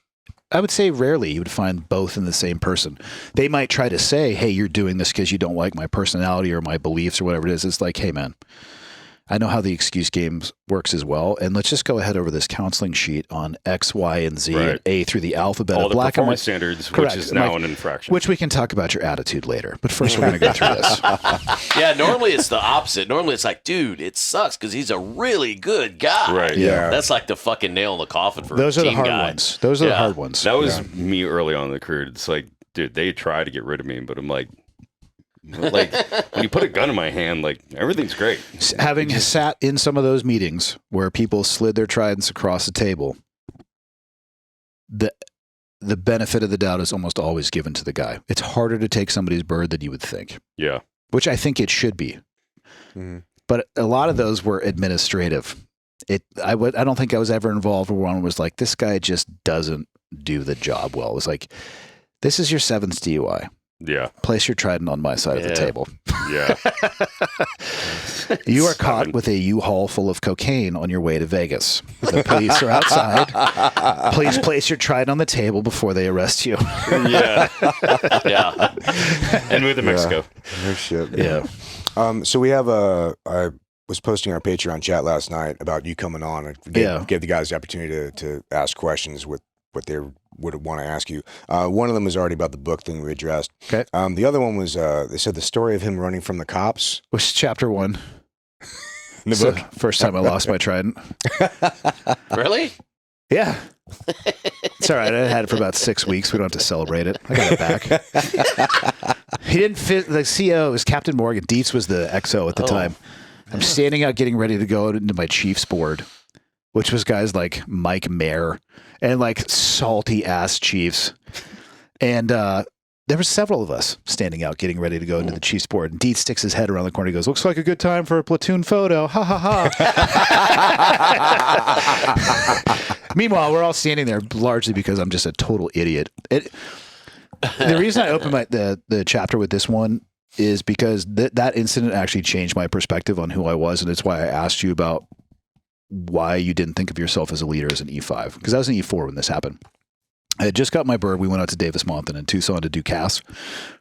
I would say rarely, you would find both in the same person. They might try to say, hey, you're doing this because you don't like my personality or my beliefs or whatever it is. It's like, hey, man, I know how the excuse game works as well. And let's just go ahead over this counseling sheet on X, Y, and Z, Right. and A through the alphabet all of the black and white. performance standards, Correct. which is now Like, an infraction. Which we can talk about your attitude later. But first, we're going to go through this. Yeah, normally it's the opposite. Normally it's like, dude, it sucks because he's a really good guy. Right. Yeah. That's like the fucking nail in the coffin for Those a are the team hard guy. ones. Those are the Yeah. hard ones. that was me early on in the career. It's like, dude, they try to get rid of me, but I'm like when you put a gun in my hand, like, everything's great. Having sat in some of those meetings where people slid their tridents across the table, the benefit of the doubt is almost always given to the guy. It's harder to take somebody's bird than you would think, Yeah. which I think it should be. Mhm. But a lot of those were administrative. I don't think I was ever involved where one was like, this guy just doesn't do the job well. It was like, this is your 7th DUI. Yeah. Place your Trident on my side of the table. Yeah. You are caught with a U-Haul full of cocaine on your way to Vegas. The police are outside. Please place your Trident on the table before they arrest you. Yeah. Yeah. And move to Mexico. No shit. Yeah. So we have I was posting our Patreon chat last night about you coming on and gave the guys the opportunity to ask questions with what they would want to ask you. One of them was already about the book thing we addressed. Okay. The other one was they said the story of him running from the cops. Which is chapter 1 in the So, book. first time I lost my Trident. Really? Yeah. It's all right. I had it for about 6 weeks. We don't have to celebrate it. I got it back. He didn't fit. The CO was Captain Morgan. Dietz was the XO at the time. I'm standing out getting ready to go into my Chiefs board, which was guys like Mike Mayer and like salty ass Chiefs. And there were several of us standing out getting ready to go into the Chiefs board. And Dietz sticks his head around the corner. He goes, "Looks like a good time for a platoon photo. Ha ha ha." Meanwhile, we're all standing there largely because I'm just a total idiot. The reason I opened the chapter with this one is because that incident actually changed my perspective on who I was. And it's why I asked you about why you didn't think of yourself as a leader as an E5. Because I was an E4 when this happened. I had just got my bird. We went out to Davis-Monthan in Tucson to do CAS,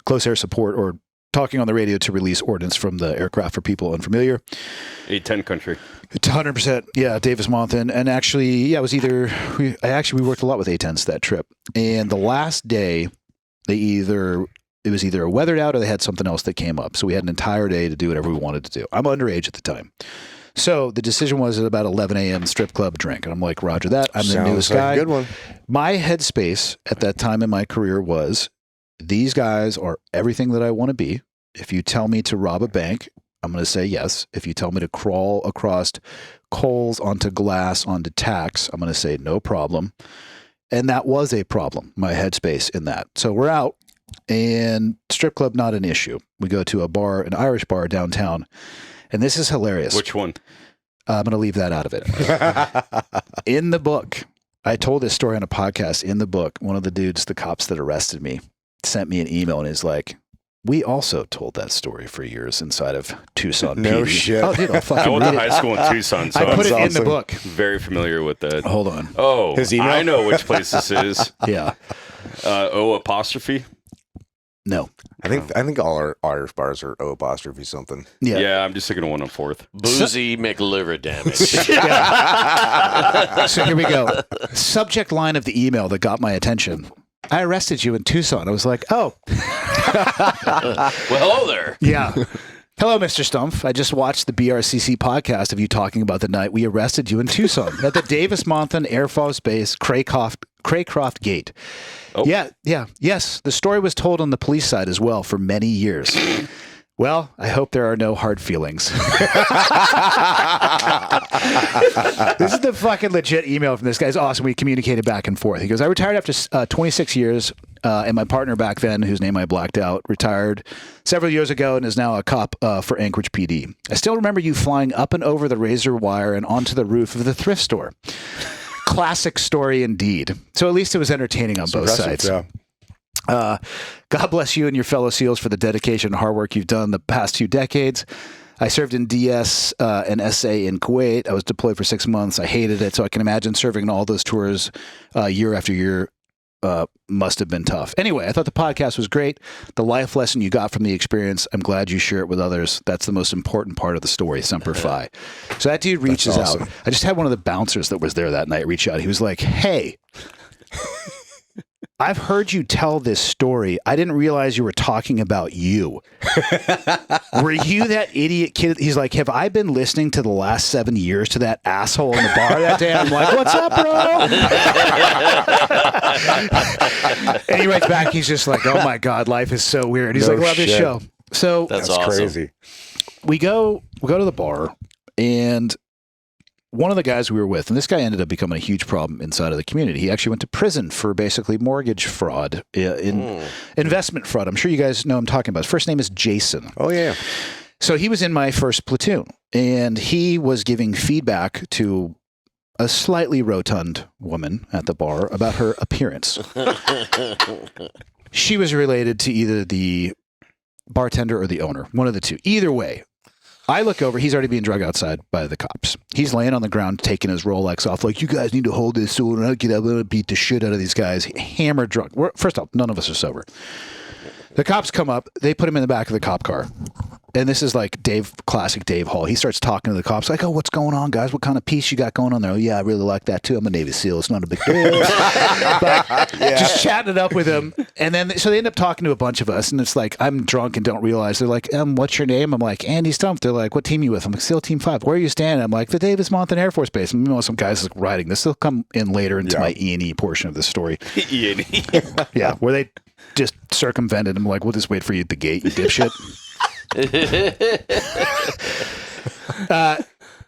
close air support, or talking on the radio to release ordnance from the aircraft for people unfamiliar. 810 country. 100%. Yeah, Davis-Monthan. And actually, yeah, it was we worked a lot with A-10s that trip. And the last day, it was either weathered out or they had something else that came up. So we had an entire day to do whatever we wanted to do. I'm underage at the time. So the decision was at about 11 a.m. strip club drink. And I'm like, Roger that. I'm the newest guy. Good one. My headspace at that time in my career was, these guys are everything that I want to be. If you tell me to rob a bank, I'm going to say yes. If you tell me to crawl across coals onto glass onto tacks, I'm going to say no problem. And that was a problem, my headspace in that. So we're out. And strip club, not an issue. We go to a bar, an Irish bar downtown. And this is hilarious. Which one? I'm going to leave that out of it. In the book, I told this story on a podcast. In the book, one of the dudes, the cops that arrested me, sent me an email and is like, "We also told that story for years inside of Tucson No PD." shit. Oh, dude, I'll I fucking went read to it. high school in Tucson, so I put it I'm in the book. very familiar with that. Hold on. Oh, His email? I know which place this is. Yeah. O apostrophe. No. I think all our Irish bars are O apostrophe something. Yeah. Yeah, I'm just thinking of one on 4th. Boozy McLiver damage. So here we go. Subject line of the email that got my attention. "I arrested you in Tucson." I was like, oh. Well, hello there. Yeah. "Hello, Mr. Stumpf. I just watched the BRCC podcast of you talking about the night we arrested you in Tucson at the Davis-Monthan Air Force Base Craycroft Gate." Oh. Yeah. Yes, the story was told on the police side as well for many years. Well, I hope there are no hard feelings. This is the fucking legit email from this guy. It's awesome. We communicated back and forth. He goes, "I retired after 26 years, and my partner back then, whose name I blacked out, retired several years ago and is now a cop for Anchorage PD. I still remember you flying up and over the razor wire and onto the roof of the thrift store." Classic story indeed. So at least it was entertaining on both sides. Yeah. God bless you and your fellow SEALs for the dedication and hard work you've done the past 2 decades. I served in DS and SA in Kuwait. I was deployed for 6 months. I hated it. So I can imagine serving in all those tours year after year must have been tough. Anyway, I thought the podcast was great. The life lesson you got from the experience, I'm glad you share it with others. That's the most important part of the story, Semper Fi. So that dude reaches awesome. out. I just had one of the bouncers that was there that night reach out. He was like, "Hey, I've heard you tell this story. I didn't realize you were talking about you. Were you that idiot kid?" He's like, "Have I been listening to the last 7 years to that asshole in the bar that day?" I'm like, "What's up, bro?" And he writes back. He's just like, "Oh my God, life is so weird." He's No like, "Love this shit. show." So That's That's awesome. crazy. we go to the bar, and one of the guys we were with, and this guy ended up becoming a huge problem inside of the community. He actually went to prison for basically mortgage fraud, investment fraud. I'm sure you guys know who I'm talking about. His first name is Jason. Oh yeah. So he was in my first platoon, and he was giving feedback to a slightly rotund woman at the bar about her appearance. She was related to either the bartender or the owner, one of the two. Either way, I look over. He's already being drugged outside by the cops. He's laying on the ground, taking his Rolex off, like, you guys need to hold this so when I get up, I'm going to beat the shit out of these guys. Hammered drunk. First off, none of us are sober. The cops come up. They put him in the back of the cop car. And this is like classic Dave Hall. He starts talking to the cops like, oh, what's going on, guys? What kind of piece you got going on there? Oh, yeah, I really like that, too. I'm a Navy SEAL. It's not a big deal. But just chatting it up with him. And then, so they end up talking to a bunch of us. And it's like, I'm drunk and don't realize. They're like, what's your name? I'm like, Andy Stumpf. They're like, what team you with? I'm like, SEAL Team 5. Where are you standing? I'm like, the Davis-Monthan Air Force Base. And some guys like writing this. They'll come in later into my E&E portion of the story. E&E. Yeah, where they just circumvented him. Like, we'll just wait for you at the gate, you dipshit.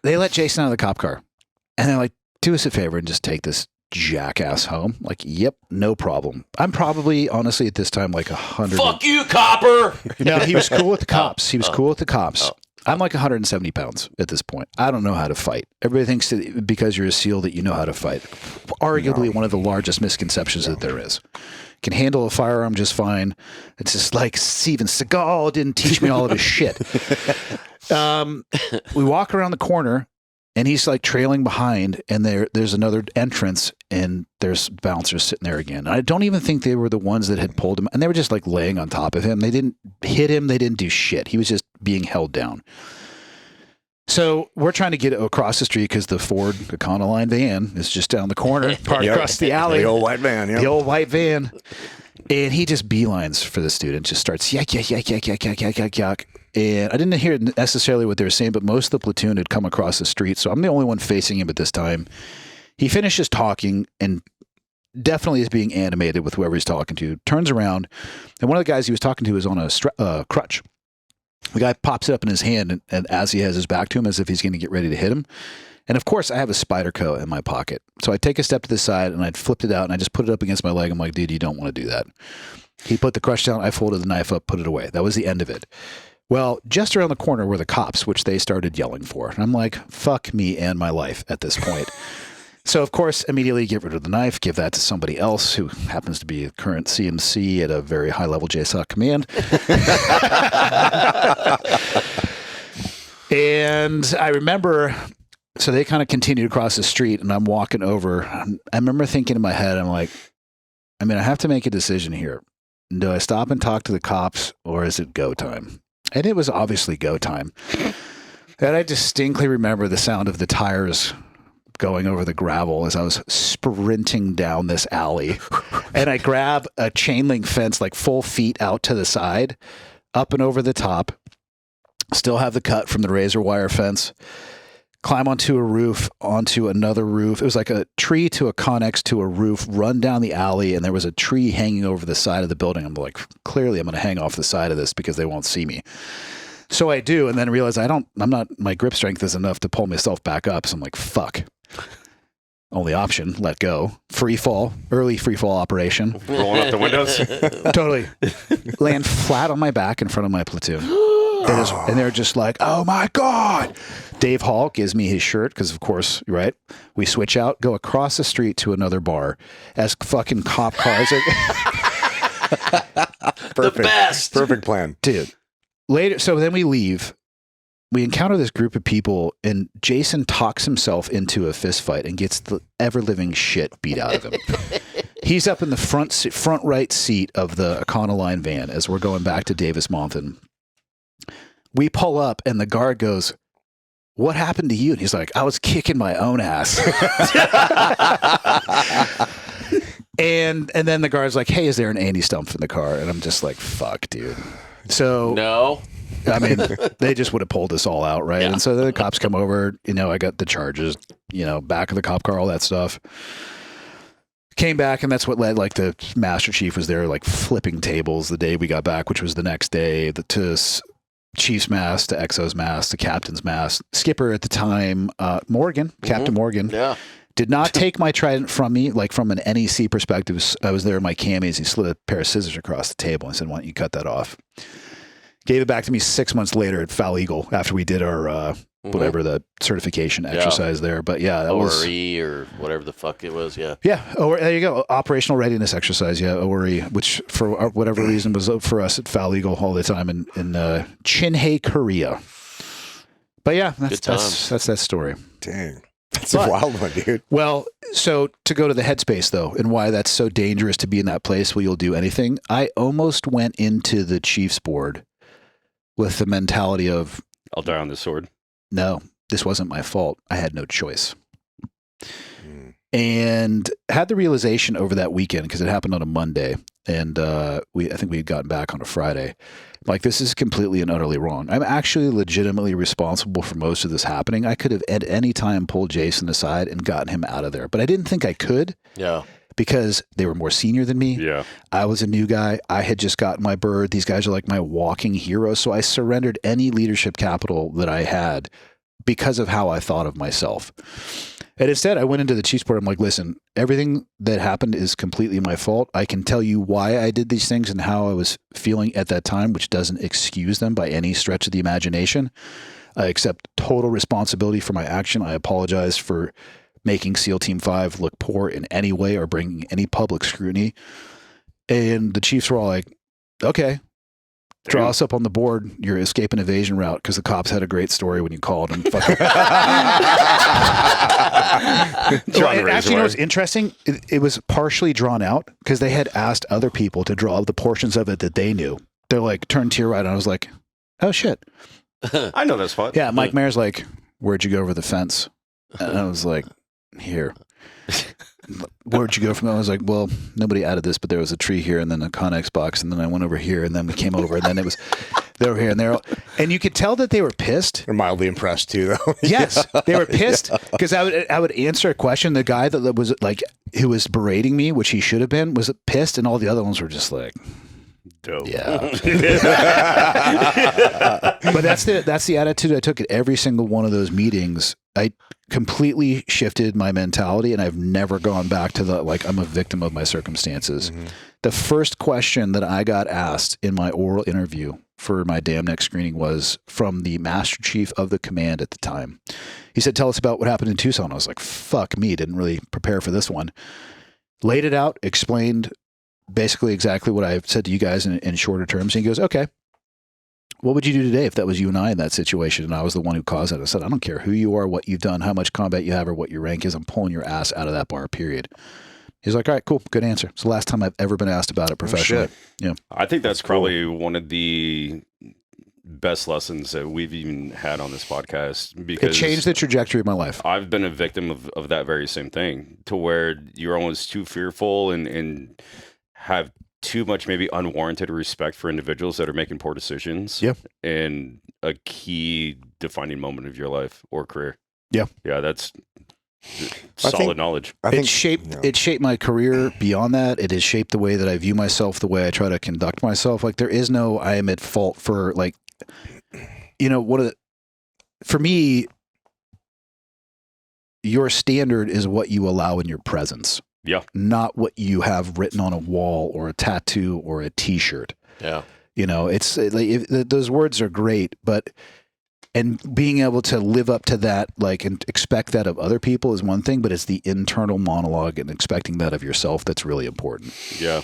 They let Jason out of the cop car. And they're like, do us a favor and just take this jackass home. Like, yep, no problem. I'm probably, honestly, at this time, like 100. Fuck you, copper. No, he was cool with the cops. He was cool with the cops. I'm like 170 pounds at this point. I don't know how to fight. Everybody thinks that because you're a SEAL that you know how to fight. Arguably one of the largest misconceptions that there is. Can handle a firearm just fine. It's just like Steven Seagal didn't teach me all of his shit. We walk around the corner and he's like trailing behind, and there's another entrance, and there's bouncers sitting there again. And I don't even think they were the ones that had pulled him, and they were just like laying on top of him. They didn't hit him. They didn't do shit. He was just being held down. So we're trying to get across the street because the Ford Econoline van is just down the corner, parked across the alley. The old white van, The old white van. And he just beelines for the student, just starts yak, yak, yak, yak, yak, yak, yak, yak, yak. And I didn't hear necessarily what they were saying, but most of the platoon had come across the street, so I'm the only one facing him at this time. He finishes talking and definitely is being animated with whoever he's talking to, turns around, and one of the guys he was talking to is on a crutch. The guy pops it up in his hand, and as he has his back to him, as if he's going to get ready to hit him. And of course, I have a spider coat in my pocket. So I take a step to the side, and I'd flipped it out, and I just put it up against my leg. I'm like, dude, you don't want to do that. He put the crutch down. I folded the knife up, put it away. That was the end of it. Well, just around the corner were the cops, which they started yelling for. And I'm like, fuck me and my life at this point. So, of course, immediately get rid of the knife, give that to somebody else who happens to be a current CMC at a very high-level JSOC command. And I remember, so they kind of continued across the street, and I'm walking over. I remember thinking in my head, I'm like, I have to make a decision here. Do I stop and talk to the cops, or is it go time? And it was obviously go time. And I distinctly remember the sound of the tires going over the gravel as I was sprinting down this alley. And I grab a chain link fence like full feet out to the side, up and over the top, still have the cut from the razor wire fence, climb onto a roof, onto another roof. It was like a tree to a connex to a roof, run down the alley, and there was a tree hanging over the side of the building. I'm like, clearly I'm going to hang off the side of this because they won't see me. So I do, and then realize my grip strength is enough to pull myself back up. So I'm like, fuck. Only option, let go. Free fall, early free fall operation. Rolling up the windows. Totally. Land flat on my back in front of my platoon. And they're just like, oh my God. Dave Hall gives me his shirt because, of course, right? We switch out, go across the street to another bar as fucking cop cars. Perfect. The best. Perfect plan. Dude. Later, so then we leave. We encounter this group of people, and Jason talks himself into a fist fight and gets the ever-living shit beat out of him. He's up in the front right seat of the Econoline van as we're going back to Davis-Monthan. We pull up, and the guard goes, what happened to you? And he's like, I was kicking my own ass. and then the guard's like, hey, is there an Andy Stumpf in the car? And I'm just like, fuck, dude. So no. They just would have pulled us all out, right? Yeah. And so then the cops come over, I got the charges, back of the cop car, all that stuff. Came back, and that's what led, like, the Master Chief was there, like, flipping tables the day we got back, which was the next day, to Chief's mast, to XO's mast, to Captain's mast. Skipper at the time, Morgan, Captain Morgan, did not take my Trident from me, like, from an NEC perspective. I was there in my camis. He slid a pair of scissors across the table and said, why don't you cut that off? Gave it back to me 6 months later at Foul Eagle after we did our whatever the certification exercise there. But yeah, that was ORE or whatever the fuck it was. Yeah. Yeah. Oh, there you go. Operational readiness exercise. Yeah. ORE, which for whatever reason was for us at Foul Eagle all the time in Chinhae, Korea. But yeah, that's that story. Dang. That's a wild one, dude. Well, so to go to the headspace though, and why that's so dangerous to be in that place where you'll do anything. I almost went into the Chiefs board with the mentality of, I'll die on the sword. No, this wasn't my fault. I had no choice. And had the realization over that weekend, because it happened on a Monday, and I think we had gotten back on a Friday. Like, this is completely and utterly wrong. I'm actually legitimately responsible for most of this happening. I could have at any time pulled Jason aside and gotten him out of there, but I didn't think I could. Yeah. Because they were more senior than me. Yeah. I was a new guy. I had just gotten my bird. These guys are like my walking heroes. So I surrendered any leadership capital that I had because of how I thought of myself. And instead, I went into the Chiefs board. I'm like, listen, everything that happened is completely my fault. I can tell you why I did these things and how I was feeling at that time, which doesn't excuse them by any stretch of the imagination. I accept total responsibility for my action. I apologize for making SEAL Team 5 look poor in any way or bringing any public scrutiny. And the Chiefs were all like, okay, draw us up on the board your escape and evasion route, because the cops had a great story when you called them. Actually, you know what's interesting? It was partially drawn out because they had asked other people to draw up the portions of it that they knew. They're like, turn to your right. And I was like, oh, shit. I know that spot. Yeah, Mike Mayer's like, where'd you go over the fence? And I was like, here. Where'd you go from? I was like, well, nobody added this, but there was a tree here and then a Connex box, and then I went over here, and then we came over, and then they were here, and and you could tell that they were pissed. They're mildly impressed too, though. Yes, they were pissed because I would answer a question. The guy that was like, who was berating me, which he should have been, was pissed, and all the other ones were just like, dope. Yeah. But that's the attitude I took at every single one of those meetings. I completely shifted my mentality, and I've never gone back to the, like, I'm a victim of my circumstances. Mm-hmm. The first question that I got asked in my oral interview for my damn next screening was from the Master Chief of the command at the time. He said, tell us about what happened in Tucson. I was like, fuck me. Didn't really prepare for this one. Laid it out, explained basically exactly what I said to you guys in shorter terms. And he goes, okay, what would you do today if that was you and I in that situation and I was the one who caused it? I said, I don't care who you are, what you've done, how much combat you have, or what your rank is. I'm pulling your ass out of that bar, period. He's like, all right, cool, good answer. It's the last time I've ever been asked about it professionally. Yeah, I think that's probably one of the best lessons that we've even had on this podcast, because it changed the trajectory of my life. I've been a victim of that very same thing, to where you're almost too fearful and have too much maybe unwarranted respect for individuals that are making poor decisions. Yeah. In a key defining moment of your life or career. Yeah. Yeah, that's solid knowledge. It shaped my career beyond that. It has shaped the way that I view myself, the way I try to conduct myself. Like, there is no I am at fault for, like, you know, for me, your standard is what you allow in your presence. Yeah. Not what you have written on a wall or a tattoo or a t-shirt. Yeah. You know, it's like, those words are great, and being able to live up to that, like, and expect that of other people is one thing, but it's the internal monologue and expecting that of yourself that's really important. Yeah.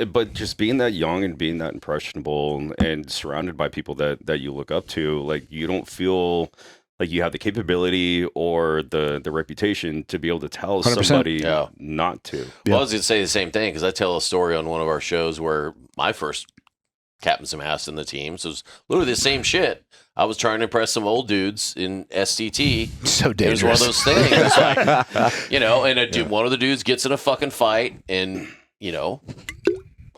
But just being that young and being that impressionable and surrounded by people that you look up to, like, you don't feel like you have the capability or the reputation to be able to tell 100%. Somebody not to. Well, I was going to say the same thing, because I tell a story on one of our shows where my first captain some ass in the teams was literally the same shit. I was trying to impress some old dudes in SDT. So dangerous. It was one of those things. It's like, you know, and one of the dudes gets in a fucking fight, and, you know,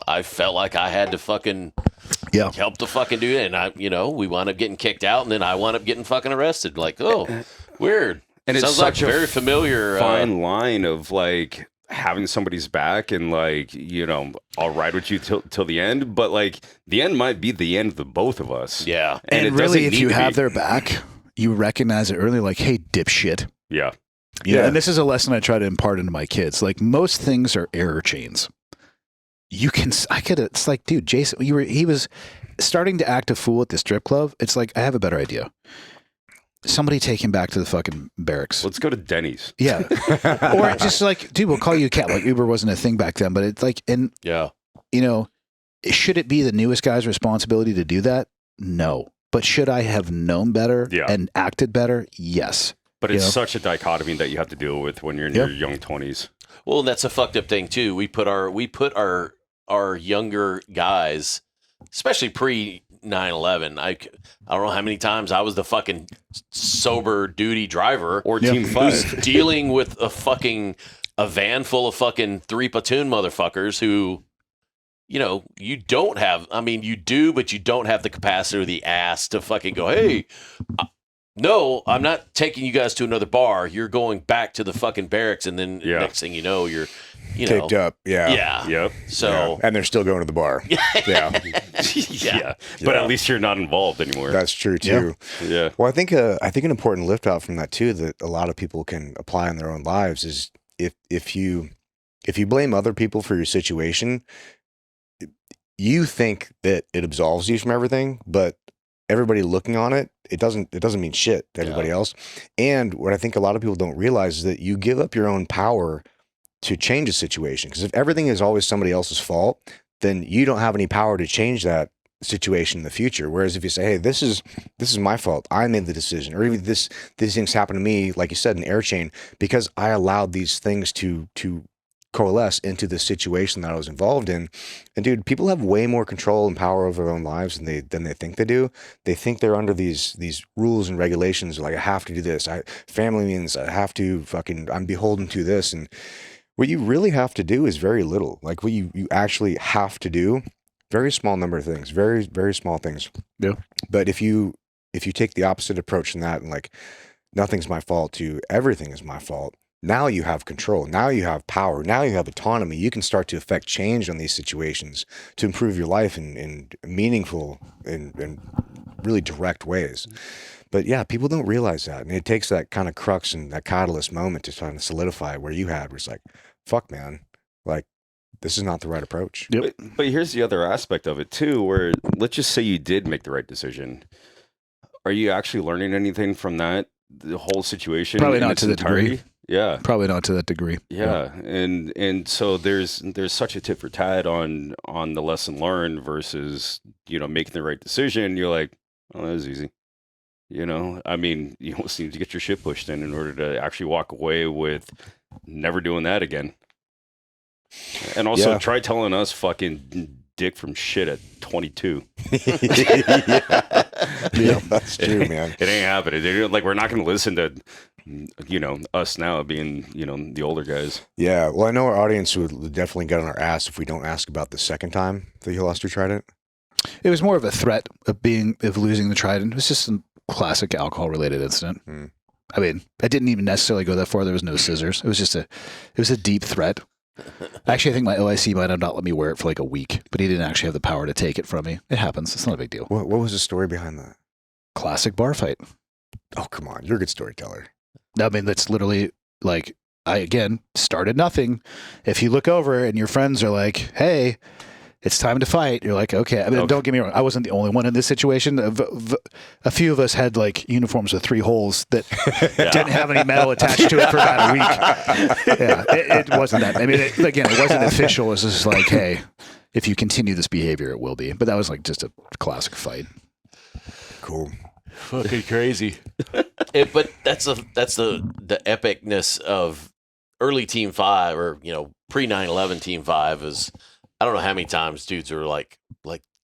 I felt like I had to fucking help the fucking dude, and we wound up getting kicked out, and then I wound up getting fucking arrested. Like, oh, weird. And it sounds such like a very familiar fine line of, like, having somebody's back and, like, you know, I'll ride with you till the end, but, like, the end might be the end of the both of us. Yeah. And it really, if need you to have be. their back, you recognize it early, like, hey, dipshit. Yeah. Yeah. And this is a lesson I try to impart into my kids. Like, most things are error chains. It's like, dude, Jason, he was starting to act a fool at the strip club. It's like, I have a better idea. somebody take him back to the fucking barracks. Let's go to Denny's. Yeah. Or just like, dude, we'll call you a cab. Like Uber wasn't a thing back then, but it's like, and Yeah. you know, should it be the newest guy's responsibility to do that? No. But should I have known better and acted better? Yes. But it's such a dichotomy that you have to deal with when you're in your young 20s. Well, that's a fucked up thing too. We put our younger guys, especially pre 9/11. I don't know how many times I was the fucking sober duty driver Or Team 5. dealing with a van full of fucking 3 platoon motherfuckers who, you don't have. I mean, you do, but you don't have the capacity or the ass to fucking go, hey. No, I'm not taking you guys to another bar. You're going back to the fucking barracks, and then next thing you know, you're, taped up. Yeah. Yeah. Yep. So, and they're still going to the bar. Yeah. Yeah. But at least you're not involved anymore. That's true too. Yeah. Well, I think an important lift out from that too that a lot of people can apply in their own lives is if you blame other people for your situation, you think that it absolves you from everything, but everybody looking on it, it doesn't mean shit to everybody else. And what I think a lot of people don't realize is that you give up your own power to change a situation. Because if everything is always somebody else's fault, then you don't have any power to change that situation in the future. Whereas if you say, hey, this is my fault, I made the decision, or even these things happen to me, like you said, an air chain, because I allowed these things to coalesce into the situation that I was involved in. And dude, people have way more control and power over their own lives than they think they do. They think they're under these rules and regulations, like I have to do this. Family means I have to I'm beholden to this. And what you really have to do is very little. Like what you actually have to do, very small number of things, very, very small things. Yeah. But if you take the opposite approach from that and like nothing's my fault to everything is my fault, now you have control. Now you have power. Now you have autonomy. You can start to affect change on these situations to improve your life in meaningful and really direct ways. But yeah, people don't realize that. And it takes that kind of crux and that catalyst moment to try to solidify where you had, where it's like, fuck, man, like, this is not the right approach. Yep. But here's the other aspect of it too, where let's just say you did make the right decision. Are you actually learning anything from that, the whole situation? Probably not to the degree. Yeah. Probably not to that degree. Yeah. And so there's such a tit for tat on the lesson learned versus, making the right decision. You're like, oh, that was easy. I mean, you almost need to get your shit pushed in order to actually walk away with never doing that again. And also try telling us fucking dick from shit at 22. Yeah, that's true, man. It ain't happening. Like, we're not going to listen to, us now being, the older guys. Yeah. Well, I know our audience would definitely get on our ass if we don't ask about the second time that you lost your Trident. It was more of a threat of losing the Trident. It was just a classic alcohol related incident. I mean, I didn't even necessarily go that far. There was no scissors. It was a deep threat. Actually, I think my OIC might have not let me wear it for like a week, but he didn't actually have the power to take it from me. It happens. It's not a big deal. What was the story behind that? Classic bar fight. Oh, come on. You're a good storyteller. I mean, that's literally like, I, again, started nothing. If you look over and your friends are like, hey, it's time to fight, you're like, okay. I mean, don't get me wrong. I wasn't the only one in this situation. A few of us had like uniforms with 3 holes that didn't have any metal attached to it for about a week. Yeah, it wasn't that. I mean, it wasn't official. It was just like, hey, if you continue this behavior, it will be. But that was like just a classic fight. Cool. Fucking crazy. But that's the epicness of early Team 5 or, pre 9/11 Team 5 is, I don't know how many times dudes are like,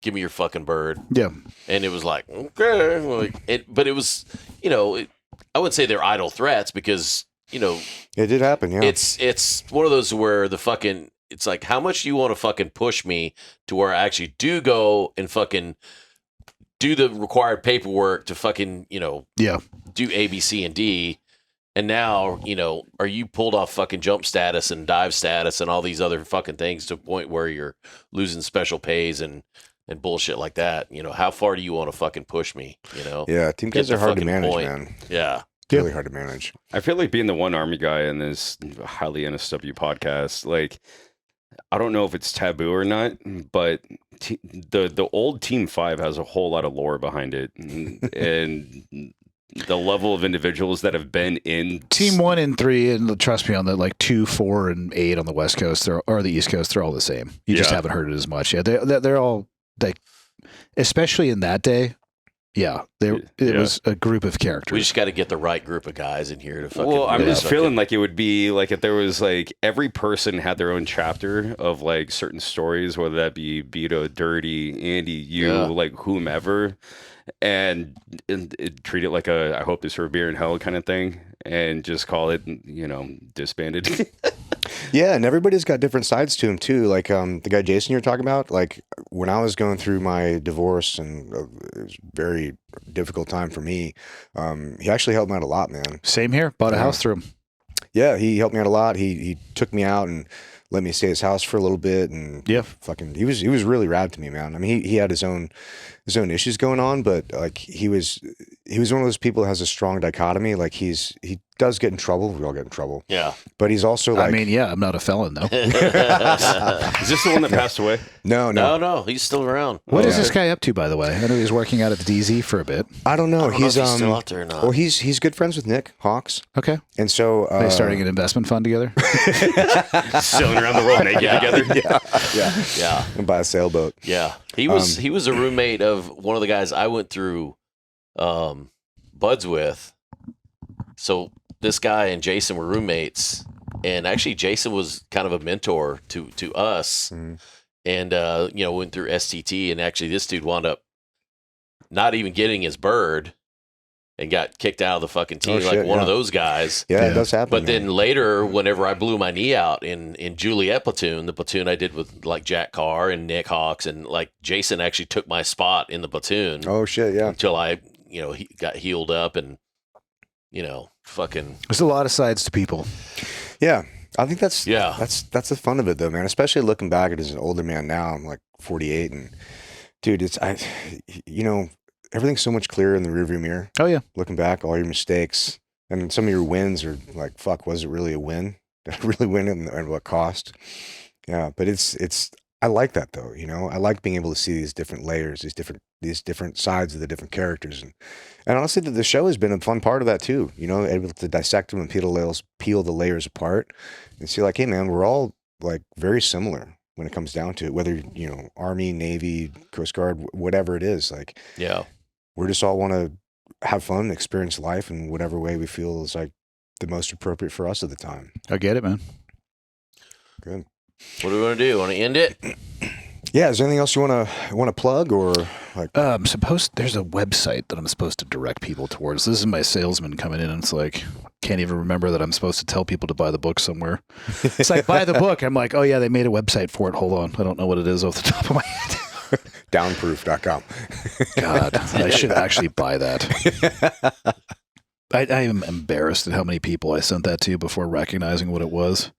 give me your fucking bird. Yeah. And it was like, okay. But it was, I wouldn't say they're idle threats because, it did happen. Yeah. It's one of those where it's like, how much do you want to fucking push me to where I actually do go and fucking do the required paperwork to fucking, do A, B, C, and D. And now, are you pulled off fucking jump status and dive status and all these other fucking things to a point where you're losing special pays and bullshit like that? How far do you want to fucking push me? Yeah, team kids are hard to manage, man. Yeah. Really hard to manage. I feel like being the one Army guy in this highly NSW podcast, like, I don't know if it's taboo or not, but the old Team 5 has a whole lot of lore behind it. And the level of individuals that have been in Team 1 and 3, and trust me on the like 2, 4, and 8 on the West Coast or the East Coast, they're all the same. You just haven't heard it as much. Yeah, they're all like, especially in that day. Yeah, it was a group of characters. We just got to get the right group of guys in here to fucking. Well, I'm just feeling like it would be like if there was like every person had their own chapter of like certain stories, whether that be Beto, Dirty, Andy, you, like whomever, and treat it like I hope they serve beer in hell kind of thing, and just call it, disbanded. Yeah, and everybody's got different sides to him too. Like the guy Jason you're talking about. Like when I was going through my divorce, and it was a very difficult time for me. He actually helped me out a lot, man. Same here. Bought a house through him. Yeah, he helped me out a lot. He took me out and let me stay at his house for a little bit, and he was really rad to me, man. I mean, he had his own issues going on, but like he was one of those people that has a strong dichotomy. Like he does get in trouble. We all get in trouble. Yeah. But he's also like, I mean, yeah, I'm not a felon though. Is this the one that passed away? No, he's still around. What is this guy up to, by the way? I know he was working out at the DZ for a bit. I don't know. He's still out there or not. Well, he's good friends with Nick Hawks. Okay. And so are they starting an investment fund together? Sailing around the world naked together. Yeah. And buy a sailboat. Yeah. He was a roommate of one of the guys I went through buds with. So this guy and Jason were roommates, and actually Jason was kind of a mentor to us. Mm-hmm. And went through STT, and actually this dude wound up not even getting his bird and got kicked out of the fucking team, one of those guys. Yeah, it does happen. But then later, whenever I blew my knee out in Juliet platoon, the platoon I did with like Jack Carr and Nick Hawks, and like Jason actually took my spot in the platoon. Oh shit, yeah. Until I, he got healed up, and fucking. There's a lot of sides to people. Yeah. I think that's the fun of it though, man. Especially looking back at as an older man now. I'm like 48, and dude, everything's so much clearer in the rearview mirror. Oh yeah, looking back, all your mistakes and some of your wins are like, fuck, was it really a win? Did I really win it, and what cost? Yeah, but it's. I like that though. I like being able to see these different layers, these different sides of the different characters, and honestly, the show has been a fun part of that too. Able to dissect them and peel the layers apart, and see like, hey man, we're all like very similar when it comes down to it. Whether Army, Navy, Coast Guard, whatever it is, like we're just all want to have fun, experience life in whatever way we feel is like the most appropriate for us at the time. I get it, man. Good. What do we want to do? Want to end it? Yeah. Is there anything else you want to plug, or like? There's a website that I'm supposed to direct people towards. This is my salesman coming in, and it's like, can't even remember that I'm supposed to tell people to buy the book somewhere. It's like, buy the book. I'm like, oh yeah, they made a website for it. Hold on, I don't know what it is off the top of my head. Downproof.com. God, I should actually buy that. I am embarrassed at how many people I sent that to before recognizing what it was.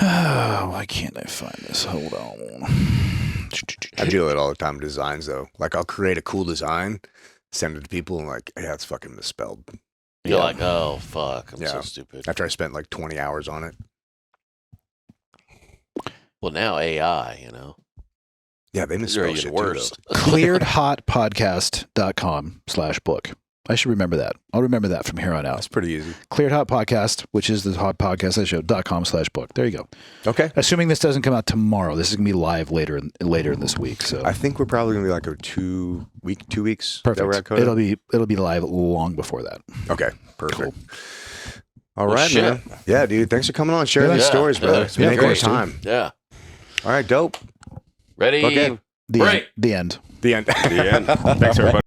Oh, why can't I find this? Hold on. I do that all the time with designs, though. Like, I'll create a cool design, send it to people, and like, yeah, it's fucking misspelled. You're like, oh, fuck, I'm so stupid. After I spent like 20 hours on it. Well, now AI, Yeah, they misspell shit worse. Clearedhotpodcast.com/book. I should remember that. I'll remember that from here on out. It's pretty easy. Cleared Hot Podcast, which is the hot podcast I show.com/book. There you go. Okay. Assuming this doesn't come out tomorrow, this is gonna be live later in this week. So I think we're probably gonna be like a 2 weeks. Perfect. It'll be live long before that. Okay. Perfect. Cool. All well, right, shit. man. Yeah, dude. Thanks for coming on, sharing these stories, brother. It's been making our time. Yeah. All right, dope. Ready? Okay. The end. The end. The end. Thanks, everybody.